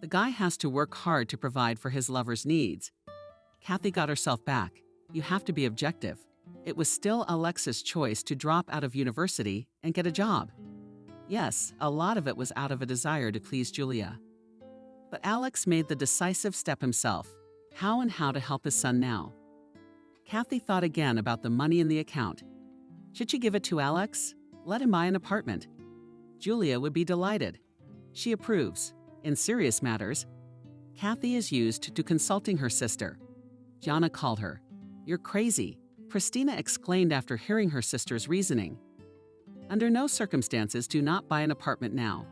The guy has to work hard to provide for his lover's needs. Kathy got herself back. You have to be objective. It was still Alex's choice to drop out of university and get a job. Yes, a lot of it was out of a desire to please Julia. But Alex made the decisive step himself. How to help his son now? Kathy thought again about the money in the account. Should she give it to Alex? Let him buy an apartment. Julia would be delighted. She approves. In serious matters, Kathy is used to consulting her sister. Jana called her. "You're crazy," Christina exclaimed after hearing her sister's reasoning. "Under no circumstances do not buy an apartment now.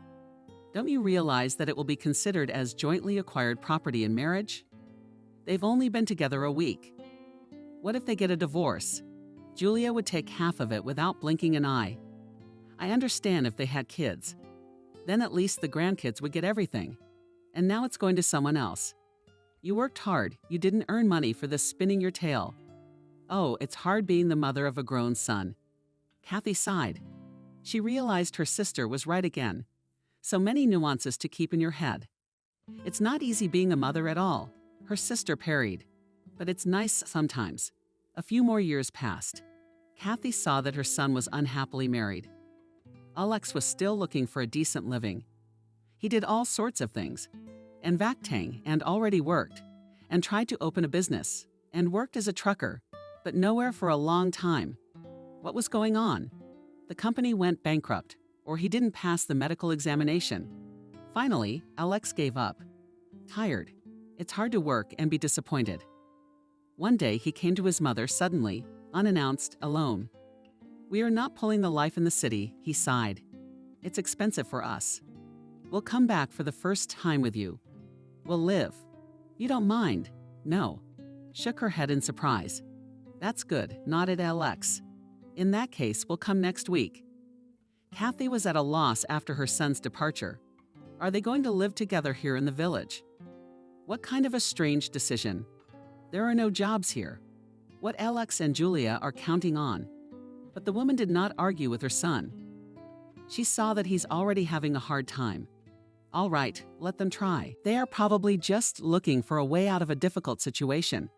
Don't you realize that it will be considered as jointly acquired property in marriage? They've only been together a week. What if they get a divorce? Julia would take half of it without blinking an eye. I understand if they had kids. Then at least the grandkids would get everything. And now it's going to someone else. You worked hard. You didn't earn money for this spinning your tail. Oh, it's hard being the mother of a grown son." Kathy sighed. She realized her sister was right again. So many nuances to keep in your head. It's not easy being a mother at all, her sister parried. But it's nice sometimes. A few more years passed. Kathy saw that her son was unhappily married. Alex was still looking for a decent living. He did all sorts of things. and Vaktang and already worked, and tried to open a business, and worked as a trucker, but nowhere for a long time. What was going on? The company went bankrupt, or he didn't pass the medical examination. Finally, Alex gave up. Tired. It's hard to work and be disappointed. One day he came to his mother suddenly, unannounced, alone. "We are not pulling the life in the city," he sighed. "It's expensive for us. We'll come back for the first time with you. We'll live. You don't mind?" "No." Shook her head in surprise. "That's good," nodded Alex. "In that case, we'll come next week." Kathy was at a loss after her son's departure. Are they going to live together here in the village? What kind of a strange decision. There are no jobs here. What Alex and Julia are counting on. But the woman did not argue with her son. She saw that he's already having a hard time. All right, let them try. They are probably just looking for a way out of a difficult situation.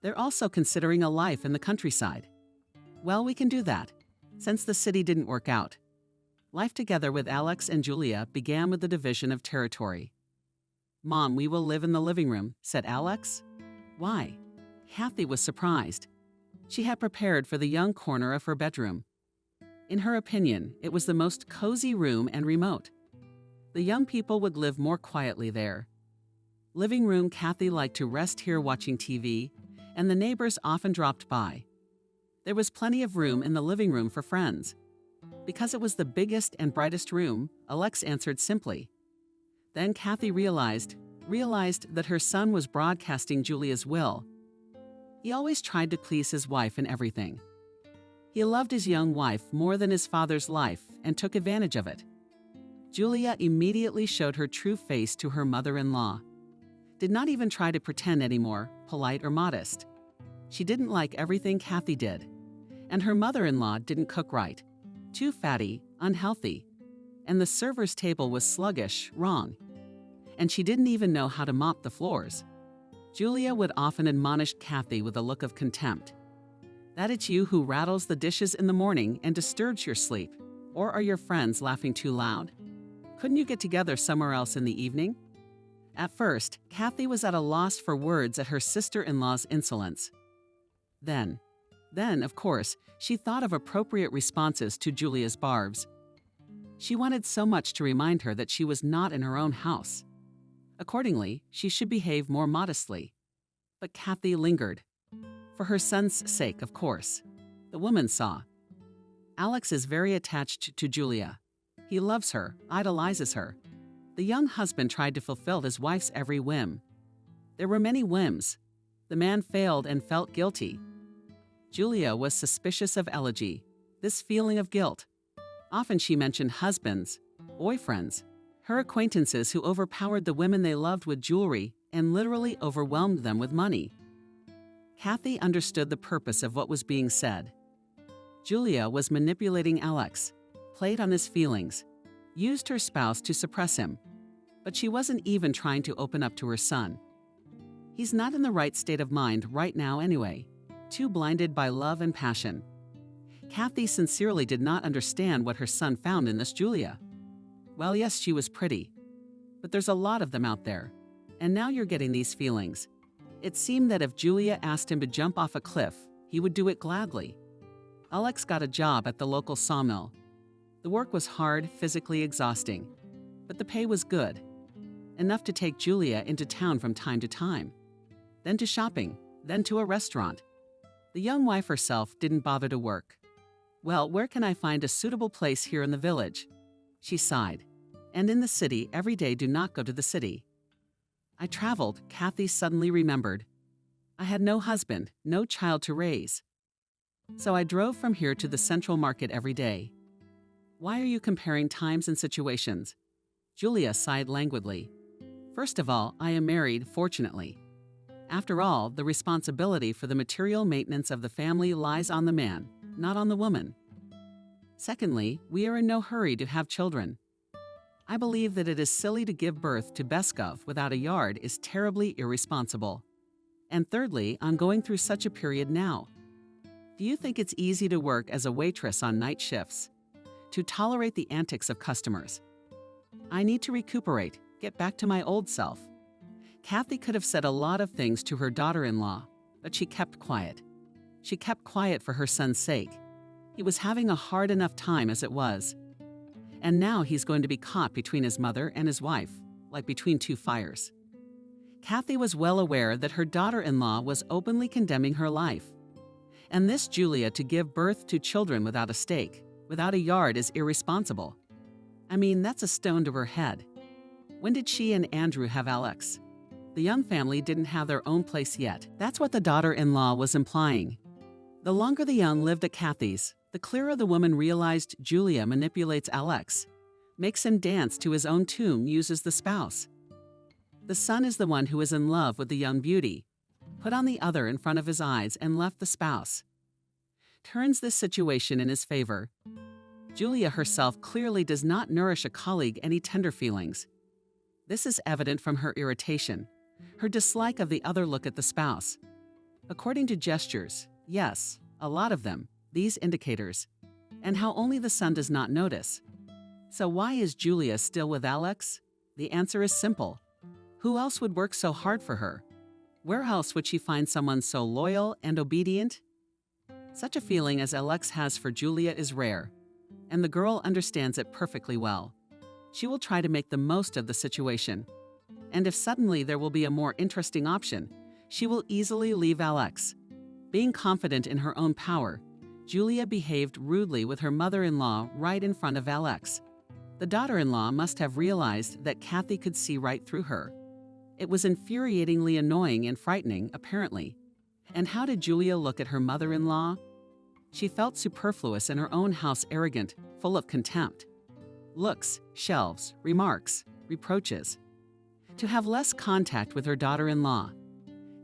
They're also considering a life in the countryside. Well, we can do that, since the city didn't work out. Life together with Alex and Julia began with the division of territory. "Mom, we will live in the living room," said Alex. "Why?" Kathy was surprised. She had prepared for the young corner of her bedroom. In her opinion, it was the most cozy room and remote. The young people would live more quietly there. Living room, Kathy liked to rest here watching TV, and the neighbors often dropped by. There was plenty of room in the living room for friends. Because it was the biggest and brightest room, Alex answered simply. Then Kathy realized that her son was broadcasting Julia's will. He always tried to please his wife in everything. He loved his young wife more than his father's life and took advantage of it. Julia immediately showed her true face to her mother-in-law. Did not even try to pretend anymore, polite or modest. She didn't like everything Kathy did. And her mother-in-law didn't cook right. Too fatty, unhealthy. And the server's table was sluggish, wrong. And she didn't even know how to mop the floors. Julia would often admonish Kathy with a look of contempt. "That it's you who rattles the dishes in the morning and disturbs your sleep, or are your friends laughing too loud? Couldn't you get together somewhere else in the evening?" At first, Kathy was at a loss for words at her sister-in-law's insolence. Then, of course, she thought of appropriate responses to Julia's barbs. She wanted so much to remind her that she was not in her own house. Accordingly, she should behave more modestly. But Kathy lingered. For her son's sake, of course. The woman saw. Alex is very attached to Julia. He loves her, idolizes her. The young husband tried to fulfill his wife's every whim. There were many whims. The man failed and felt guilty. Julia was suspicious of elegy, this feeling of guilt. Often she mentioned husbands, boyfriends, her acquaintances who overpowered the women they loved with jewelry and literally overwhelmed them with money. Kathy understood the purpose of what was being said. Julia was manipulating Alex, played on his feelings, used her spouse to suppress him. But she wasn't even trying to open up to her son. He's not in the right state of mind right now anyway, too blinded by love and passion. Kathy sincerely did not understand what her son found in this Julia. Well, yes, she was pretty. But there's a lot of them out there. And now you're getting these feelings. It seemed that if Julia asked him to jump off a cliff, he would do it gladly. Alex got a job at the local sawmill. The work was hard, physically exhausting. But the pay was good. Enough to take Julia into town from time to time. Then to shopping, then to a restaurant. The young wife herself didn't bother to work. Well, where can I find a suitable place here in the village? She sighed. And in the city, every day do not go to the city. I traveled, Kathy suddenly remembered. I had no husband, no child to raise. So I drove from here to the central market every day. Why are you comparing times and situations? Julia sighed languidly. First of all, I am married, fortunately. After all, the responsibility for the material maintenance of the family lies on the man, not on the woman. Secondly, we are in no hurry to have children. I believe that it is silly to give birth to Beskov without a yard is terribly irresponsible. And thirdly, I'm going through such a period now. Do you think it's easy to work as a waitress on night shifts? To tolerate the antics of customers? I need to recuperate, get back to my old self. Kathy could have said a lot of things to her daughter-in-law, but she kept quiet. She kept quiet for her son's sake. He was having a hard enough time as it was. And now he's going to be caught between his mother and his wife, like between two fires. Kathy was well aware that her daughter-in-law was openly condemning her life. And this Julia to give birth to children without a stake, without a yard, is irresponsible. I mean, that's a stone to her head. When did she and Andrew have Alex? The young family didn't have their own place yet. That's what the daughter-in-law was implying. The longer the young lived at Kathy's, the clearer the woman realized Julia manipulates Alex, makes him dance to his own tune, uses the spouse. The son is the one who is in love with the young beauty, put on the other in front of his eyes and left the spouse. Turns this situation in his favor. Julia herself clearly does not nourish a colleague any tender feelings. This is evident from her irritation, her dislike of the other look at the spouse. According to gestures, yes, a lot of them, these indicators, and how only the son does not notice. So why is Julia still with Alex? The answer is simple. Who else would work so hard for her? Where else would she find someone so loyal and obedient? Such a feeling as Alex has for Julia is rare, and the girl understands it perfectly well. She will try to make the most of the situation. And if suddenly there will be a more interesting option, she will easily leave Alex. Being confident in her own power, Julia behaved rudely with her mother-in-law right in front of Alex. The daughter-in-law must have realized that Kathy could see right through her. It was infuriatingly annoying and frightening, apparently. And how did Julia look at her mother-in-law? She felt superfluous in her own house, arrogant, full of contempt. Looks, shelves, remarks, reproaches. To have less contact with her daughter-in-law.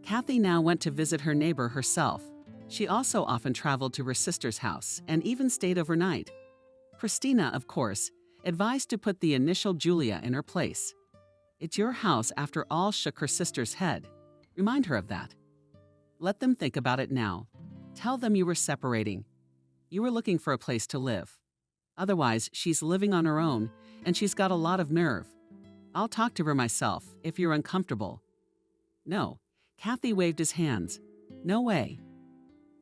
Kathy now went to visit her neighbor herself. She also often traveled to her sister's house and even stayed overnight. Christina, of course, advised to put the initial Julia in her place. It's your house, after all, shook her sister's head. Remind her of that. Let them think about it now. Tell them you were separating. You were looking for a place to live. Otherwise, she's living on her own, and she's got a lot of nerve. I'll talk to her myself, if you're uncomfortable. No. Kathy waved his hands. No way.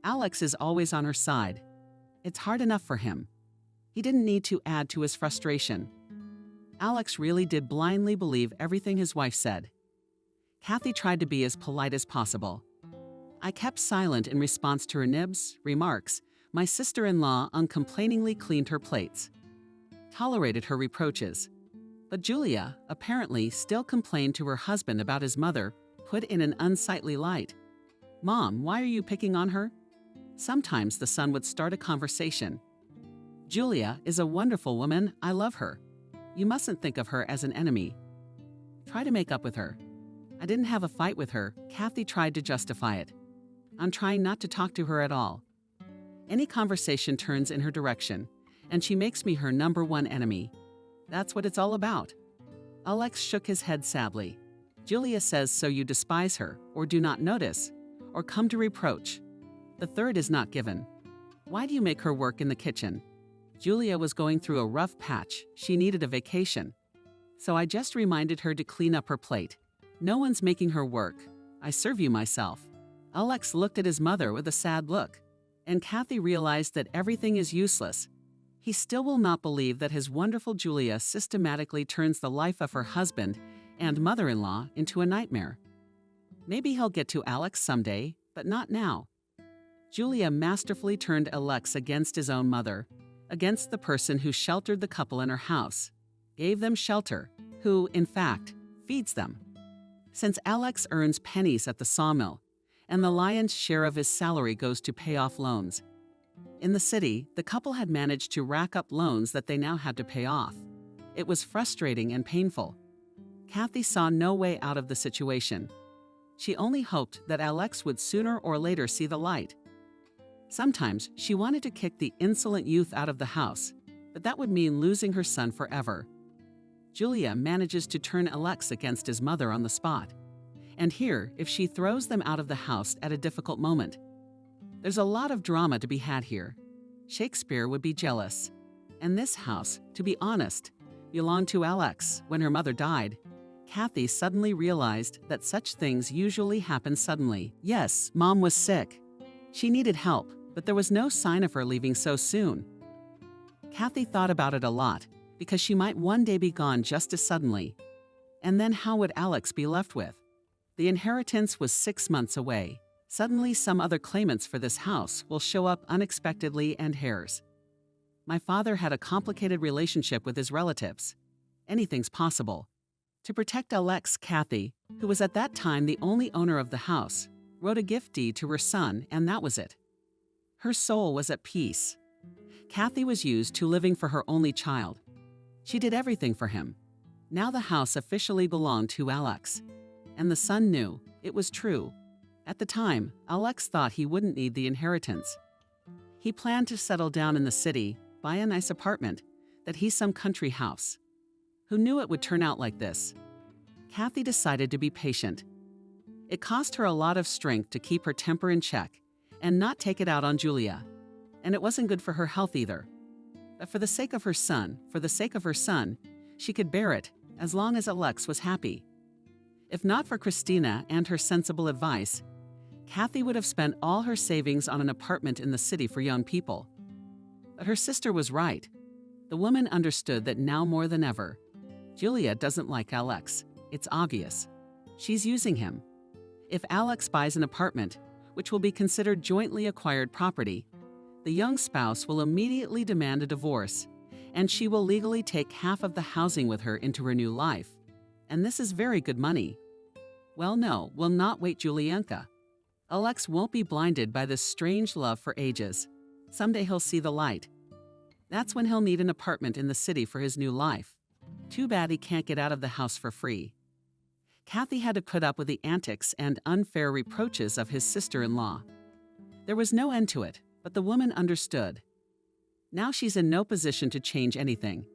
Alex is always on her side. It's hard enough for him. He didn't need to add to his frustration. Alex really did blindly believe everything his wife said. Kathy tried to be as polite as possible. I kept silent in response to her nibs, remarks. My sister-in-law uncomplainingly cleaned her plates, tolerated her reproaches. But Julia, apparently, still complained to her husband about his mother, put in an unsightly light. Mom, why are you picking on her? Sometimes the son would start a conversation. Julia is a wonderful woman, I love her. You mustn't think of her as an enemy. Try to make up with her. I didn't have a fight with her, Kathy tried to justify it. I'm trying not to talk to her at all. Any conversation turns in her direction, and she makes me her #1 enemy. That's what it's all about. Alex shook his head sadly. Julia says, so you despise her, or do not notice, or come to reproach. The third is not given. Why do you make her work in the kitchen? Julia was going through a rough patch. She needed a vacation. So I just reminded her to clean up her plate. No one's making her work. I serve you myself. Alex looked at his mother with a sad look, and Kathy realized that everything is useless. He still will not believe that his wonderful Julia systematically turns the life of her husband and mother-in-law into a nightmare. Maybe he'll get to Alex someday, but not now. Julia masterfully turned Alex against his own mother, against the person who sheltered the couple in her house, gave them shelter, who, in fact, feeds them. Since Alex earns pennies at the sawmill, and the lion's share of his salary goes to pay off loans. In the city, the couple had managed to rack up loans that they now had to pay off. It was frustrating and painful. Kathy saw no way out of the situation. She only hoped that Alex would sooner or later see the light. Sometimes she wanted to kick the insolent youth out of the house, but that would mean losing her son forever. Julia manages to turn Alex against his mother on the spot. And here, if she throws them out of the house at a difficult moment. There's a lot of drama to be had here. Shakespeare would be jealous. And this house, to be honest, belonged to Alex when her mother died. Kathy suddenly realized that such things usually happen suddenly. Yes, Mom was sick. She needed help, but there was no sign of her leaving so soon. Kathy thought about it a lot, because she might one day be gone just as suddenly. And then how would Alex be left with? The inheritance was 6 months away. Suddenly some other claimants for this house will show up unexpectedly and heirs. My father had a complicated relationship with his relatives. Anything's possible. To protect Alex, Kathy, who was at that time the only owner of the house, wrote a gift deed to her son, and that was it. Her soul was at peace. Kathy was used to living for her only child. She did everything for him. Now the house officially belonged to Alex. And the son knew it was true. At the time, Alex thought he wouldn't need the inheritance. He planned to settle down in the city, buy a nice apartment, that he's some country house. Who knew it would turn out like this? Kathy decided to be patient. It cost her a lot of strength to keep her temper in check and not take it out on Julia. And it wasn't good for her health either. But for the sake of her son, she could bear it as long as Alex was happy. If not for Christina and her sensible advice, Kathy would have spent all her savings on an apartment in the city for young people. But her sister was right. The woman understood that now more than ever, Julia doesn't like Alex. It's obvious. She's using him. If Alex buys an apartment, which will be considered jointly acquired property, the young spouse will immediately demand a divorce, and she will legally take half of the housing with her into her new life. And this is very good money. Well, no, we'll not wait, Julianka. Alex won't be blinded by this strange love for ages. Someday he'll see the light. That's when he'll need an apartment in the city for his new life. Too bad he can't get out of the house for free. Kathy had to put up with the antics and unfair reproaches of his sister-in-law. There was no end to it, but the woman understood. Now she's in no position to change anything.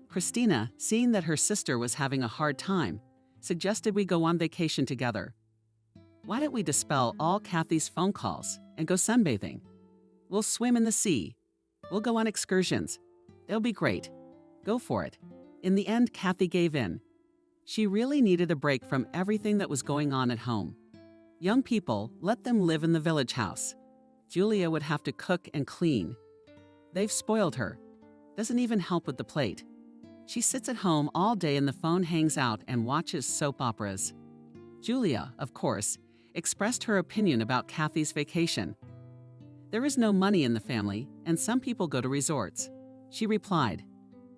Christina, seeing that her sister was having a hard time, suggested we go on vacation together. Why don't we dispel all Kathy's phone calls and go sunbathing? We'll swim in the sea. We'll go on excursions. They'll be great. Go for it. In the end, Kathy gave in. She really needed a break from everything that was going on at home. Young people, let them live in the village house. Julia would have to cook and clean. They've spoiled her. Doesn't even help with the plate. She sits at home all day and the phone hangs out and watches soap operas. Julia, of course, expressed her opinion about Kathy's vacation. There is no money in the family, and some people go to resorts. She replied,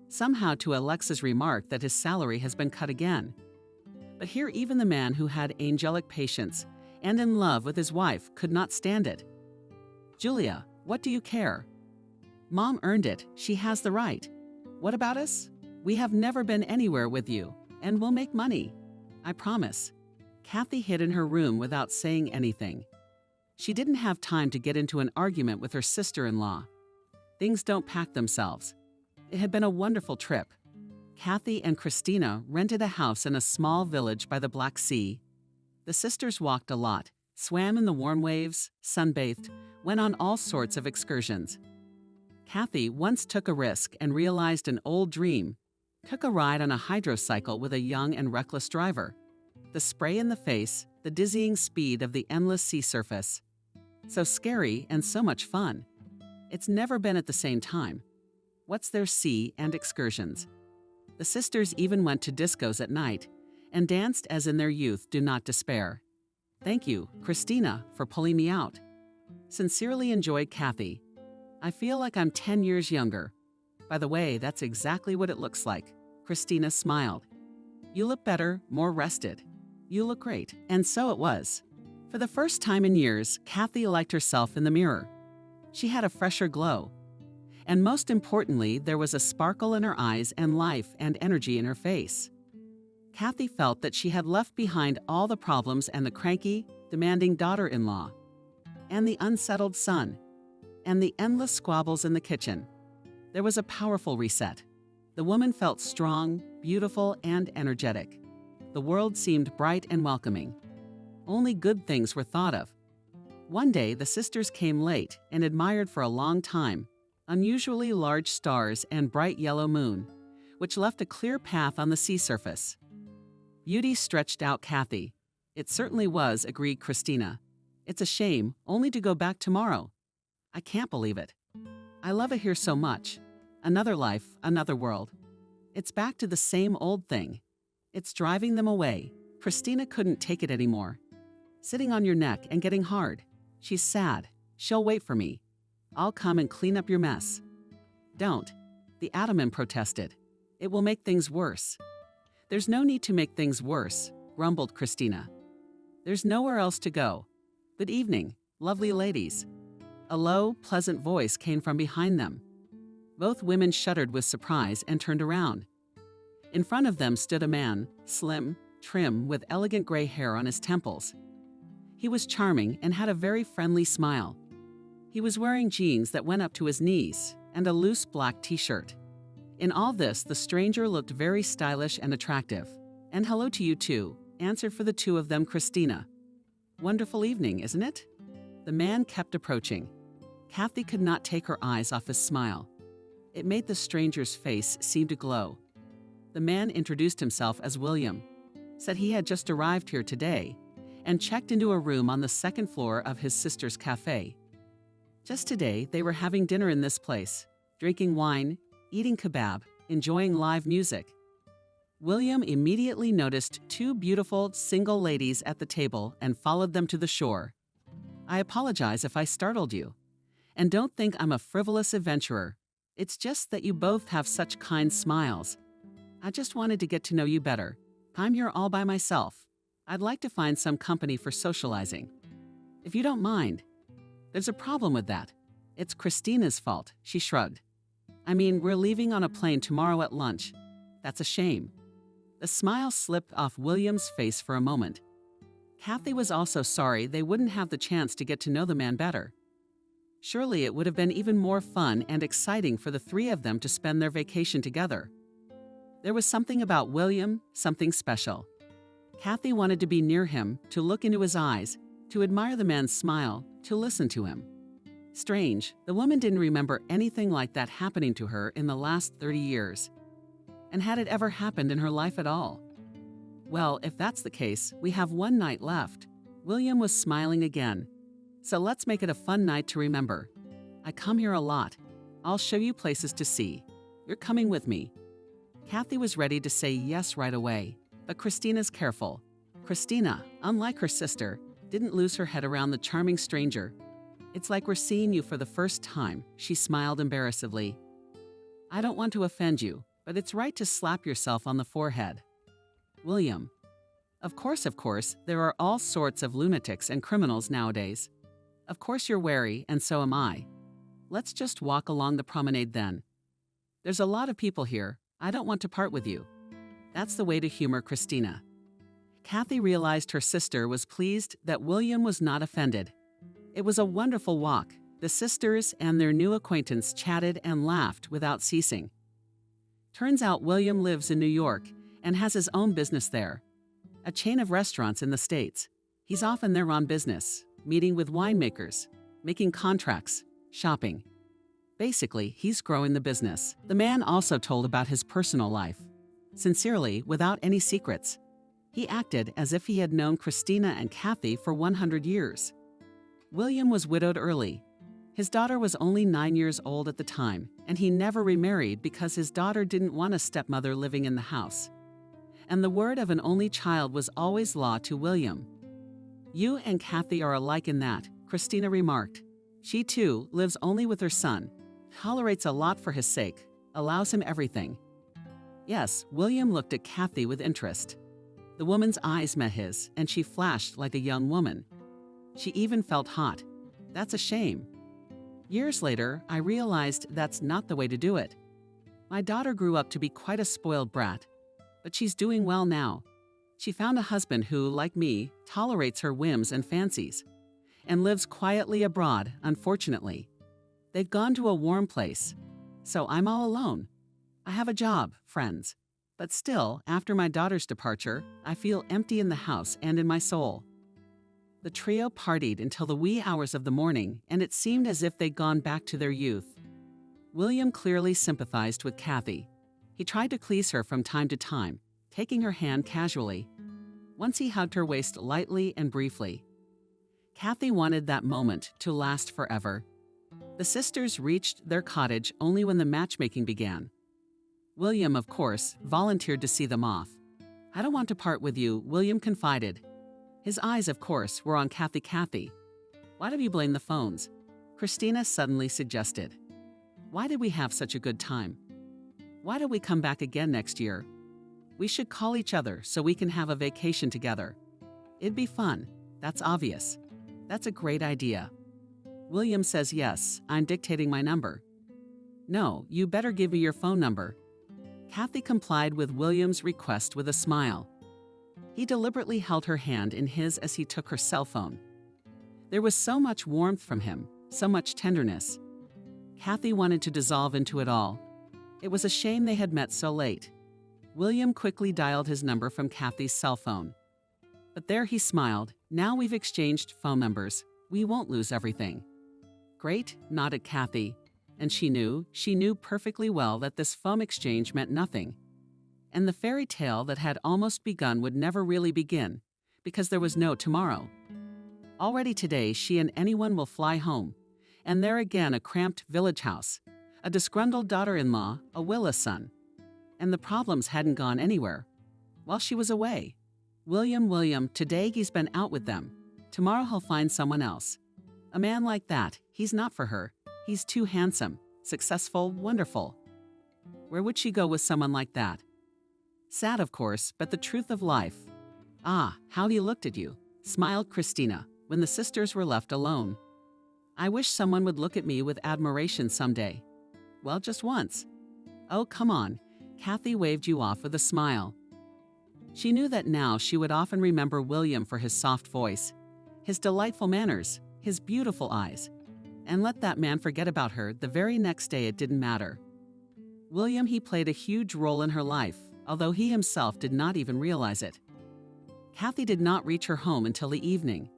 somehow to Alexa's remark that his salary has been cut again. But here even the man who had angelic patience and in love with his wife could not stand it. Julia, what do you care? Mom earned it. She has the right. What about us? We have never been anywhere with you, and we'll make money. I promise. Kathy hid in her room without saying anything. She didn't have time to get into an argument with her sister-in-law. Things don't pack themselves. It had been a wonderful trip. Kathy and Christina rented a house in a small village by the Black Sea. The sisters walked a lot, swam in the warm waves, sunbathed, went on all sorts of excursions. Kathy once took a risk and realized an old dream, took a ride on a hydrocycle with a young and reckless driver. The spray in the face, the dizzying speed of the endless sea surface. So scary and so much fun. It's never been at the same time. What's their sea and excursions? The sisters even went to discos at night and danced as in their youth. Do not despair. Thank you, Christina, for pulling me out. Sincerely enjoyed, Kathy. I feel like I'm 10 years younger. By the way, that's exactly what it looks like. Christina smiled. You look better, more rested. You look great. And so it was. For the first time in years, Kathy liked herself in the mirror. She had a fresher glow. And most importantly, there was a sparkle in her eyes and life and energy in her face. Kathy felt that she had left behind all the problems and the cranky, demanding daughter-in-law, and the unsettled son, and the endless squabbles in the kitchen. There was a powerful reset. The woman felt strong, beautiful, and energetic. The world seemed bright and welcoming. Only good things were thought of. One day, the sisters came late and admired for a long time unusually large stars and bright yellow moon, which left a clear path on the sea surface. Beauty stretched out Kathy. It certainly was, agreed Christina. It's a shame, only to go back tomorrow. I can't believe it. I love it here so much. Another life, another world. It's back to the same old thing. It's driving them away. Christina couldn't take it anymore. Sitting on your neck and getting hard. She's sad. She'll wait for me. I'll come and clean up your mess. Don't. The Ataman protested. It will make things worse. There's no need to make things worse, grumbled Christina. There's nowhere else to go. Good evening, lovely ladies. A low, pleasant voice came from behind them. Both women shuddered with surprise and turned around. In front of them stood a man, slim, trim, with elegant gray hair on his temples. He was charming and had a very friendly smile. He was wearing jeans that went up to his knees and a loose black t-shirt. In all this, the stranger looked very stylish and attractive. And hello to you too, answered for the two of them Christina. Wonderful evening, isn't it? The man kept approaching. Kathy could not take her eyes off his smile. It made the stranger's face seem to glow. The man introduced himself as William, said he had just arrived here today, and checked into a room on the second floor of his sister's cafe. Just today, they were having dinner in this place, drinking wine, eating kebab, enjoying live music. William immediately noticed two beautiful, single ladies at the table and followed them to the shore. I apologize if I startled you. And don't think I'm a frivolous adventurer. It's just that you both have such kind smiles. I just wanted to get to know you better. I'm here all by myself. I'd like to find some company for socializing. If you don't mind. There's a problem with that. It's Christina's fault, she shrugged. I mean, we're leaving on a plane tomorrow at lunch. That's a shame. The smile slipped off William's face for a moment. Kathy was also sorry they wouldn't have the chance to get to know the man better. Surely it would have been even more fun and exciting for the three of them to spend their vacation together. There was something about William, something special. Kathy wanted to be near him, to look into his eyes, to admire the man's smile, to listen to him. Strange, the woman didn't remember anything like that happening to her in the last 30 years. And had it ever happened in her life at all? Well, if that's the case, we have one night left. William was smiling again. So let's make it a fun night to remember. I come here a lot. I'll show you places to see. You're coming with me. Kathy was ready to say yes right away, but Christina's careful. Christina, unlike her sister, didn't lose her head around the charming stranger. It's like we're seeing you for the first time, she smiled embarrassedly. I don't want to offend you, but it's right to slap yourself on the forehead. William. Of course, there are all sorts of lunatics and criminals nowadays. Of course you're wary, and so am I. Let's just walk along the promenade then. There's a lot of people here. I don't want to part with you. That's the way to humor Christina. Kathy realized her sister was pleased that William was not offended. It was a wonderful walk. The sisters and their new acquaintance chatted and laughed without ceasing. Turns out William lives in New York and has his own business there, a chain of restaurants in the States. He's often there on business, meeting with winemakers, making contracts, shopping. Basically, he's growing the business. The man also told about his personal life, sincerely, without any secrets. He acted as if he had known Christina and Kathy for 100 years. William was widowed early. His daughter was only 9 years old at the time, and he never remarried because his daughter didn't want a stepmother living in the house. And the word of an only child was always law to William. You and Kathy are alike in that, Christina remarked. She too lives only with her son, tolerates a lot for his sake, allows him everything. Yes, William looked at Kathy with interest. The woman's eyes met his, and she flashed like a young woman. She even felt hot. That's a shame. Years later, I realized that's not the way to do it. My daughter grew up to be quite a spoiled brat, but she's doing well now. She found a husband who, like me, tolerates her whims and fancies, and lives quietly abroad, unfortunately. They've gone to a warm place, so I'm all alone. I have a job, friends, but still, after my daughter's departure, I feel empty in the house and in my soul. The trio partied until the wee hours of the morning, and it seemed as if they'd gone back to their youth. William clearly sympathized with Kathy. He tried to please her from time to time, taking her hand casually, Once he hugged her waist lightly and briefly. Kathy wanted that moment to last forever. The sisters reached their cottage only when the matchmaking began. William, of course, volunteered to see them off. "I don't want to part with you," William confided. His eyes, of course, were on Kathy. "Kathy, why do you blame the phones?" Christina suddenly suggested. "Why did we have such a good time? Why don't we come back again next year? We should call each other so we can have a vacation together. It'd be fun. That's obvious. That's a great idea." William says, "Yes, I'm dictating my number." "No, you better give me your phone number." Kathy complied with William's request with a smile. He deliberately held her hand in his as he took her cell phone. There was so much warmth from him, so much tenderness. Kathy wanted to dissolve into it all. It was a shame they had met so late. William quickly dialed his number from Kathy's cell phone. But there he smiled. "Now we've exchanged phone numbers. We won't lose everything." "Great," nodded Kathy. And she knew perfectly well that this phone exchange meant nothing. And the fairy tale that had almost begun would never really begin, because there was no tomorrow. Already today, she and anyone will fly home. And there again, a cramped village house, a disgruntled daughter-in-law, a Willa's son. And the problems hadn't gone anywhere. While she was away. William, today he's been out with them. Tomorrow he'll find someone else. A man like that, he's not for her. He's too handsome, successful, wonderful. Where would she go with someone like that? Sad, of course, but the truth of life. "Ah, how he looked at you," smiled Christina, when the sisters were left alone. "I wish someone would look at me with admiration someday. Well, just once." "Oh, come on." Kathy waved you off with a smile. She knew that now she would often remember William for his soft voice, his delightful manners, his beautiful eyes. And let that man forget about her the very next day, it didn't matter. William, he played a huge role in her life, although he himself did not even realize it. Kathy did not reach her home until the evening.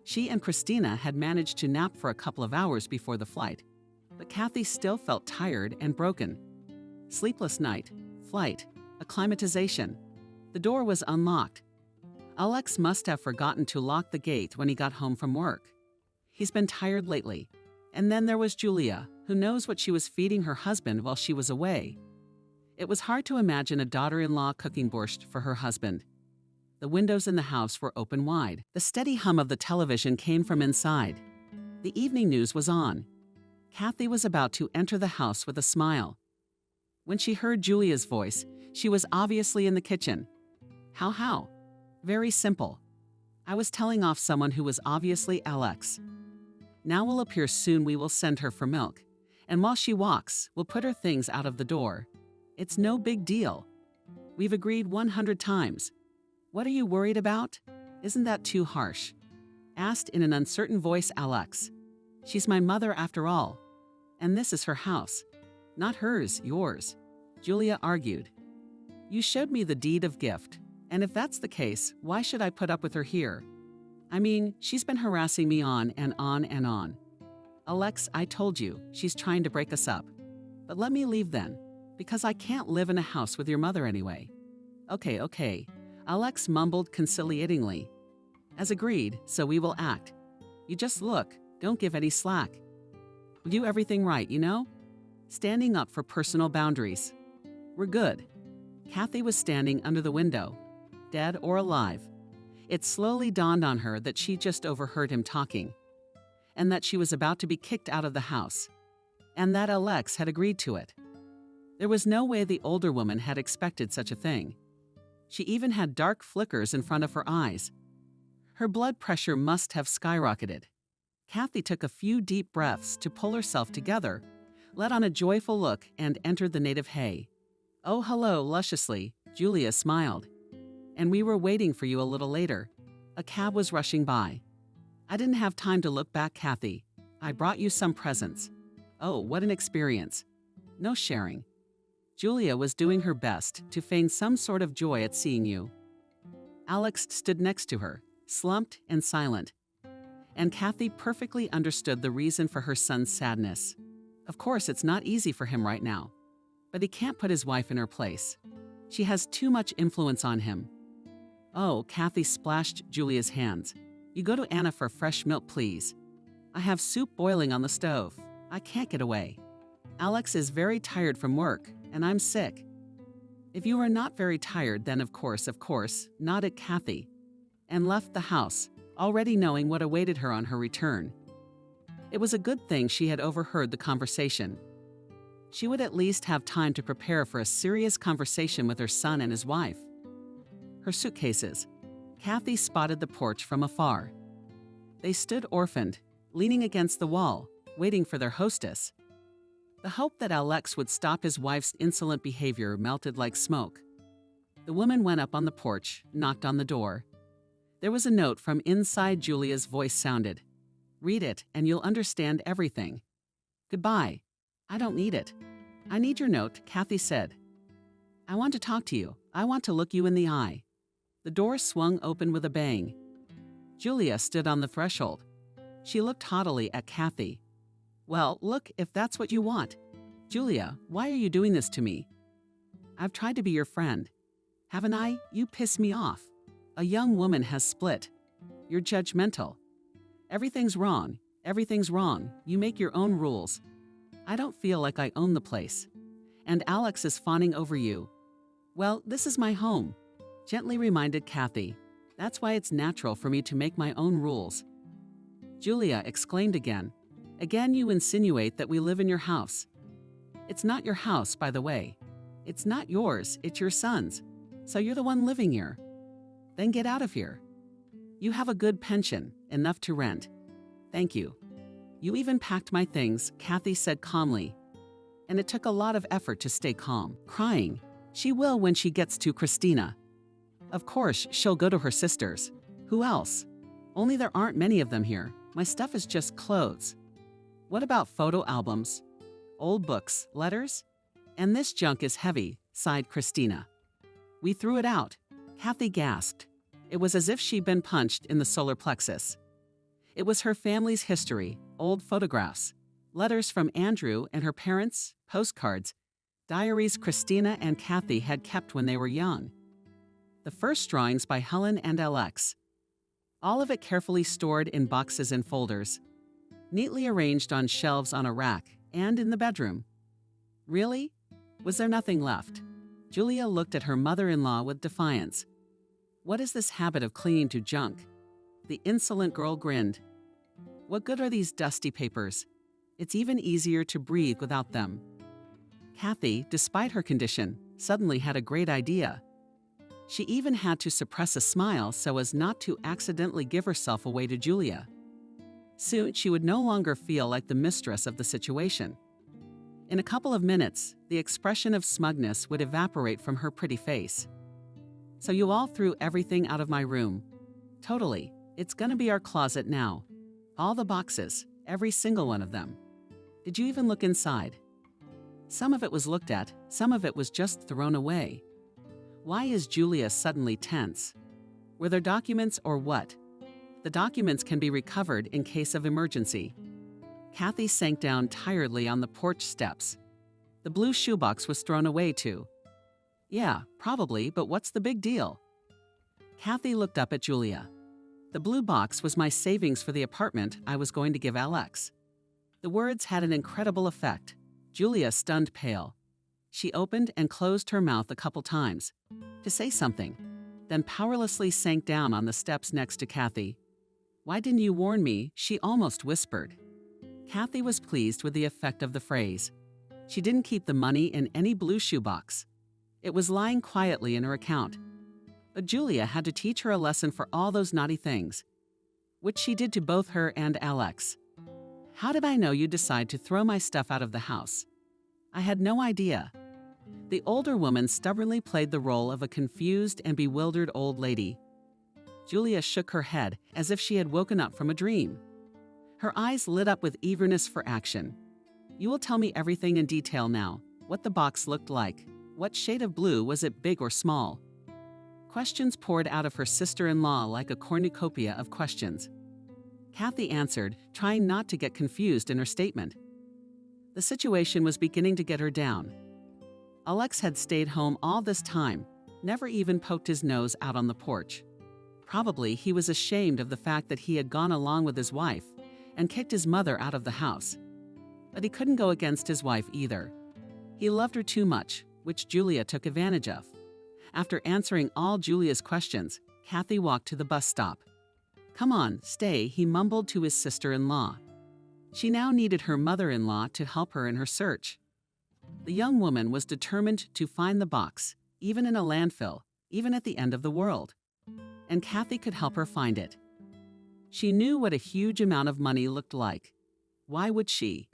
She and Christina had managed to nap for a couple of hours before the flight, but Kathy still felt tired and broken. Sleepless night, flight, acclimatization. The door was unlocked. Alex must have forgotten to lock the gate when he got home from work. He's been tired lately. And then there was Julia, who knows what she was feeding her husband while she was away. It was hard to imagine a daughter-in-law cooking borscht for her husband. The windows in the house were open wide. The steady hum of the television came from inside. The evening news was on. Kathy was about to enter the house with a smile. When she heard Julia's voice, she was obviously in the kitchen. How? Very simple. I was telling off someone who was obviously Alex. Now will appear soon. We will send her for milk. And while she walks, we'll put her things out of the door. It's no big deal. We've agreed 100 times. What are you worried about? Isn't that too harsh? Asked in an uncertain voice Alex. She's my mother after all. And this is her house. Not hers, yours. Julia argued. You showed me the deed of gift. And if that's the case, why should I put up with her here? I mean, she's been harassing me on and on and on. Alex, I told you, she's trying to break us up. But let me leave then, because I can't live in a house with your mother anyway. Okay. Alex mumbled conciliatingly. As agreed, so we will act. You just look, don't give any slack. We do everything right, you know? Standing up for personal boundaries. We're good. Kathy was standing under the window, dead or alive. It slowly dawned on her that she just overheard him talking, and that she was about to be kicked out of the house, and that Alex had agreed to it. There was no way the older woman had expected such a thing. She even had dark flickers in front of her eyes. Her blood pressure must have skyrocketed. Kathy took a few deep breaths to pull herself together, let on a joyful look, and entered the native hay. Oh, hello, lusciously, Julia smiled. And we were waiting for you a little later. A cab was rushing by. I didn't have time to look back, Kathy. I brought you some presents. Oh, what an experience. No sharing. Julia was doing her best to feign some sort of joy at seeing you. Alex stood next to her, slumped and silent. And Kathy perfectly understood the reason for her son's sadness. Of course, it's not easy for him right now. But he can't put his wife in her place. She has too much influence on him. Oh, Kathy splashed Julia's hands. You go to Anna for fresh milk, please. I have soup boiling on the stove. I can't get away. Alex is very tired from work, and I'm sick. If you are not very tired, then of course, nodded Kathy, and left the house, already knowing what awaited her on her return. It was a good thing she had overheard the conversation. She would at least have time to prepare for a serious conversation with her son and his wife. Her suitcases. Kathy spotted the porch from afar. They stood orphaned, leaning against the wall, waiting for their hostess. The hope that Alex would stop his wife's insolent behavior melted like smoke. The woman went up on the porch, knocked on the door. There was a note from inside. Julia's voice sounded. Read it, and you'll understand everything. Goodbye. I don't need it. I need your note, Kathy said. I want to talk to you. I want to look you in the eye. The door swung open with a bang. Julia stood on the threshold. She looked haughtily at Kathy. Well, look, if that's what you want. Julia, why are you doing this to me? I've tried to be your friend. Haven't I? You piss me off. A young woman has split. You're judgmental. Everything's wrong. Everything's wrong. You make your own rules. I don't feel like I own the place. And Alex is fawning over you. Well, this is my home, gently reminded Kathy. That's why it's natural for me to make my own rules. Julia exclaimed again. Again, you insinuate that we live in your house. It's not your house, by the way. It's not yours, it's your son's. So you're the one living here. Then get out of here. You have a good pension, enough to rent. Thank you. You even packed my things, Kathy said calmly. And it took a lot of effort to stay calm. Crying. She will when she gets to Christina. Of course, she'll go to her sister's. Who else? Only there aren't many of them here. My stuff is just clothes. What about photo albums? Old books, letters? And this junk is heavy, sighed Christina. We threw it out. Kathy gasped. It was as if she'd been punched in the solar plexus. It was her family's history, old photographs, letters from Andrew and her parents, postcards, diaries Christina and Kathy had kept when they were young. The first drawings by Helen and Alex. All of it carefully stored in boxes and folders, neatly arranged on shelves on a rack and in the bedroom. Really? Was there nothing left? Julia looked at her mother-in-law with defiance. What is this habit of clinging to junk? The insolent girl grinned. What good are these dusty papers? It's even easier to breathe without them. Kathy, despite her condition, suddenly had a great idea. She even had to suppress a smile so as not to accidentally give herself away to Julia. Soon she would no longer feel like the mistress of the situation. In a couple of minutes, the expression of smugness would evaporate from her pretty face. So you all threw everything out of my room. Totally. It's gonna be our closet now. All the boxes, every single one of them. Did you even look inside? Some of it was looked at, some of it was just thrown away. Why is Julia suddenly tense? Were there documents or what? The documents can be recovered in case of emergency. Kathy sank down tiredly on the porch steps. The blue shoebox was thrown away too. Yeah, probably, but what's the big deal? Kathy looked up at Julia. The blue box was my savings for the apartment I was going to give Alex. The words had an incredible effect. Julia stunned pale. She opened and closed her mouth a couple times to say something, then powerlessly sank down on the steps next to Kathy. Why didn't you warn me? She almost whispered. Kathy was pleased with the effect of the phrase. She didn't keep the money in any blue shoebox. It was lying quietly in her account. But Julia had to teach her a lesson for all those naughty things, which she did to both her and Alex. How did I know you'd decide to throw my stuff out of the house? I had no idea. The older woman stubbornly played the role of a confused and bewildered old lady. Julia shook her head as if she had woken up from a dream. Her eyes lit up with eagerness for action. You will tell me everything in detail now. What the box looked like. What shade of blue, was it big or small? Questions poured out of her sister-in-law like a cornucopia of questions. Kathy answered, trying not to get confused in her statement. The situation was beginning to get her down. Alex had stayed home all this time. never even poked his nose out on the porch. Probably he was ashamed of the fact that he had gone along with his wife and kicked his mother out of the house. But he couldn't go against his wife either. He loved her too much, which Julia took advantage of. After answering all Julia's questions, Kathy walked to the bus stop. "Come on, stay," he mumbled to his sister-in-law. She now needed her mother-in-law to help her in her search. The young woman was determined to find the box, even in a landfill, even at the end of the world. And Kathy could help her find it. She knew what a huge amount of money looked like. Why would she?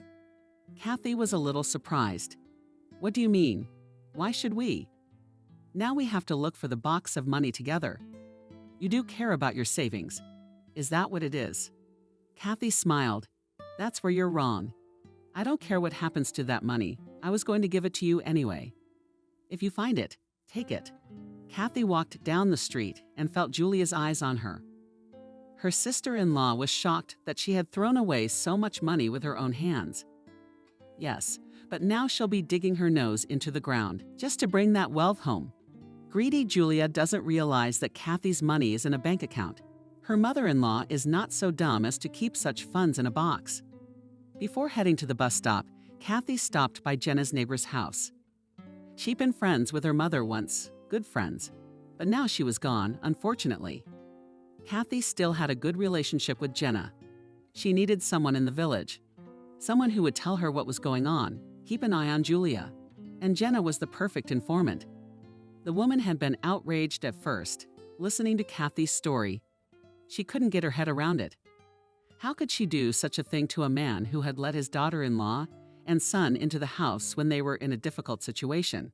Kathy was a little surprised. "What do you mean? Why should we? Now we have to look for the box of money together. You do care about your savings. Is that what it is?" Kathy smiled. "That's where you're wrong. I don't care what happens to that money. I was going to give it to you anyway. If you find it, take it." Kathy walked down the street and felt Julia's eyes on her. Her sister-in-law was shocked that she had thrown away so much money with her own hands. Yes, but now she'll be digging her nose into the ground just to bring that wealth home. Greedy Julia doesn't realize that Kathy's money is in a bank account. Her mother-in-law is not so dumb as to keep such funds in a box. Before heading to the bus stop, Kathy stopped by Jenna's neighbor's house. She'd been friends with her mother once, good friends, but now she was gone, unfortunately. Kathy still had a good relationship with Jenna. She needed someone in the village, someone who would tell her what was going on, keep an eye on Julia, and Jenna was the perfect informant. The woman had been outraged at first, listening to Kathy's story. She couldn't get her head around it. How could she do such a thing to a man who had let his daughter-in-law and son into the house when they were in a difficult situation?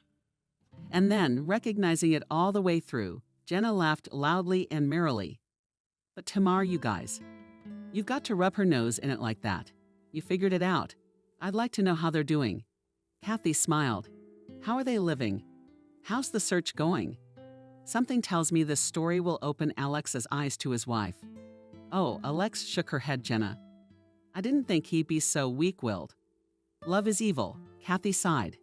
And then, recognizing it all the way through, Jenna laughed loudly and merrily. "But Tamar, you guys, you've got to rub her nose in it like that. You figured it out. I'd like to know how they're doing." Kathy smiled. "How are they living? How's the search going? Something tells me this story will open Alex's eyes to his wife." "Oh," Alex shook her head, Jenna. "I didn't think he'd be so weak-willed." "Love is evil," Kathy sighed.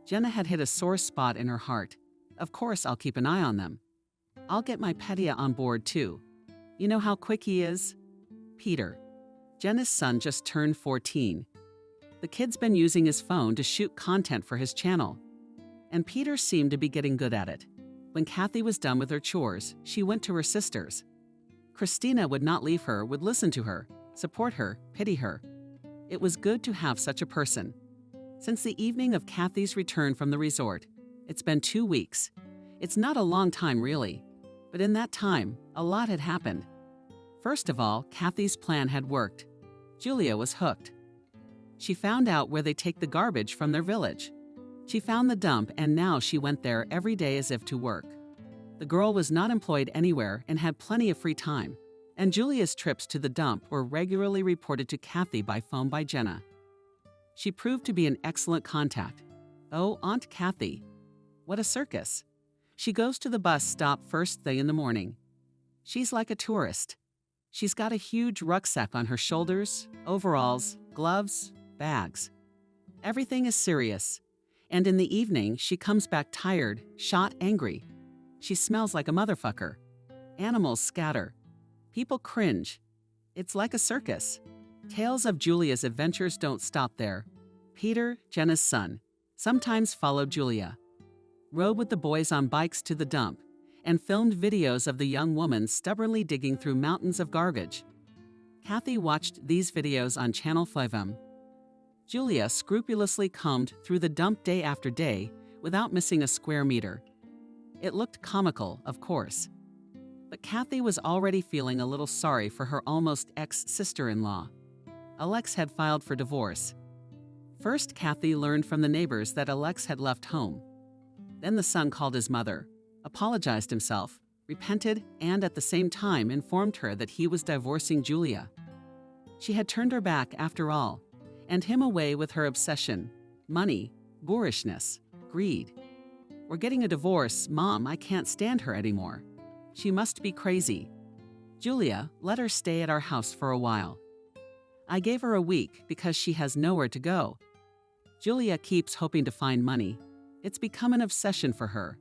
Jenna had hit a sore spot in her heart. "Of course I'll keep an eye on them. I'll get my Petya on board too. You know how quick he is?" Peter. Jenna's son just turned 14. The kid's been using his phone to shoot content for his channel. And Peter seemed to be getting good at it. When Kathy was done with her chores, she went to her sister's. Christina would not leave her, would listen to her, support her, pity her. It was good to have such a person. Since the evening of Kathy's return from the resort, it's been 2 weeks. It's not a long time, really. But in that time, a lot had happened. First of all, Kathy's plan had worked. Julia was hooked. She found out where they take the garbage from their village. She found the dump, and now she went there every day as if to work. The girl was not employed anywhere and had plenty of free time, and Julia's trips to the dump were regularly reported to Kathy by phone by Jenna. She proved to be an excellent contact. Oh, Aunt Kathy. What a circus. She goes to the bus stop first thing in the morning. She's like a tourist. She's got a huge rucksack on her shoulders, overalls, gloves, bags. Everything is serious. And in the evening, she comes back tired, shot, angry. She smells like a motherfucker. Animals scatter. People cringe. It's like a circus. Tales of Julia's adventures don't stop there. Peter, Jenna's son, sometimes followed Julia, rode with the boys on bikes to the dump, and filmed videos of the young woman stubbornly digging through mountains of garbage. Kathy watched these videos on Channel 5M. Julia scrupulously combed through the dump day after day without missing a square meter. It looked comical, of course. But Kathy was already feeling a little sorry for her almost ex-sister-in-law. Alex had filed for divorce. First, Kathy learned from the neighbors that Alex had left home. Then the son called his mother, apologized himself, repented, and at the same time informed her that he was divorcing Julia. She had turned her back after all, and him away with her obsession, money, boorishness, greed. "We're getting a divorce, Mom. I can't stand her anymore. She must be crazy. Julia, let her stay at our house for a while. I gave her a week because she has nowhere to go. Julia keeps hoping to find money. It's become an obsession for her.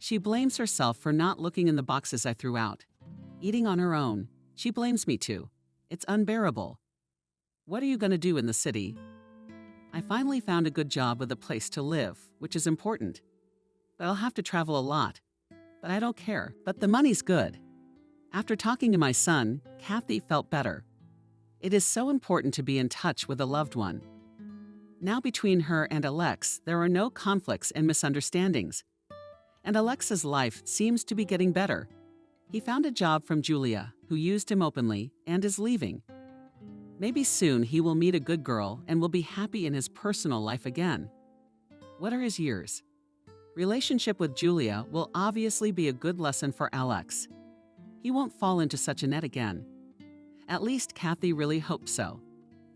She blames herself for not looking in the boxes I threw out. Eating on her own, she blames me too. It's unbearable. What are you going to do in the city? I finally found a good job with a place to live, which is important. But I'll have to travel a lot. But I don't care, but the money's good. After talking to my son, Kathy felt better. It is so important to be in touch with a loved one. Now between her and Alex, there are no conflicts and misunderstandings. And Alex's life seems to be getting better. He found a job from Julia, who used him openly, and is leaving. Maybe soon he will meet a good girl and will be happy in his personal life again. What are his years? Relationship with Julia will obviously be a good lesson for Alex. He won't fall into such a net again. At least Kathy really hopes so.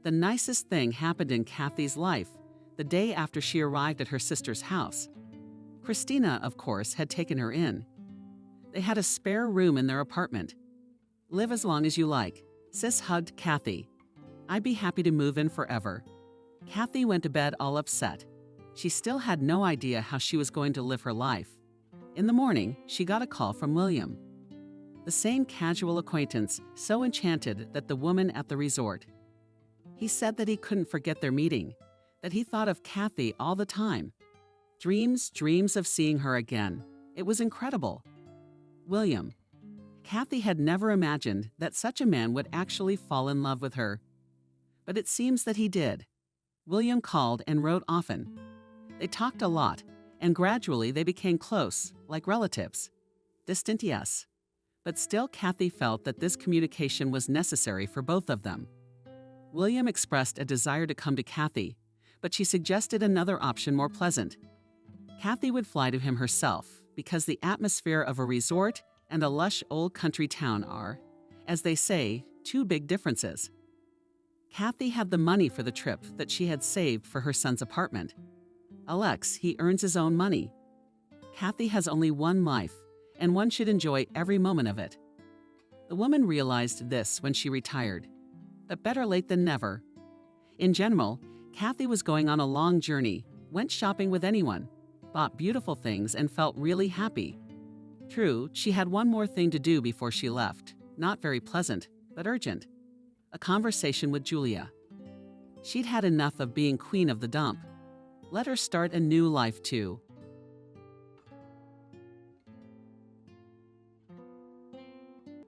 The nicest thing happened in Kathy's life the day after she arrived at her sister's house. Christina, of course, had taken her in. They had a spare room in their apartment. Live as long as you like, Sis hugged Kathy. I'd be happy to move in forever. Kathy went to bed all upset. She still had no idea how she was going to live her life. In the morning, she got a call from William. The same casual acquaintance, so enchanted that the woman at the resort. He said that he couldn't forget their meeting, that he thought of Kathy all the time. Dreams of seeing her again. It was incredible. William. Kathy had never imagined that such a man would actually fall in love with her. But it seems that he did. William called and wrote often. They talked a lot, and gradually they became close, like relatives. Distant, yes. But still Kathy felt that this communication was necessary for both of them. William expressed a desire to come to Kathy, but she suggested another option more pleasant. Kathy would fly to him herself, because the atmosphere of a resort and a lush old country town are, as they say, two big differences. Kathy had the money for the trip that she had saved for her son's apartment. Alex, he earns his own money. Kathy has only one life, and one should enjoy every moment of it. The woman realized this when she retired, but better late than never. In general, Kathy was going on a long journey, went shopping with anyone, bought beautiful things, and felt really happy. True, she had one more thing to do before she left, not very pleasant, but urgent. A conversation with Julia. She'd had enough of being queen of the dump. Let her start a new life too.